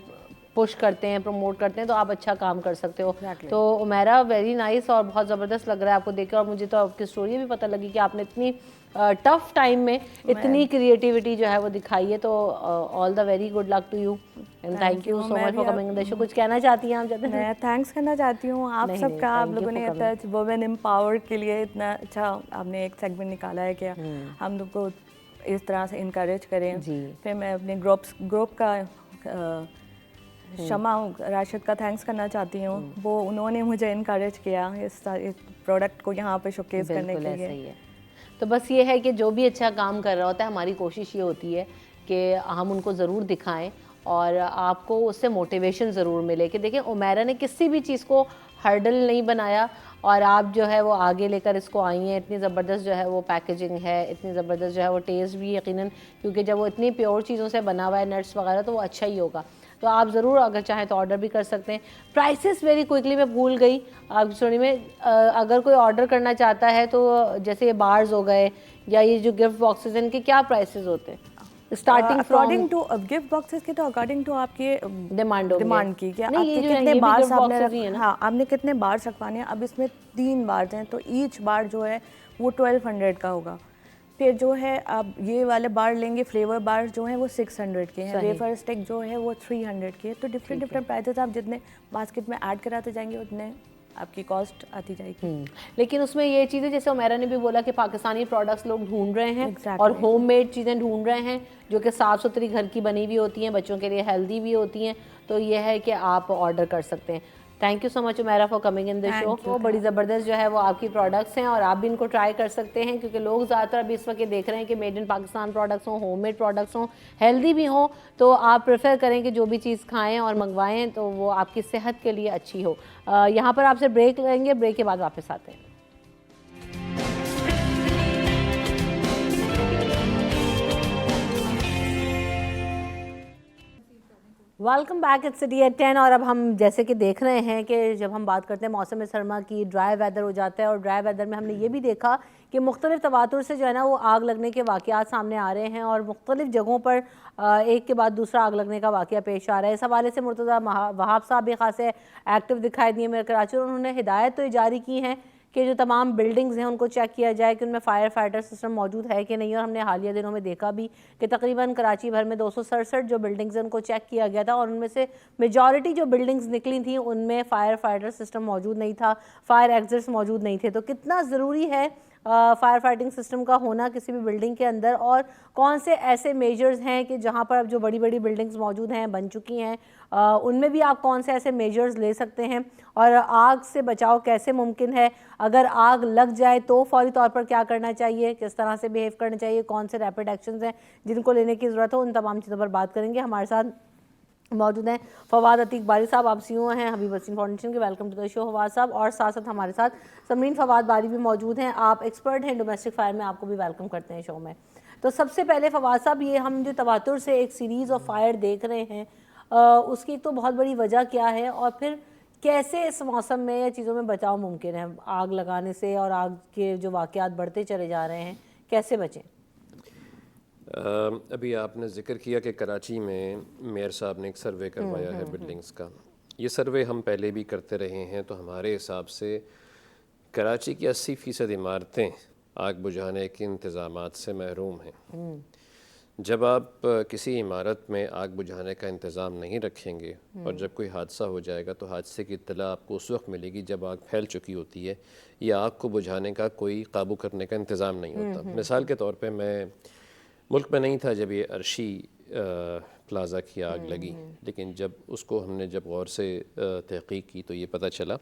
पुश करते हैं, प्रमोट करते हैं, तो आप अच्छा काम कर सकते हो। तो उमैरा वेरी नाइस और बहुत ज़बरदस्त लग रहा है आपको देखकर। और मुझे तो आपकी स्टोरी भी पता लगी कि आपने इतनी टफ टाइम में इतनी क्रिएटिविटी जो है वो दिखाई है। तो all the very good luck to you and thank you so much for coming in the show. कुछ कहना चाहती हैं आप? ज़्यादा मैं थैंक्स करना चाहती हूँ आप सबका। आप लोगों ने टच वुमेन एम्पावर के लिए इतना अच्छा आपने एक सेगमेंट निकाला है कि हम लोग को इस तरह से इनकरेज करें। फिर मैं अपने ग्रुप का शमा राशिद का थैंक्स करना चाहती हूँ। वो उन्होंने मुझे इनकरेज किया इस प्रोडक्ट को यहाँ पे शोकेस करने के लिए। सही है। तो बस ये है कि जो भी अच्छा काम कर रहा होता है, हमारी कोशिश ये होती है कि हम उनको ज़रूर दिखाएं और आपको उससे मोटिवेशन ज़रूर मिले कि देखें उमैरा ने किसी भी चीज़ को हर्डल नहीं बनाया और आप जो है वो आगे लेकर इसको आई हैं। इतनी ज़बरदस्त जो है वो पैकेजिंग है, इतनी ज़बरदस्त जो है वो टेस्ट भी यकीनन, क्योंकि जब वो इतनी प्योर चीज़ों से बना हुआ है, नट्स वगैरह, तो वो अच्छा ही होगा। तो आप ज़रूर अगर चाहें तो ऑर्डर भी कर सकते हैं। प्राइसेस वेरी क्विकली मैं भूल गई आपकी स्टोरी में, अगर कोई ऑर्डर करना चाहता है तो जैसे ये बार्स हो गए या ये जो गिफ्ट बॉक्सेस हैं, इनके क्या प्राइसेस होते हैं starting according to gift boxes के? तो अकॉर्डिंग टू आपके डिमांड की क्या आपके कितने बार्स आपने, हाँ आपने कितने बार्स रखवाने हैं। अब इसमें 3 बार्स हैं तो ईच बार जो है वो 1200 का होगा। फिर जो है आप ये वाले बार लेंगे, फ्लेवर बार जो हैं वो 600 के हैं, वेफर स्टिक जो है वो 300 के है। तो डिफरेंट प्राइसेस आप जितने बास्केट में ऐड कराते जाएंगे उतने आपकी कॉस्ट आती जाएगी। लेकिन उसमें ये चीज़ें जैसे उमैरा ने भी बोला कि पाकिस्तानी प्रोडक्ट्स लोग ढूंढ रहे हैं और होममेड चीज़ें ढूंढ रहे हैं जो कि साफ़ सुथरी घर की बनी हुई होती हैं, बच्चों के लिए हेल्दी भी होती हैं। तो ये है कि आप ऑर्डर कर सकते हैं। Thank you so much Umaira for coming in the show. वो बड़ी ज़बरदस्त जो है वो आपकी प्रोडक्ट्स हैं और आप भी इनको ट्राई कर सकते हैं, क्योंकि लोग ज़्यादातर अभी इस वक्त ये देख रहे हैं कि मेड इन पाकिस्तान प्रोडक्ट्स हों, होममेड प्रोडक्ट्स हों, हेल्दी भी हों। तो आप प्रेफर करें कि जो भी चीज़ खाएं और मंगवाएं तो वो आपकी सेहत के लिए अच्छी हो। यहाँ पर आपसे ब्रेक लेंगे, ब्रेक के बाद वापस आते हैं। Welcome back, it's city at 10। और अब हम जैसे कि देख रहे हैं कि जब हम बात करते हैं मौसम सरमा की, ड्राई वेदर हो जाता है और ड्राई वेदर में हमने ये भी देखा कि मुख्तलिफ तवातुर से जो है ना वो आग लगने के वाक़यात सामने आ रहे हैं और मुख्तलिफ जगहों पर एक के बाद दूसरा आग लगने का वाक़या पेश आ रहा है। इस हवाले से मुर्तज़ा वहाब साहब भी खासे एक्टिव दिखाई दिए मेरे कराची, और उन्होंने हिदायत तो जारी की हैं कि जो तमाम बिल्डिंग्स हैं उनको चेक किया जाए कि उनमें फ़ायर फाइटर सिस्टम मौजूद है कि नहीं। और हमने हालिया दिनों में देखा भी कि तकरीबन कराची भर में 267 जो बिल्डिंग्स हैं उनको चेक किया गया था और उनमें से मेजॉरिटी जो बिल्डिंग्स निकली थी उनमें फ़ायर फाइटर सिस्टम मौजूद नहीं था, फायर एग्जिट्स मौजूद नहीं थे। तो कितना ज़रूरी है फायर फाइटिंग सिस्टम का होना किसी भी बिल्डिंग के अंदर, और कौन से ऐसे मेजर्स हैं कि जहाँ पर अब जो बड़ी बड़ी बिल्डिंग्स मौजूद हैं, बन चुकी हैं, उनमें भी आप कौन से ऐसे मेजर्स ले सकते हैं, और आग से बचाव कैसे मुमकिन है, अगर आग लग जाए तो फौरी तौर पर क्या करना चाहिए, किस तरह से बिहेव करना चाहिए, कौन से रैपिड एक्शंस हैं जिनको लेने की ज़रूरत हो, उन तमाम चीज़ों पर बात करेंगे। हमारे साथ मौजूद हैं फवाद अतीक बारी साहब, आप सीईओ हैं हबीब हसीन फाउंडेशन के। Welcome to the show Fawad साहब। और साथ साथ हमारे साथ समरीन फवाद बारी भी मौजूद हैं, आप एक्सपर्ट हैं डोमेस्टिक फायर में, आपको भी वेलकम करते हैं शो में। तो सबसे पहले फवाद साहब, ये हम जो तवातुर से एक सीरीज़ ऑफ फायर देख रहे हैं, उसकी एक तो बहुत बड़ी वजह क्या है, और फिर कैसे इस मौसम में या चीज़ों में बचाव मुमकिन है आग लगाने से, और आग के जो वाक़यात बढ़ते चले जा रहे हैं, कैसे बचें? अभी आपने ज़िक्र किया कि कराची में मेयर साहब ने एक सर्वे करवाया है बिल्डिंग्स का। ये सर्वे हम पहले भी करते रहे हैं, तो हमारे हिसाब से कराची की 80% इमारतें आग बुझाने के इंतज़ामात से महरूम हैं। जब आप किसी इमारत में आग बुझाने का इंतज़ाम नहीं रखेंगे और जब कोई हादसा हो जाएगा तो हादसे की इत्तला आपको उस वक्त मिलेगी जब आग फैल चुकी होती है या आग को बुझाने का कोई काबू करने का इंतज़ाम नहीं होता। मिसाल के तौर पे मैं मुल्क में नहीं था जब ये अर्शी प्लाज़ा की आग लगी, लेकिन जब उसको हमने जब गौर से तहक़ीक़ की तो ये पता चला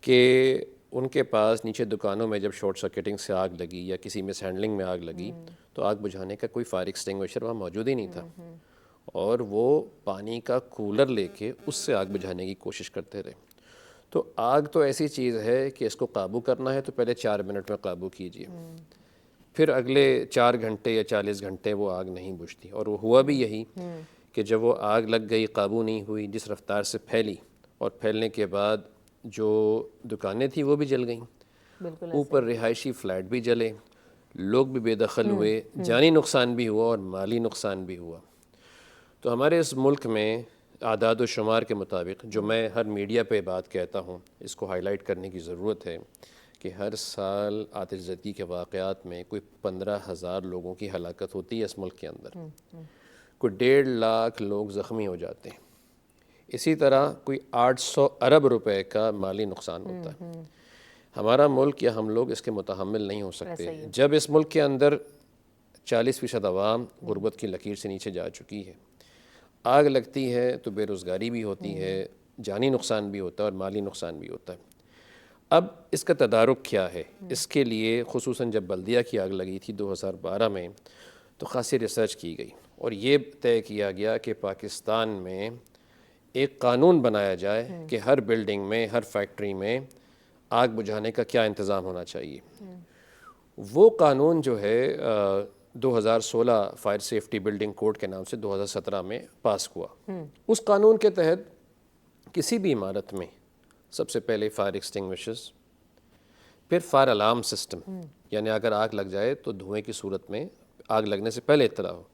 कि उनके पास नीचे दुकानों में जब शॉर्ट सर्किटिंग से आग लगी या किसी मिस हैंडलिंग में आग लगी तो आग बुझाने का कोई फायर एक्सटिंग्विशर वहाँ मौजूद ही नहीं था, और वो पानी का कूलर लेके उससे आग बुझाने की कोशिश करते रहे। तो आग तो ऐसी चीज़ है कि इसको काबू करना है तो पहले 4 मिनट में काबू कीजिए, फिर अगले 4 घंटे या 40 घंटे वो आग नहीं बुझती। और वो हुआ भी यही कि जब वो आग लग गई, काबू नहीं हुई, जिस रफ्तार से फैली, और फैलने के बाद जो दुकानें थी वो भी जल गईं, ऊपर रिहायशी फ्लैट भी जले, लोग भी बेदखल हुए, जानी नुकसान भी हुआ और माली नुकसान भी हुआ। तो हमारे इस मुल्क में आदाद व शुमार के मुताबिक, जो मैं हर मीडिया पे बात कहता हूँ, इसको हाईलाइट करने की ज़रूरत है कि हर साल आतिशज़दी के वाक़यात में कोई 15,000 लोगों की हलाकत होती है इस मुल्क के अंदर, कोई 1.5 लाख लोग ज़ख्मी हो जाते हैं। इसी तरह कोई 800 अरब रुपए का माली नुकसान होता है। हमारा मुल्क या हम लोग इसके मुतहम्मिल नहीं हो सकते। जब इस मुल्क के अंदर 40% आवाम गुर्बत की लकीर से नीचे जा चुकी है, आग लगती है तो बेरोज़गारी भी होती है, जानी नुकसान भी होता है और माली नुकसान भी होता है। अब इसका तदारुक क्या है? इसके लिए खुसूसन जब बल्दिया की आग लगी थी 2012 में तो ख़ासी रिसर्च की गई और ये तय किया गया कि पाकिस्तान में एक कानून बनाया जाए कि हर बिल्डिंग में, हर फैक्ट्री में आग बुझाने का क्या इंतज़ाम होना चाहिए। वो कानून जो है 2016 फायर सेफ्टी बिल्डिंग कोड के नाम से 2017 में पास हुआ। उस कानून के तहत किसी भी इमारत में सबसे पहले फायर एक्सटिंग्विशर्स, फिर फायर अलार्म सिस्टम, यानी अगर आग लग जाए तो धुएं की सूरत में आग लगने से पहले इत्तला हो,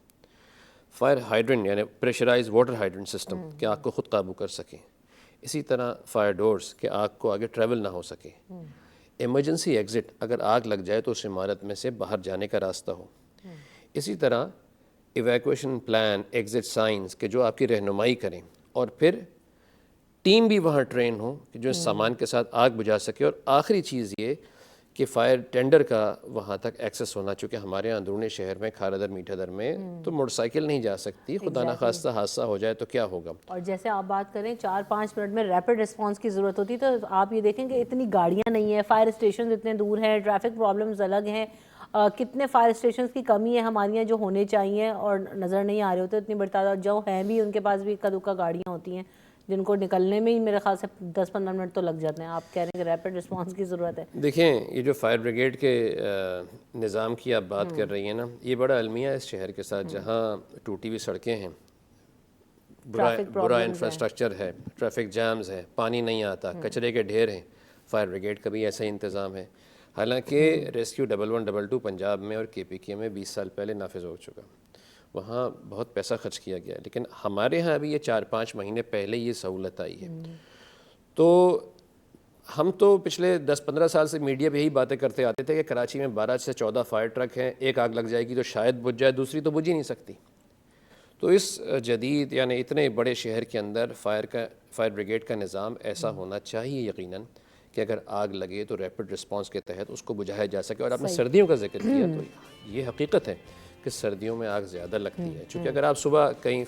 फायर हाइड्रेंट यानी प्रेशराइज वाटर हाइड्रेंट सिस्टम कि आग को ख़ुद काबू कर सकें, इसी तरह फायर डोर्स कि आग को आगे ट्रैवल ना हो सके, इमरजेंसी एग्ज़िट अगर आग लग जाए तो उस इमारत में से बाहर जाने का रास्ता हो, इसी तरह इवैक्यूएशन प्लान, एग्ज़िट साइंस के जो आपकी रहनुमाई करें, और फिर टीम भी वहाँ ट्रेन हो कि जो इस सामान के साथ आग बुझा सके। और आखिरी चीज़ ये कि फ़ायर टेंडर का वहाँ तक एक्सेस होना, चूँकि हमारे यहाँ अंदरूनी शहर में खारादर मीठादर में तो मोटरसाइकिल नहीं जा सकती, खुदा ना खास्ता हादसा हो जाए तो क्या होगा। और जैसे आप बात करें 4-5 मिनट में रैपिड रिस्पांस की ज़रूरत होती है, तो आप ये देखें कि इतनी गाड़ियाँ नहीं है, फायर स्टेशन इतने दूर हैं, ट्रैफिक प्रॉब्लम्स अलग हैं, कितने फायर स्टेशन की कमी है हमारे यहाँ जो होने चाहिए और नज़र नहीं आ रहे होते। इतनी बड़ी तादाद जो हैं भी, उनके पास भी इक्का दुक्का गाड़ियाँ होती हैं जिनको निकलने में ही मेरे ख्याल से 10-15 मिनट तो लग जाते हैं। आप कह रहे हैं कि रैपिड रिस्पांस की ज़रूरत है। देखें, ये जो फायर ब्रिगेड के निज़ाम की आप बात कर रही हैं ना, ये बड़ा अलमिया है इस शहर के साथ, जहाँ टूटी हुई सड़कें हैं, बुरा इंफ्रास्ट्रक्चर है, ट्रैफिक जैम्स है, पानी नहीं आता, कचरे के ढेर हैं। फायर ब्रिगेड का भी ऐसा ही इंतज़ाम है। हालांकि रेस्क्यू 1112 पंजाब में और KPK में 20 साल पहले नाफिज हो चुका, वहाँ बहुत पैसा खर्च किया गया, लेकिन हमारे यहाँ अभी ये 4-5 महीने पहले ये सहूलत आई है। तो हम तो पिछले 10-15 साल से मीडिया पे यही बातें करते आते थे कि कराची में 12 से 14 फायर ट्रक हैं, एक आग लग जाएगी तो शायद बुझ जाए, दूसरी तो बुझ ही नहीं सकती। तो इस जदीद यानी इतने बड़े शहर के अंदर फायर ब्रिगेड का निज़ाम ऐसा होना चाहिए यकीनन कि अगर आग लगे तो रैपिड रिस्पांस के तहत उसको बुझाया जा सके। और आपने सर्दियों का जिक्र किया, तो ये हकीकत है कि सर्दियों में आग ज़्यादा लगती है, क्योंकि अगर आप सुबह कहीं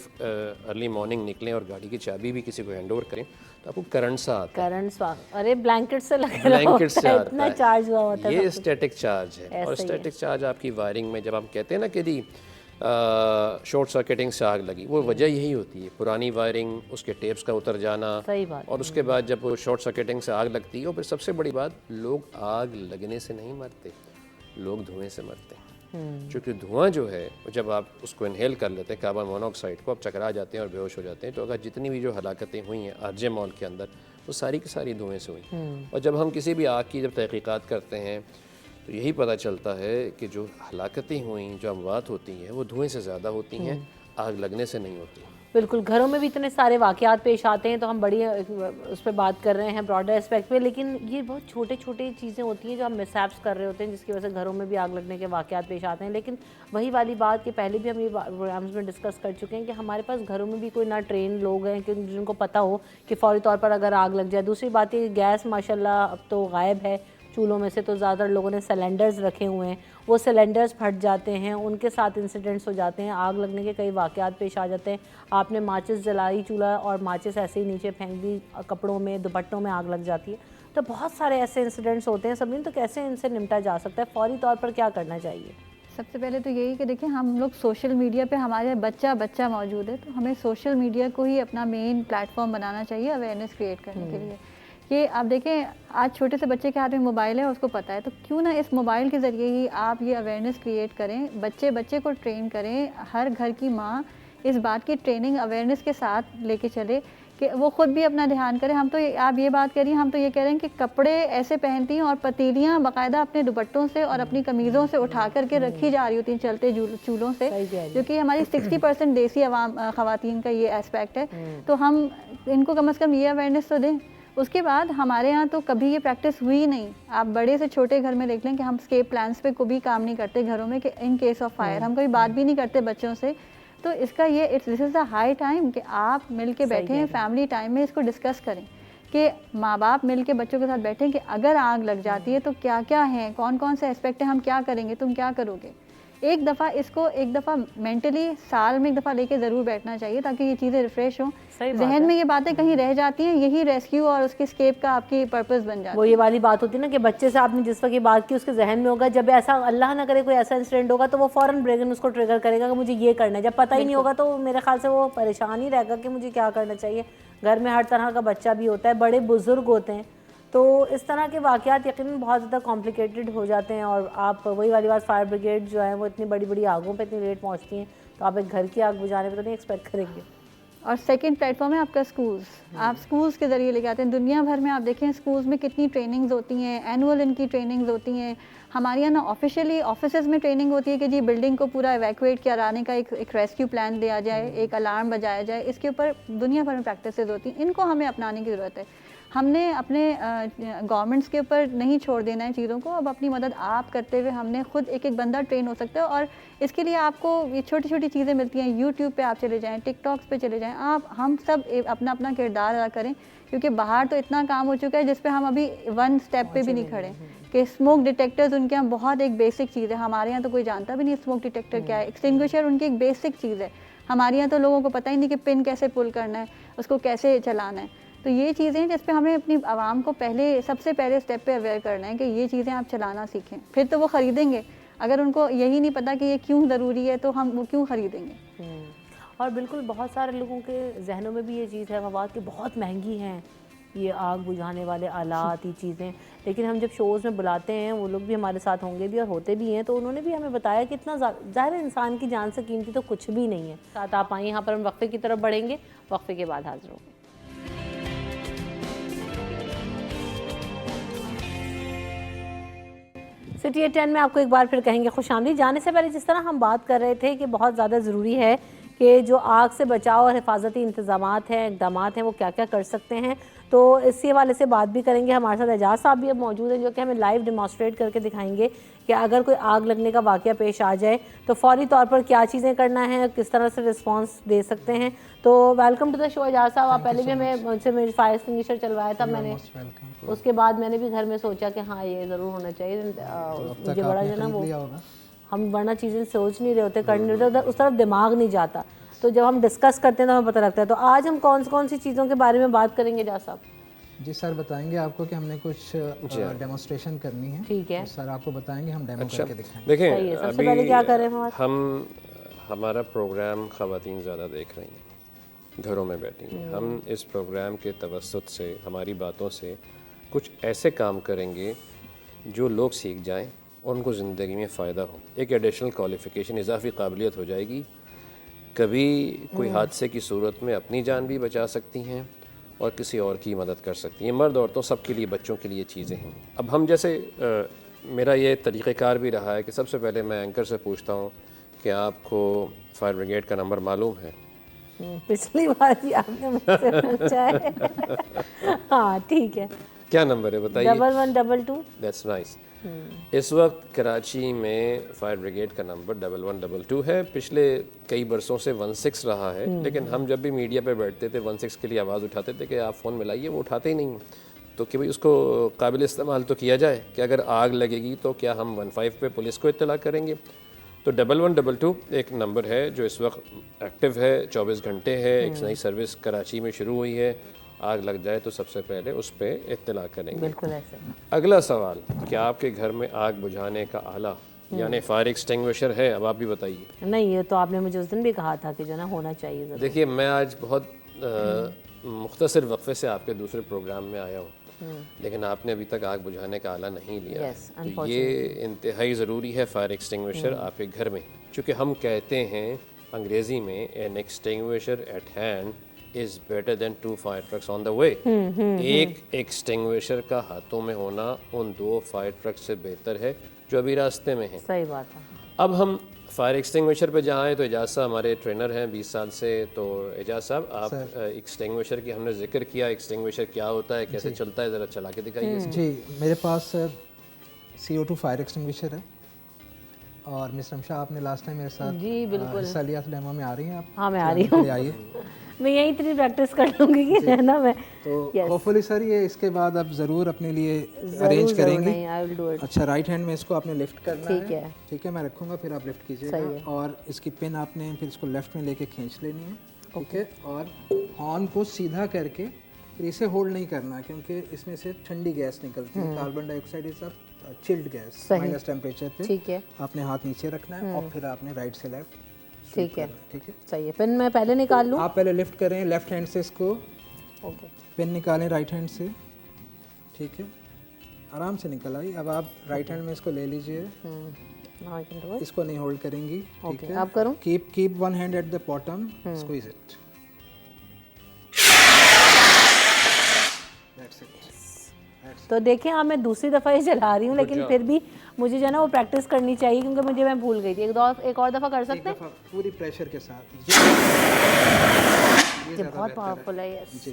अर्ली मॉर्निंग निकलें और गाड़ी की चाबी भी किसी को हैंड ओवर करें तो आपको करंट सा आता है। अरे ब्लैंकेट से ब्लैंकेट से आता इतना चार्ज हुआ होता है। ये स्टैटिक चार्ज है, और स्टैटिक चार्ज आपकी वायरिंग में जब हम कहते हैं ना कि शॉर्ट सर्किटिंग से आग लगी, वो वजह यही होती है, पुरानी वायरिंग, उसके टेप्स का उतर जाना। सही बात। और उसके बाद जब वो शॉर्ट सर्किटिंग से आग लगती है, और फिर सबसे बड़ी बात, लोग आग लगने से नहीं मरते, लोग धुएं से मरते हैं। क्योंकि धुआं जो है, जब आप उसको इनहेल कर लेते हैं कार्बन मोनोऑक्साइड को, आप चकरा जाते हैं और बेहोश हो जाते हैं। तो अगर जितनी भी जो हलाकतें हुई हैं आरजे मॉल के अंदर, वो सारी की सारी धुएं से हुई। और जब हम किसी भी आग की जब तहकीकात करते हैं तो यही पता चलता है कि जो हलाकतें हुई, जो अमवात होती हैं, वो धुएं से ज़्यादा होती हैं, आग लगने से नहीं होती। बिल्कुल, घरों में भी इतने सारे वाक़यात पेश आते हैं, तो हम बड़ी उस पर बात कर रहे हैं ब्रॉडर एस्पेक्ट पे, लेकिन ये बहुत छोटे छोटे चीज़ें होती हैं जो हम मिसहैप्स कर रहे होते हैं, जिसकी वजह से घरों में भी आग लगने के वाक़यात पेश आते हैं। लेकिन वही वाली बात कि पहले भी हम ये प्रोग्राम्स में डिस्कस कर चुके हैं कि हमारे पास घरों में भी कोई ना ट्रेन लोग हैं कि जिनको पता हो कि फ़ौरी तौर पर अगर आग लग जाए। दूसरी बात ये, गैस माशाल्लाह अब तो गायब है चूल्हों में से, तो ज़्यादातर लोगों ने सिलेंडर्स रखे हुए हैं, वो सिलेंडर्स फट जाते हैं, उनके साथ इंसिडेंट्स हो जाते हैं, आग लगने के कई वाक़यात पेश आ जाते हैं। आपने माचिस जलाई चूल्हा और माचिस ऐसे ही नीचे फेंक दी, कपड़ों में दुपट्टों में आग लग जाती है। तो बहुत सारे ऐसे इंसिडेंट्स होते हैं सभी। तो कैसे इनसे निपटा जा सकता है, फ़ौरी तौर पर क्या करना चाहिए? सबसे पहले तो यही कि देखिए, हम लोग सोशल मीडिया पे हमारे बच्चा मौजूद है, तो हमें सोशल मीडिया को ही अपना मेन प्लेटफॉर्म बनाना चाहिए अवेयरनेस क्रिएट करने के लिए। कि आप देखें, आज छोटे से बच्चे के हाथ में मोबाइल है, उसको पता है, तो क्यों ना इस मोबाइल के ज़रिए ही आप ये अवेयरनेस क्रिएट करें, बच्चे को ट्रेन करें। हर घर की माँ इस बात की ट्रेनिंग अवेयरनेस के साथ लेके चले कि वो ख़ुद भी अपना ध्यान करें। हम तो आप ये बात करिए, हम तो ये कह रहे हैं कि कपड़े ऐसे पहनती हैं और पतीलियाँ बाकायदा अपने दुपट्टों से और अपनी कमीज़ों से उठा करके रखी जा रही होती हैं चलते चूल्हों से, जो कि हमारी 60% देसी ख़वातीन का ये एस्पेक्ट है। तो हम इनको कम से कम ये अवेयरनेस तो दें। उसके बाद हमारे यहाँ तो कभी ये प्रैक्टिस हुई नहीं। आप बड़े से छोटे घर में देख लें कि हम स्केप प्लान्स पे कोई भी काम नहीं करते घरों में कि इन केस ऑफ फायर, हम कभी बात भी नहीं करते बच्चों से। तो इसका ये this is the high time कि आप मिल के बैठें, फैमिली टाइम में इसको डिस्कस करें कि माँ बाप मिल के बच्चों के साथ बैठें कि अगर आग लग जाती है तो क्या क्या है, कौन कौन से एस्पेक्ट है, हम क्या करेंगे, तुम क्या करोगे। एक दफ़ा मेंटली साल में एक दफ़ा लेके ज़रूर बैठना चाहिए ताकि ये चीज़ें रिफ़्रेश हों, जहन में ये बातें कहीं रह जाती हैं, यही रेस्क्यू और उसके स्केप का आपकी पर्पस बन जाता है। वो ये वाली बात होती है ना कि बच्चे से आपने जिस वक्त ये बात की उसके जहन में होगा, जब ऐसा अल्लाह ना करे कोई ऐसा इंसिडेंट होगा तो वो फ़ौरन ब्रेन उसको ट्रिगर करेगा कि मुझे ये करना है। जब पता ही नहीं होगा तो मेरे ख्याल से वो परेशान ही रहेगा कि मुझे क्या करना चाहिए। घर में हर तरह का बच्चा भी होता है, बड़े बुज़ुर्ग होते हैं, तो इस तरह के वाक़यात यकीनन बहुत ज़्यादा कॉम्प्लिकेटेड हो जाते हैं। और आप वही वाली बात, फायर ब्रिगेड जो है वो इतनी बड़ी बड़ी आगों पे इतनी लेट पहुंचती हैं, तो आप एक घर की आग बुझाने पे तो नहीं एक्सपेक्ट करेंगे। और सेकंड प्लेटफॉर्म है आपका स्कूल्स। आप स्कूल्स के ज़रिए लेके आते हैं। दुनिया भर में आप देखें स्कूल्स में कितनी ट्रेनिंग्स होती हैं, एनुअल इनकी ट्रेनिंग्स होती हैं। हमारे यहाँ ना ऑफिशियली ऑफिसेज़ में ट्रेनिंग होती है कि जी बिल्डिंग को पूरा एवैक्यूएट कराने का एक रेस्क्यू प्लान दिया जाए, एक अलार्म बजाया जाए। इसके ऊपर दुनिया भर में प्रैक्टिसेस होती हैं, इनको हमें अपनाने की ज़रूरत है। हमने अपने गवर्नमेंट्स के ऊपर नहीं छोड़ देना है चीज़ों को। अब अपनी मदद आप करते हुए हमने खुद एक बंदा ट्रेन हो सकता है, और इसके लिए आपको ये छोटी छोटी चीज़ें मिलती हैं। यूट्यूब पे आप चले जाएं, टिकटॉक्स पे चले जाएं, हम सब अपना अपना किरदार अदा करें, क्योंकि बाहर तो इतना काम हो चुका है जिस पे हम अभी वन स्टेप पे भी नहीं खड़े। कि स्मोक डिटेक्टर्स उनके यहाँ बहुत एक बेसिक चीज़ है, हमारे यहाँ तो कोई जानता भी नहीं स्मोक डिटेक्टर क्या है। एक्सटिंग्विशर उनकी एक बेसिक चीज़ है, हमारे यहाँ तो लोगों को पता ही नहीं कि पिन कैसे पुल करना है, उसको कैसे चलाना है। तो ये चीज़ें हैं जिस पे हमें अपनी आवाम को सबसे पहले स्टेप पे अवेयर करना है कि ये चीज़ें आप चलाना सीखें, फिर तो वो ख़रीदेंगे। अगर उनको यही नहीं पता कि ये क्यों ज़रूरी है तो हम वो क्यों ख़रीदेंगे। और बिल्कुल बहुत सारे लोगों के जहनों में भी ये चीज़ है मवाद कि बहुत महंगी हैं ये आग बुझाने वाले आलात, ये चीज़ें। लेकिन हम जब शोज़ में बुलाते हैं, वो लोग भी हमारे साथ होंगे भी और होते भी हैं, तो उन्होंने भी हमें बताया कि इतना ज़ाहिर इंसान की जान से कीमती तो कुछ भी नहीं है। साथ आप आइए, यहाँ पर हम वक्फे की तरफ बढ़ेंगे, वक्फे के बाद हाजिर होंगे। सिटी 10 में आपको एक बार फिर कहेंगे खुशामदीद। जाने से पहले जिस तरह हम बात कर रहे थे कि बहुत ज़्यादा ज़रूरी है कि जो आग से बचाव और हिफाजती इंतज़ामात हैं, इक़दाम हैं, वो क्या क्या कर सकते हैं, तो इसी हवाले से बात भी करेंगे। हमारे साथ एजाज साहब भी अब मौजूद हैं जो कि हमें लाइव डेमोस्ट्रेट करके दिखाएंगे कि अगर कोई आग लगने का वाक़या पेश आ जाए तो फ़ौरी तौर पर क्या चीज़ें करना है, किस तरह से रिस्पॉन्स दे सकते हैं। तो welcome to the show Ejaz साहब। आप पहले भी हमें मुझसे मेरी फायर एक्सटिंग्विशर चलवाया था मैंने, उसके बाद मैंने भी घर में सोचा कि हाँ ये ज़रूर होना चाहिए। मुझे बड़ा जो ना वो हम वरना चीज़ें सोच नहीं रहे होते, कर नहीं रहे होते, उस तरफ दिमाग नहीं जाता, तो जब हम डिस्कस करते हैं तो हमें पता लगता है। तो आज हम कौन सी चीज़ों के बारे में बात करेंगे एजाज साहब? जी सर बताएंगे आपको कि हमने कुछ डेमोस्ट्रेशन करनी है। ठीक है तो सर आपको बताएंगे, हम डेमो करके दिखाएंगे। देखें सबसे पहले क्या करें हमारा प्रोग्राम ख़वातीन ज़्यादा देख रही हैं, घरों में बैठी हैं। हम इस प्रोग्राम के तवस्सुत से, हमारी बातों से कुछ ऐसे काम करेंगे जो लोग सीख जाएं और उनको ज़िंदगी में फ़ायदा हो। एक एडिशनल क्वालिफ़िकेशन, इजाफी काबिलियत हो जाएगी। कभी कोई हादसे की सूरत में अपनी जान भी बचा सकती हैं और किसी और की मदद कर सकती हैं। मर्द औरतों सबके लिए, बच्चों के लिए चीज़ें हैं। अब हम जैसे मेरा ये तरीक़ेकार भी रहा है कि सबसे पहले मैं एंकर से पूछता हूँ कि आपको फायर ब्रिगेड का नंबर मालूम है? पिछली बार ही आपने मुझसे पूछा है। हाँ ठीक है, क्या नंबर है बताइए? 1122। That's nice. इस वक्त कराची में फायर ब्रिगेड का नंबर 1122 है। पिछले कई बरसों से 16 रहा है, लेकिन हम जब भी मीडिया पे बैठते थे 16 के लिए आवाज़ उठाते थे कि आप फ़ोन मिलाइए, वो उठाते ही नहीं। तो कि भाई उसको काबिल इस्तेमाल तो किया जाए कि अगर आग लगेगी तो क्या हम 15 पे पुलिस को इत्तला करेंगे? तो 1122 एक नंबर है जो इस वक्त एक्टिव है, 24 घंटे है। एक नई सर्विस कराची में शुरू हुई है। आग लग जाए तो सबसे पहले उस पर इत्तला करेंगे। बिल्कुल ऐसे। अगला सवाल, क्या आपके घर में आग बुझाने का आला यानी फायर एक्सटिंग्विशर है? अब आप भी बताइए। नहीं, ये तो आपने मुझे उस दिन भी कहा था कि जो ना होना चाहिए ज़रूर। देखिए, मैं आज बहुत मुख्तसर वक्फे से आपके दूसरे प्रोग्राम में आया हूँ, लेकिन आपने अभी तक आग बुझाने का आला नहीं लिया है। तो ये इंतहाई ज़रूरी है फायर एक्सटिंग्विशर आपके घर में, क्योंकि हम कहते हैं अंग्रेज़ी में an extinguisher at hand is better than 2 fire trucks on the way. एक एक्सटिंग्विशर का हाथों में होना उन 2 फायर ट्रक से बेहतर है जो अभी रास्ते में हैं। सही बात है। अब हम फायर एक्सटिंग्विशर पे जहाँ आए तो एजाज साहब हमारे ट्रेनर हैं 20 साल से। तो एजाज साहब, आप एक्सटिंग्विशर की हमने जिक्र किया, एक्सटिंग्विशर क्या होता है, कैसे चलता है, ज़रा चला के दिखाइए। जी, मेरे पास सर CO2 फायर एक्सटिंग्विशर है और मिस रमशा, आपने लास्ट टाइम मेरे साथ जी बिल्कुल हिस्सा लिया था डेमो में। आ रही हैं आप? हाँ मैं आ रही हूँ। आइए। मैं यही इतनी प्रैक्टिस कर लूँगी कि है ना मैं। तो होपफुली सर ये इसके बाद आप ज़रूर अपने लिए अरेंज करेंगे। I will do it. अच्छा, राइट हैंड में इसको आपने लिफ्ट करना है। ठीक है। ठीक है, मैं रखूँगा, फिर आप लिफ्ट कीजिएगा और इसकी पिन आपने फिर इसको लेफ्ट में लेके खींच लेनी है। ठीक है, और हॉर्न को सीधा करके फिर इसे होल्ड नहीं करना, क्योंकि इसमें से ठंडी गैस निकलती है। Carbon dioxide is a chilled gas minus temperature पे। ठीक है, आपने हाथ नीचे रखना है और फिर आपने राइट से लेफ्ट। ठीक है, ठीक है, सही है। पिन मैं पहले निकाल लूँ? आप पहले लिफ्ट करें लेफ्ट हैंड से इसको। ओके, पिन निकालें राइट हैंड से। ठीक है, आराम से निकल आई। अब आप राइट हैंड में इसको ले लीजिए। Now I can do it. इसको नहीं होल्ड करेंगी। ठीक है, आप करूँ? Keep one hand at the bottom, squeeze it. That's it. तो देखें, हाँ मैं दूसरी दफ़ा ही चला रही हूँ, लेकिन फिर भी मुझे जो है ना वो प्रैक्टिस करनी चाहिए, क्योंकि मैं भूल गई थी। एक और दफ़ा कर सकते हैं? पूरी प्रेशर के साथ। ये बहुत पावरफुल है। यस,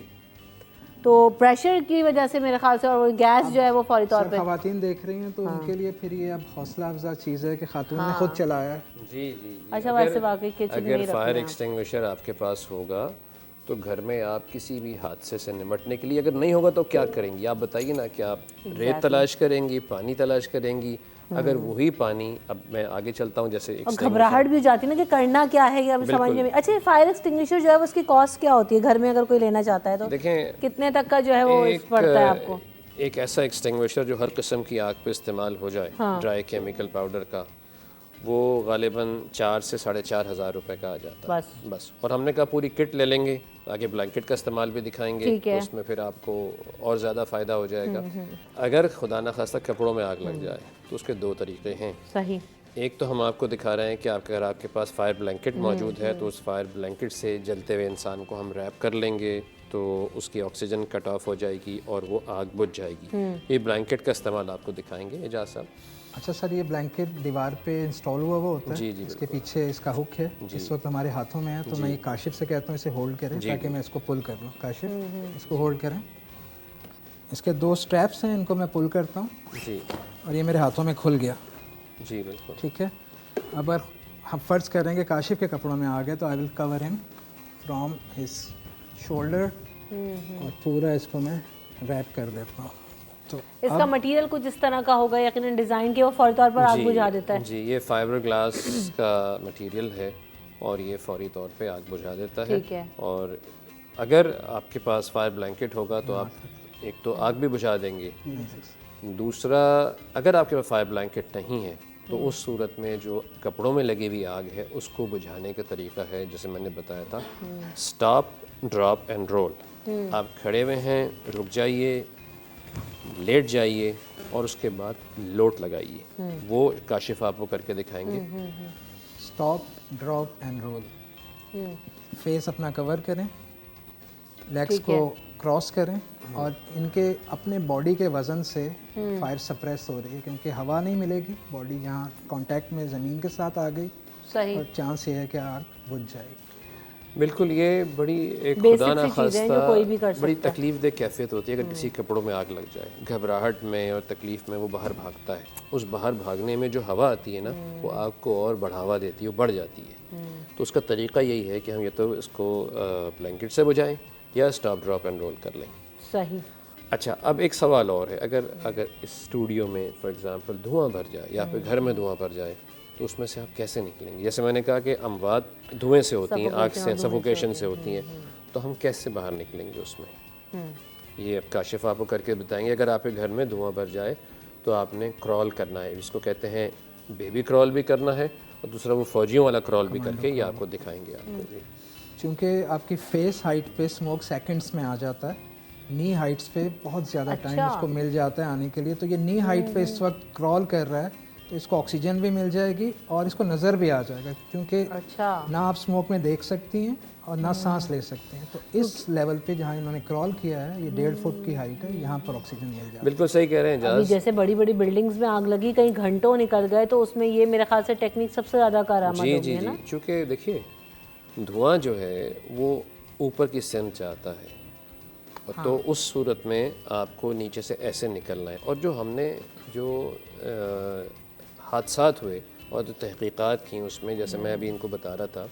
तो प्रेशर की वजह से मेरे ख्याल से, और वो गैस जो है वो फौरी तौर पे ख़वातीन देख रही हैं तो उनके लिए फिर ये अब हौसला अफजा चीज़ है कि खातून ने खुद चलाया। जी जी। अच्छा, वैसे वाकई किचन में अगर फायर एक्सटिंग्विशर आपके पास होगा तो घर में आप किसी भी हादसे से निपटने के लिए, अगर नहीं होगा तो क्या करेंगी आप बताइए ना। क्या आप रेत तलाश करेंगी, पानी तलाश करेंगी? अगर वही पानी, अब मैं आगे चलता हूँ, जैसे घबराहट भी जाती है ना कि करना क्या है, अभी समझ में। अच्छा, फायर एक्सटिंग्विशर जो है उसकी कॉस्ट क्या होती है घर में अगर कोई लेना चाहता है तो? देखें, कितने तक का जो है वो पड़ता है आपको? एक ऐसा एक्सटिंग्विशर जो हर किस्म की आग पे इस्तेमाल हो जाए, ड्राई केमिकल पाउडर का, वो गालिबन 4 से 4.5 हज़ार रुपए का आ जाता है बस। और हमने कहा पूरी किट ले लेंगे, आगे ब्लैंकेट का इस्तेमाल भी दिखाएंगे, तो उसमें फिर आपको और ज़्यादा फ़ायदा हो जाएगा। अगर खुदा न खास्ता कपड़ों में आग लग जाए तो उसके 2 तरीके हैं। सही। एक तो हम आपको दिखा रहे हैं कि अगर आपके पास फायर ब्लैंकेट मौजूद है तो उस फायर ब्लैंकेट से जलते हुए इंसान को हम रैप कर लेंगे, तो उसकी ऑक्सीजन कट ऑफ हो जाएगी और वो आग बुझ जाएगी। ये ब्लैंकेट का इस्तेमाल आपको दिखाएंगे एजाज साहब। अच्छा सर, ये ब्लैंकेट दीवार पे इंस्टॉल हुआ होता है? जी जी। इसके पीछे इसका हुक है, इस वक्त हमारे हाथों में है, तो मैं ये काशिफ से कहता हूँ इसे होल्ड करें ताकि मैं इसको पुल कर लूँ। काशिफ, इसको होल्ड करें। इसके 2 स्ट्रैप्स हैं, इनको मैं पुल करता हूँ जी, और ये मेरे हाथों में खुल गया। जी बिल्कुल। ठीक है, अब अगर हम फ़र्ज़ करेंगे काशिफ के कपड़ों में आ गए तो I will cover him from his shoulder और पूरा इसको मैं रैप कर देता हूँ। तो इसका मटेरियल कुछ इस तरह का होगा यकीनन डिज़ाइन के, वो फौरी तौर पर आग बुझा देता है? जी, ये फाइबर ग्लास का मटेरियल है और ये फौरी तौर पे आग बुझा देता है। ठीक है। और अगर आपके पास फायर ब्लैंकेट होगा तो आप एक तो आग भी बुझा देंगे, दूसरा अगर आपके पास फायर ब्लैंकेट नहीं है तो उस सूरत में जो कपड़ों में लगी हुई आग है उसको बुझाने का तरीका है जैसे मैंने बताया था, स्टॉप, ड्रॉप एंड रोल। आप खड़े हुए हैं, रुक जाइए, लेट जाइए और उसके बाद लोट लगाइए। वो काशिफ आपको करके दिखाएंगे। Stop, drop and roll. Face अपना कवर करें, लेग्स को क्रॉस करें और इनके अपने बॉडी के वज़न से फायर सप्रेस हो रही है क्योंकि हवा नहीं मिलेगी, बॉडी यहाँ कांटेक्ट में ज़मीन के साथ आ गई। सही। और चांस ये है कि आग बुझ जाएगी। बिल्कुल, ये बड़ी एक Basic खुदा ना सी चीज़ें हैं जो खास्ता कोई भी कर बड़ी सकता है। तकलीफ दे कैफियत होती है अगर किसी कपड़ों में आग लग जाए। घबराहट में और तकलीफ़ में वो बाहर भागता है, उस बाहर भागने में जो हवा आती है ना वो आग को और बढ़ावा देती है, वो बढ़ जाती है। तो उसका तरीका यही है कि हम या तो इसको ब्लैंकेट से बुझाएं या स्टॉप, ड्रॉप एंड रोल कर लें। सही। अच्छा, अब एक सवाल और है, अगर इस स्टूडियो में फॉर एग्जांपल धुआं भर जाए या फिर घर में धुआं भर जाए तो उसमें से आप कैसे निकलेंगे? जैसे मैंने कहा कि अमवात धुएं से होती हैं, आग से, सफोकेशन से होती हैं, तो हम कैसे बाहर निकलेंगे उसमें? ये अब काशिफ आपको करके बताएंगे। अगर आपके घर में धुआं भर जाए तो आपने क्रॉल करना है, जिसको कहते हैं बेबी क्रॉल भी करना है और दूसरा वो फौजियों वाला क्रॉल भी करके ये आपको दिखाएंगे आपको। जी, चूँकि आपकी फेस हाइट पे स्मोक सेकंड्स में आ जाता है, नी हाइट्स पे बहुत ज़्यादा टाइम उसको मिल जाता है आने के लिए। तो ये नी हाइट पे इस वक्त क्रॉल कर रहा है तो इसको ऑक्सीजन भी मिल जाएगी और इसको नज़र भी आ जाएगा क्योंकि ना आप स्मोक में देख सकती हैं और ना सांस ले सकते हैं। तो इस लेवल पे जहाँ इन्होंने क्रॉल किया है, ये 1.5 फुट की हाइट है, यहाँ पर ऑक्सीजन मिल जाएगा। बिल्कुल सही कह रहे हैं अभी जाज। जैसे बड़ी बड़ी बिल्डिंग्स में आग लगी, कई घंटों निकल गए, तो उसमें ये मेरे ख्याल से टेक्निक सबसे ज़्यादा कारआमद जी होगी, जी है जी, ना? चूँकि देखिए धुआं जो है वो ऊपर की सिमत जाता है और तो उस सूरत में आपको नीचे से ऐसे निकलना है। और जो हमने जो हादसात हुए और जो तहकीकात की उसमें, जैसे मैं अभी इनको बता रहा था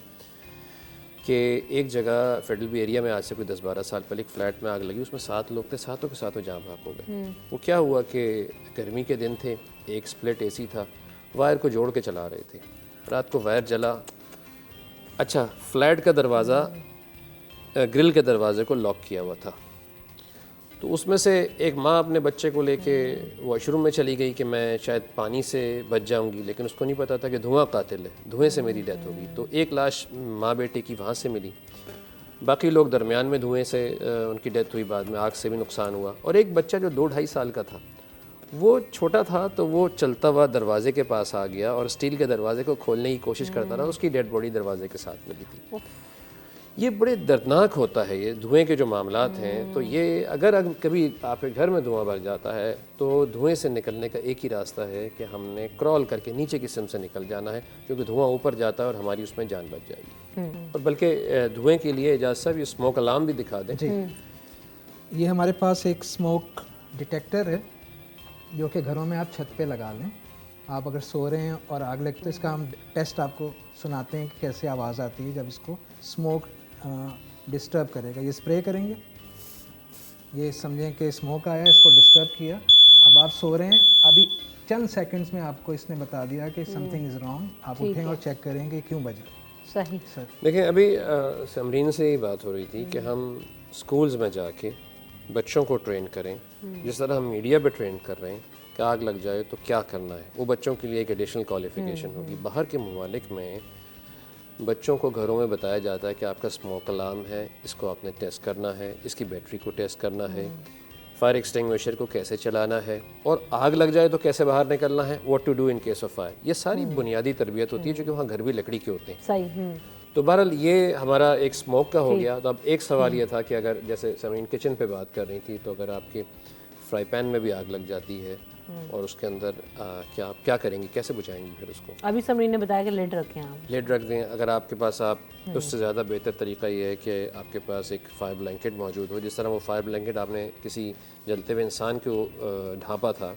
कि एक जगह फेडरल एरिया में आज से कोई 10-12 साल पहले एक फ्लैट में आग लगी, उसमें 7 लोग थे, सातों के सातों जाम भाग हो गए। वो क्या हुआ कि गर्मी के दिन थे, एक स्प्लिट एसी था, वायर को जोड़ के चला रहे थे, रात को वायर जला। अच्छा, फ्लैट का दरवाज़ा, ग्रिल के दरवाजे को लॉक किया हुआ था, तो उसमें से एक माँ अपने बच्चे को लेके वॉशरूम में चली गई कि मैं शायद पानी से बच जाऊंगी, लेकिन उसको नहीं पता था कि धुआं कातिल है, धुएं से मेरी डेथ होगी। तो एक लाश माँ बेटे की वहाँ से मिली, बाकी लोग दरमियान में धुएं से उनकी डेथ हुई, बाद में आग से भी नुकसान हुआ। और एक बच्चा जो 2-2.5 साल का था, वो छोटा था, तो वो चलता हुआ दरवाजे के पास आ गया और स्टील के दरवाजे को खोलने की कोशिश करता रहा, उसकी डेड बॉडी दरवाजे के साथ मिली थी। ये बड़े दर्दनाक होता है ये धुएं के जो मामलात हैं। तो ये अगर कभी आपके घर में धुआं भर जाता है तो धुएं से निकलने का एक ही रास्ता है कि हमने क्रॉल करके नीचे की सिम से निकल जाना है, क्योंकि धुआं ऊपर जाता है और हमारी उसमें जान बच जाएगी। और बल्कि धुएं के लिए एजाज साहब ये स्मोक अलार्म भी दिखा दें। ये हमारे पास एक स्मोक डिटेक्टर है जो कि घरों में आप छत पे लगा लें। आप अगर सो रहे हैं और आग लगती है, इसका हम टेस्ट आपको सुनाते हैं कि कैसे आवाज़ आती है जब इसको स्मोक डिस्टर्ब करेगा। ये स्प्रे करेंगे, ये समझें कि स्मोक आया, इसको डिस्टर्ब किया, अब आप सो रहे हैं, अभी चंद सेकंड्स में आपको इसने बता दिया कि समथिंग इज़ रॉन्ग। आप उठें और चेक करेंगे क्यों बज रहा है। सही सर, देखिए अभी समरीन से ही बात हो रही थी कि हम स्कूल्स में जाके बच्चों को ट्रेन करें, जिस तरह हम मीडिया पे ट्रेन कर रहे हैं कि आग लग जाए तो क्या करना है। वो बच्चों के लिए एक एडिशनल क्वालिफिकेशन होगी। बाहर के ममालिक में बच्चों को घरों में बताया जाता है कि आपका स्मोक अलार्म है, इसको आपने टेस्ट करना है, इसकी बैटरी को टेस्ट करना है, फायर एक्सटिंग्विशर को कैसे चलाना है, और आग लग जाए तो कैसे बाहर निकलना है, what to do in case of fire. ये सारी बुनियादी तरबियत होती है, जो कि वहाँ घर भी लकड़ी के होते हैं। सही। तो बहरहाल ये हमारा एक स्मोक का हो गया। तो अब एक सवाल ये था कि अगर जैसे समरीन किचन पे बात कर रही थी, तो अगर आपके फ्राई पैन में भी आग लग जाती है और उसके अंदर क्या आप क्या करेंगी, कैसे बुझाएंगी फिर उसको? अभी समरीन ने बताया कि लेड रखें आप। लेड रख दें। अगर आपके पास उससे ज़्यादा बेहतर तरीका ये है कि आपके पास एक फायर ब्लैंकेट मौजूद हो। जिस तरह वो फायर ब्लैंकेट आपने किसी जलते हुए इंसान को ढांपा था,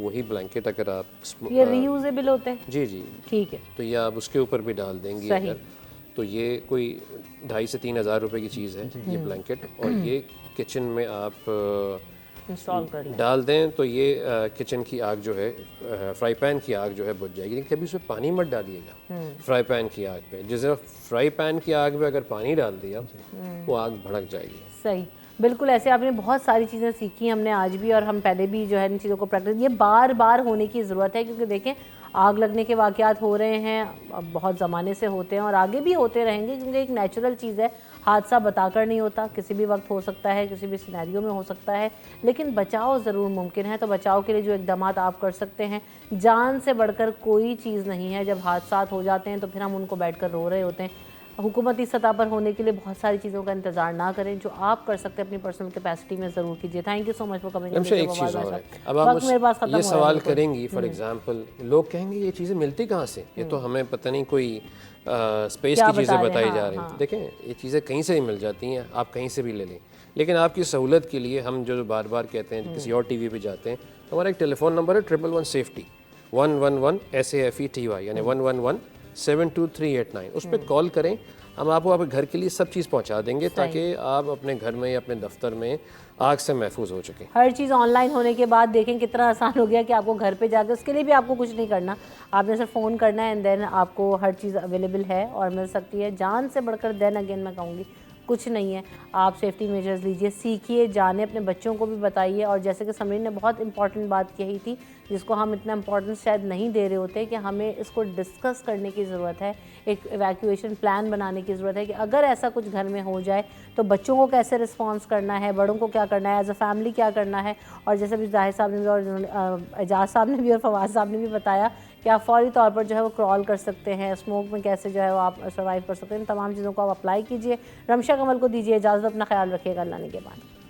वही ब्लैंकेट अगर आप ये रीयूजेबल होते हैं। जी जी ठीक है, तो ये आप उसके ऊपर भी डाल देंगी अगर, तो ये कोई 2,500 से 3,000 रुपए की चीज़ है ये ब्लैंकेट। और ये किचन में आप इंस्टॉल कर लें, डाल दें तो ये किचन की आग जो है, फ्राई पैन की आग जो है बुझ जाएगी। लेकिन कभी उसमें पानी मत डालिएगा फ्राई पैन की आग पे। जैसे फ्राई पैन की आग पे अगर पानी डाल दिया वो आग भड़क जाएगी। सही, बिल्कुल ऐसे आपने बहुत सारी चीज़ें सीखी हमने आज भी, और हम पहले भी जो है इन चीज़ों को प्रैक्टिस, ये बार बार होने की ज़रूरत है, क्योंकि देखें आग लगने के वाक़यात हो रहे हैं, अब बहुत ज़माने से होते हैं और आगे भी होते रहेंगे, क्योंकि एक नेचुरल चीज़ है, हादसा बताकर नहीं होता, किसी भी वक्त हो सकता है, किसी भी सिनेरियो में हो सकता है, लेकिन बचाव ज़रूर मुमकिन है। तो बचाव के लिए जो इक़दाम आप कर सकते हैं, जान से बढ़कर कोई चीज़ नहीं है। जब हादसा हो जाते हैं तो फिर हम उनको बैठ कर रो रहे होते हैं। हुकूमती सतह पर होने के लिए बहुत सारी चीज़ों का इंतज़ार ना करें, जो आप कर सकते हैं अपनी पर्सनल कैपेसिटी में ज़रूर कीजिए। Thank you so much for coming. एक चीज़ और है, अब आप ये सवाल करेंगी, फॉर एग्जांपल लोग कहेंगे ये चीज़ें मिलती कहाँ से, ये तो हमें पता नहीं कोई स्पेस की चीज़ें बताई जा रही हैं। देखें, ये चीज़ें कहीं से भी मिल जाती हैं, आप कहीं से भी ले लें, लेकिन आपकी सहूलत के लिए हम जो बार बार कहते हैं, किसी और टीवी पे जाते हैं, तो हमारा एक टेलीफोन नंबर है 111 सेफ्टी 111 SAFETY यानी 111 72389, उस पर कॉल करें, हम आपको आपके घर के लिए सब चीज़ पहुंचा देंगे ताकि आप अपने घर में या अपने दफ्तर में आग से महफूज हो चुके। हर चीज़ ऑनलाइन होने के बाद देखें कितना आसान हो गया कि आपको घर पे जाकर, उसके लिए भी आपको कुछ नहीं करना, आपने सिर्फ फ़ोन करना है एंड देन आपको हर चीज़ अवेलेबल है और मिल सकती है। जान से बढ़कर देन अगेन मैं कहूँगी कुछ नहीं है। आप सेफ्टी मेजर्स लीजिए, सीखिए, जाने, अपने बच्चों को भी बताइए। और जैसे कि समरीन ने बहुत इंपॉर्टेंट बात कही थी, जिसको हम इतना इंपॉर्टेंस शायद नहीं दे रहे होते, कि हमें इसको डिस्कस करने की ज़रूरत है, एक इवैक्यूएशन प्लान बनाने की ज़रूरत है कि अगर ऐसा कुछ घर में हो जाए तो बच्चों को कैसे रिस्पॉन्स करना है, बड़ों को क्या करना है, एज अ फैमिली क्या करना है। और जैसे भी जाहिर साहब ने भी और एजाज साहब ने भी और फवाद साहब ने भी बताया कि आप फौरी तौर पर जो है वो क्रॉल कर सकते हैं, स्मोक में कैसे जो है वो आप सर्वाइव कर सकते हैं। इन तमाम चीज़ों को आप अप्लाई कीजिए। रमशा कमल को दीजिए इजाज़त, अपना ख्याल रखिएगा, अल्लाह ने के बाद।